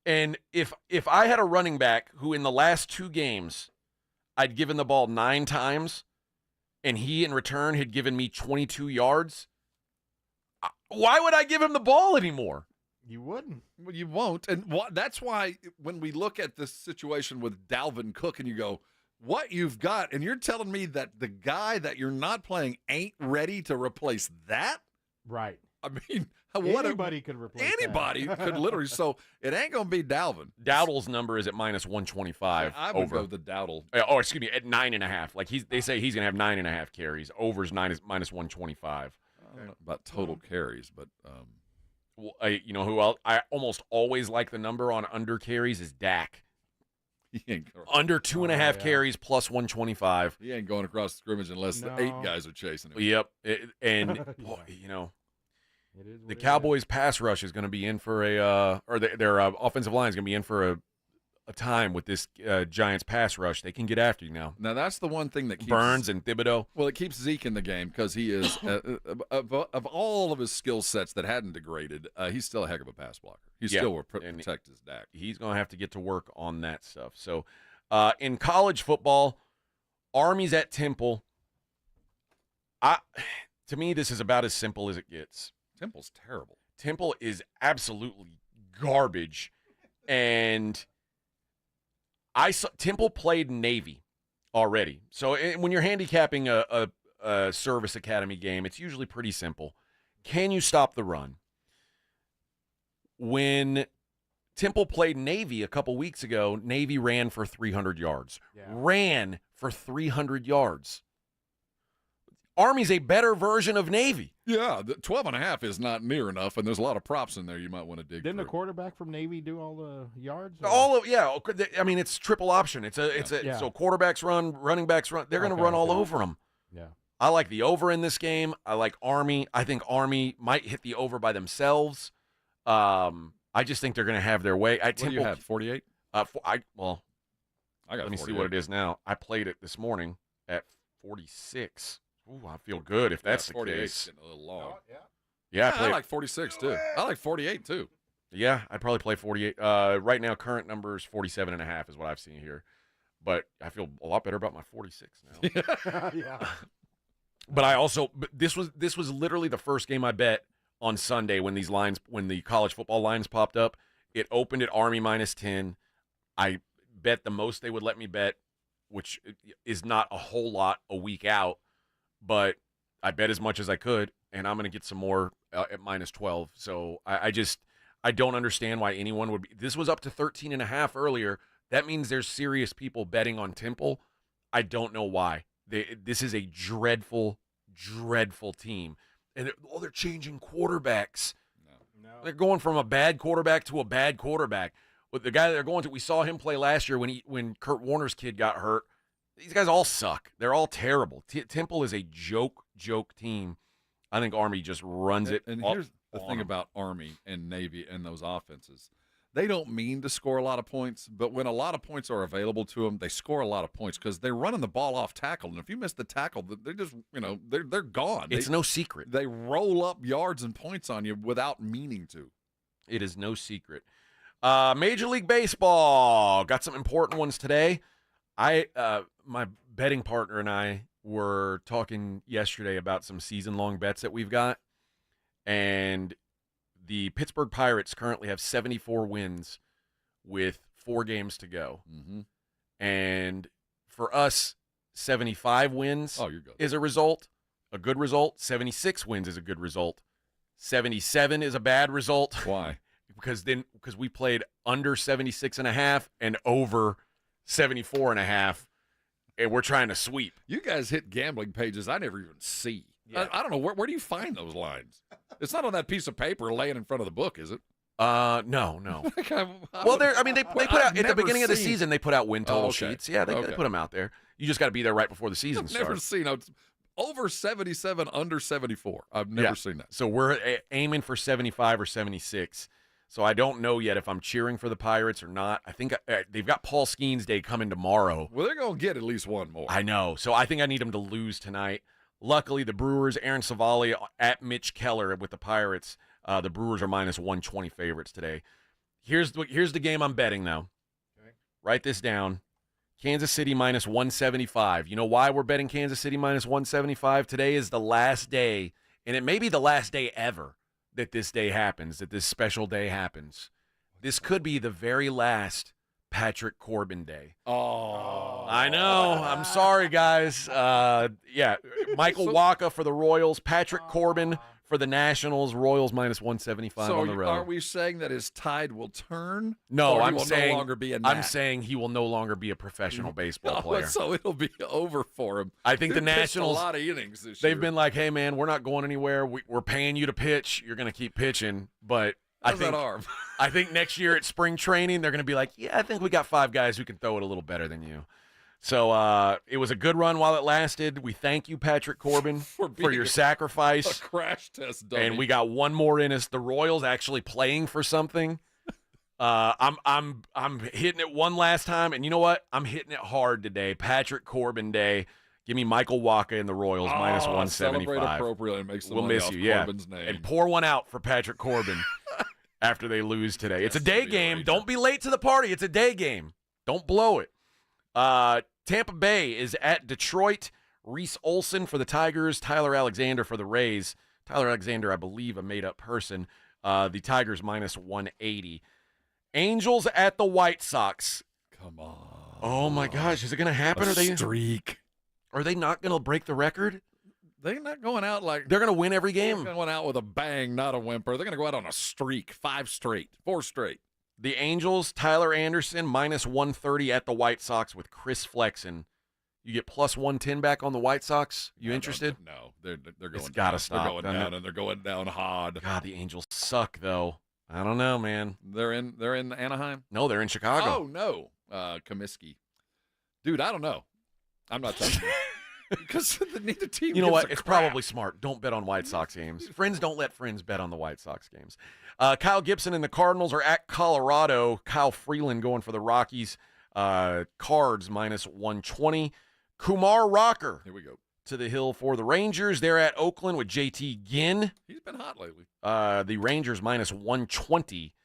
And if I had a running back who in the last 2 games I'd given the ball 9 times and he in return had given me 22 yards, why would I give him the ball anymore? You wouldn't. Well, you won't. And that's why when we look at this situation with Dalvin Cook and you go, what you've got, and you're telling me that the guy that you're not playing ain't ready to replace that? Right. I mean, anybody could replace anybody that. could literally. So it ain't going to be Dalvin. Dowdle's number is at -125. I would over. go the Dowdle. Oh, excuse me, at 9.5. Like they say he's going to have 9.5 carries. Over's -125. I don't know about total carries, but well, you know who else? I almost always like the number on under carries is Dak. he ain't going, Under 2.5 carries plus 125. he ain't going across the scrimmage unless the 8 guys are chasing him. Yep, and Yeah. you know. It is what The it Cowboys' pass rush is going to be in for their offensive line is going to be in for a time with this Giants pass rush. They can get after you now. Now, that's the one thing that keeps Burns and Thibodeau. Well, it keeps Zeke in the game because he is, of all of his skill sets that hadn't degraded, he's still a heck of a pass blocker. He still will protect his Dak. He's going to have to get to work on that stuff. So, in college football, Army's at Temple. To me, this is about as simple as it gets. Temple's terrible. Temple is absolutely garbage, and I saw Temple played Navy already. So when you're handicapping a service academy game, it's usually pretty simple. Can you stop the run? When Temple played Navy a couple weeks ago, Navy ran for 300 yards. Yeah. Ran for 300 yards. Army's a better version of Navy. Yeah, the 12.5 is not near enough, and there's a lot of props in there you might want to dig Didn't the through. quarterback from Navy do all the yards? or- All of I mean it's triple option. It's Yeah. so quarterbacks run, running backs run. They're going to run all over them. Yeah. I like the over in this game. I like Army. I think Army might hit the over by themselves. I just think they're going to have their way. What do you have, 48? I got. Let Let me see what it is now. I played it this morning at 46. Ooh, I feel good if that's the 48 case. getting a little long. Yeah, I like 46 too. I like 48 too. Yeah, I'd probably play 48. Right now, current numbers 47.5 is what I've seen here. But I feel a lot better about my 46 now. Yeah. But this was literally the first game I bet on Sunday when the college football lines popped up. It opened at Army -10. I bet the most they would let me bet, which is not a whole lot a week out, but I bet as much as I could, and I'm going to get some more at -12. So I don't understand why anyone would be. This was up to 13.5 earlier. That means there's serious people betting on Temple. I don't know why. This is a dreadful, dreadful team. And they're changing quarterbacks. No. They're going from a bad quarterback to a bad quarterback. With the guy that they're going to, we saw him play last year when Kurt Warner's kid got hurt. These guys all suck. They're all terrible. Temple is a joke team. I think Army just runs it. And here's the thing about Army and Navy and those offenses. They don't mean to score a lot of points, but when a lot of points are available to them, they score a lot of points because they're running the ball off tackle. And if you miss the tackle, they're just, they're gone. It's no secret. They roll up yards and points on you without meaning to. It is no secret. Major League Baseball. Got some important ones today. My betting partner and I were talking yesterday about some season-long bets that we've got, and the Pittsburgh Pirates currently have 74 wins with 4 games to go. Mm-hmm. And for us, 75 wins you're good. is a good result. 76 wins is a good result. 77 is a bad result. Why? Because we played under 76.5 and over 74.5, and we're trying to sweep. You guys hit gambling pages I never even see. Yeah. I don't know. Where do you find those lines? It's not on that piece of paper laying in front of the book, is it? No. Well, they put out at the beginning of the season. They put out win total sheets. Yeah, they put them out there. You just got to be there right before the season starts. Never seen over 77, under 74. I've never seen that. So we're aiming for 75 or 76. So I don't know yet if I'm cheering for the Pirates or not. I think they've got Paul Skeens Day coming tomorrow. Well, they're going to get at least one more. I know. So I think I need them to lose tonight. Luckily, the Brewers, Aaron Savali at Mitch Keller with the Pirates. The Brewers are minus 120 favorites today. Here's the game I'm betting, though. Okay. Write this down. Kansas City minus 175. You know why we're betting Kansas City minus 175? Today is the last day, and it may be the last day ever that this day happens, that this special day happens. This could be the very last Patrick Corbin day. Oh. I know. I'm sorry, guys. Michael Wacha for the Royals, Patrick Corbin for the Nationals, Royals minus 175 on the road. Are we saying that his tide will turn? No, I'm saying no longer be a Nat? I'm saying he will no longer be a professional baseball player. So it'll be over for him. I think the Nationals, a lot of innings this year. They've been like, hey, man, we're not going anywhere. We're paying you to pitch. You're going to keep pitching. But How's that arm? I think next year at spring training, they're going to be like, yeah, I think we got 5 guys who can throw it a little better than you. So it was a good run while it lasted. We thank you, Patrick Corbin, for your sacrifice. A crash test dummy. And we got one more in us. The Royals actually playing for something. I'm hitting it one last time, and you know what? I'm hitting it hard today. Patrick Corbin day. Give me Michael Wacha in the Royals minus 175. Celebrate appropriately and make some we'll money miss off you, Corbin's name. And pour one out for Patrick Corbin after they lose today. It's a day game. Don't be late to the party. It's a day game. Don't blow it. Tampa Bay is at Detroit. Reese Olson for the Tigers. Tyler Alexander for the Rays. Tyler Alexander, I believe, a made-up person. The Tigers minus 180. Angels at the White Sox. Come on. Oh, my gosh. Is it going to happen? Streak. Are they not going to break the record? They're not going out like... They're going to win every game? They're going out with a bang, not a whimper. They're going to go out on a streak. 4 straight. The Angels, Tyler Anderson, minus 130 at the White Sox with Chris Flexen. You get plus 110 back on the White Sox? You interested? No, they're going it's gotta stop. They're going down, and they're going down hard. God, the Angels suck, though. I don't know, man. They're in Anaheim? No, they're in Chicago. Oh, no. Comiskey. Dude, I don't know. I'm not touching it. Because neither team. You know what? It's crap. probably smart. Don't bet on White Sox games. Friends don't let friends bet on the White Sox games. Kyle Gibson and the Cardinals are at Colorado. Kyle Freeland going for the Rockies. Cards minus 120. Kumar Rocker. Here we go. To the hill for the Rangers. They're at Oakland with JT Ginn. He's been hot lately. The Rangers minus 120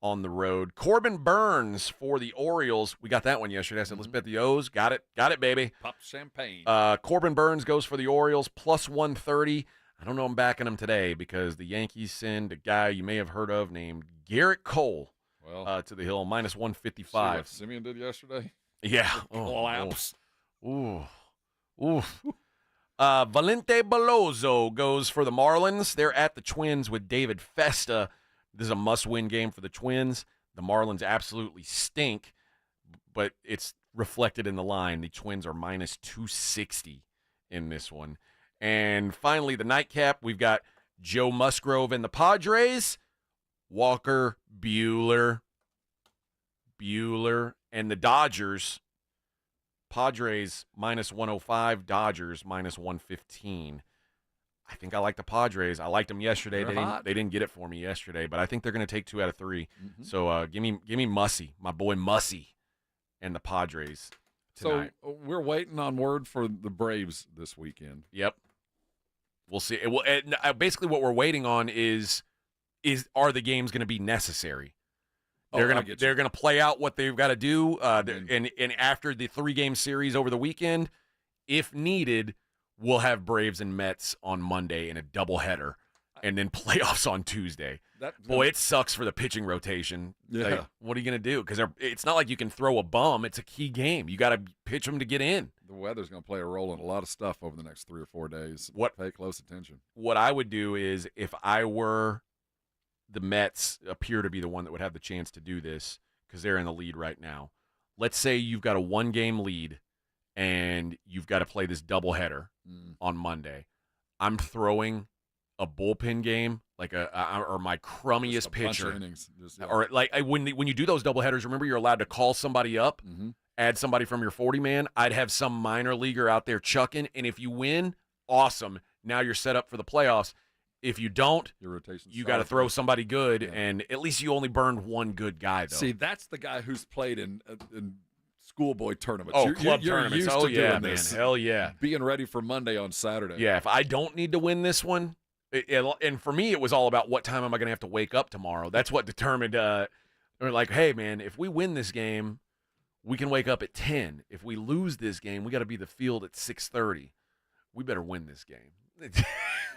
on the road. Corbin Burns for the Orioles. We got that one yesterday. I said, let's bet the O's. Got it, baby. Pop champagne. Corbin Burns goes for the Orioles, plus 130. I don't know I'm backing him today because the Yankees send a guy you may have heard of named Garrett Cole to the hill, minus 155. See what Simeon did yesterday? Yeah. Collapse. Ooh. Valente Beloso goes for the Marlins. They're at the Twins with David Festa. This is a must-win game for the Twins. The Marlins absolutely stink, but it's reflected in the line. The Twins are minus 260 in this one. And finally, the nightcap, we've got Joe Musgrove and the Padres, Walker Buehler, and the Dodgers. Padres minus 105, Dodgers minus 115. I think I like the Padres. I liked them yesterday. They didn't get it for me yesterday, but I think they're going to take 2 out of 3. Mm-hmm. So give me Mussy, my boy Mussy, and the Padres tonight. So we're waiting on word for the Braves this weekend. Yep, we'll see. Basically, what we're waiting on is are the games going to be necessary? They're gonna play out what they've got to do, and after the 3-game series over the weekend, if needed, we'll have Braves and Mets on Monday in a doubleheader, and then playoffs on Tuesday. Boy, it sucks for the pitching rotation. Yeah. Like, what are you gonna do? Because it's not like you can throw a bum. It's a key game. You got to pitch them to get in. The weather's gonna play a role in a lot of stuff over the next 3 or 4 days. Pay close attention. What I would do is, if I were the Mets, appear to be the one that would have the chance to do this because they're in the lead right now. Let's say you've got a 1-game lead and you've got to play this doubleheader on Monday. I'm throwing a bullpen game, like or my crummiest pitcher, or like when you do those doubleheaders, remember you're allowed to call somebody up, add somebody from your 40-man. I'd have some minor leaguer out there chucking, and if you win, awesome. Now you're set up for the playoffs. If you don't, you got to throw somebody good, and at least you only burned one good guy, though. See, that's the guy who's played in schoolboy tournaments. Oh, club tournaments. Used Oh, to yeah, doing man. this. Hell yeah. Being ready for Monday on Saturday. Yeah, if I don't need to win this one, and for me, it was all about what time am I going to have to wake up tomorrow. That's what determined, like, hey, man, if we win this game, we can wake up at 10. If we lose this game, we got to be the field at 6:30. We better win this game.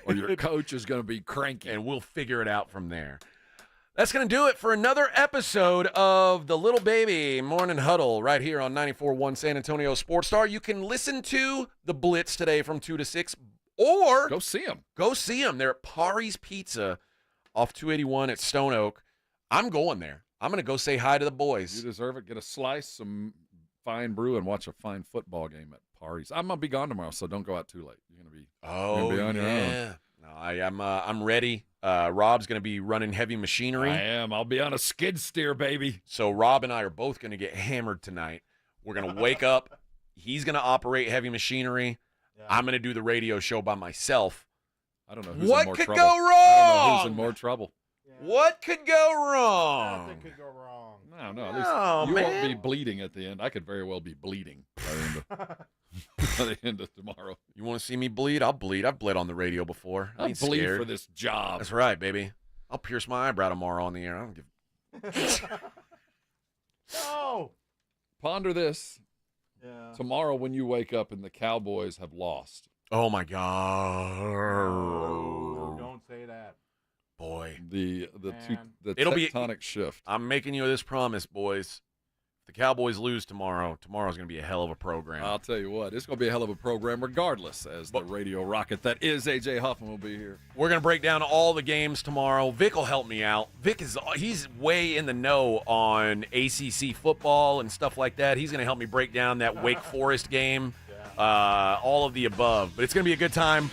Or your coach is going to be cranky. And we'll figure it out from there. That's going to do it for another episode of the Little Baby Morning Huddle right here on 94.1 San Antonio Sports Star. You can listen to the Blitz today from 2 to 6, or go see them. Go see them. They're at Pari's Pizza off 281 at Stone Oak. I'm going there. I'm going to go say hi to the boys. You deserve it. Get a slice, some fine brew, and watch a fine football game at Pari's. I'm going to be gone tomorrow, so don't go out too late. You're going to be, on your own. No, I'm ready. Rob's going to be running heavy machinery. I am. I'll be on a skid steer, baby. So Rob and I are both going to get hammered tonight. We're going to wake up. He's going to operate heavy machinery. Yeah. I'm going to do the radio show by myself. I don't know who's what in more could trouble. go wrong. I don't know who's in more trouble. Yeah. What could go wrong? Nothing could go wrong. No. At least you won't be bleeding at the end. I could very well be bleeding by the end of tomorrow. You want to see me bleed? I'll bleed. I've bled on the radio before. I'll bleed scared for this job. That's right, baby. I'll pierce my eyebrow tomorrow on the air. I don't give. No. Ponder this. Yeah. Tomorrow when you wake up and the Cowboys have lost. Oh my God. No, don't say that. Boy. The It'll tectonic shift. I'm making you this promise, boys. If the Cowboys lose tomorrow's going to be a hell of a program. I'll tell you what, it's going to be a hell of a program regardless, as the radio rocket that is A.J. Huffman will be here. We're going to break down all the games tomorrow. Vic will help me out. He's way in the know on ACC football and stuff like that. He's going to help me break down that Wake Forest game, all of the above. But it's going to be a good time.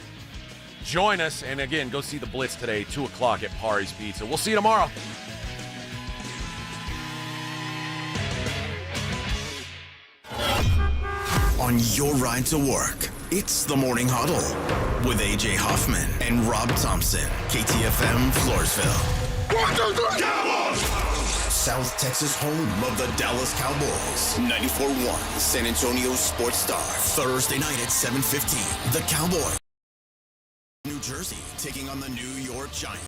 Join us, and again, go see the Blitz today, 2 o'clock at Pari's Pizza. We'll see you tomorrow. On your ride to work, it's the Morning Huddle with A.J. Huffman and Rob Thompson. KTFM Floresville. 1, 2, 3, Cowboys! South Texas home of the Dallas Cowboys. 94.1 San Antonio Sports Star. Thursday night at 7:15. The Cowboys. New Jersey taking on the New York Giants.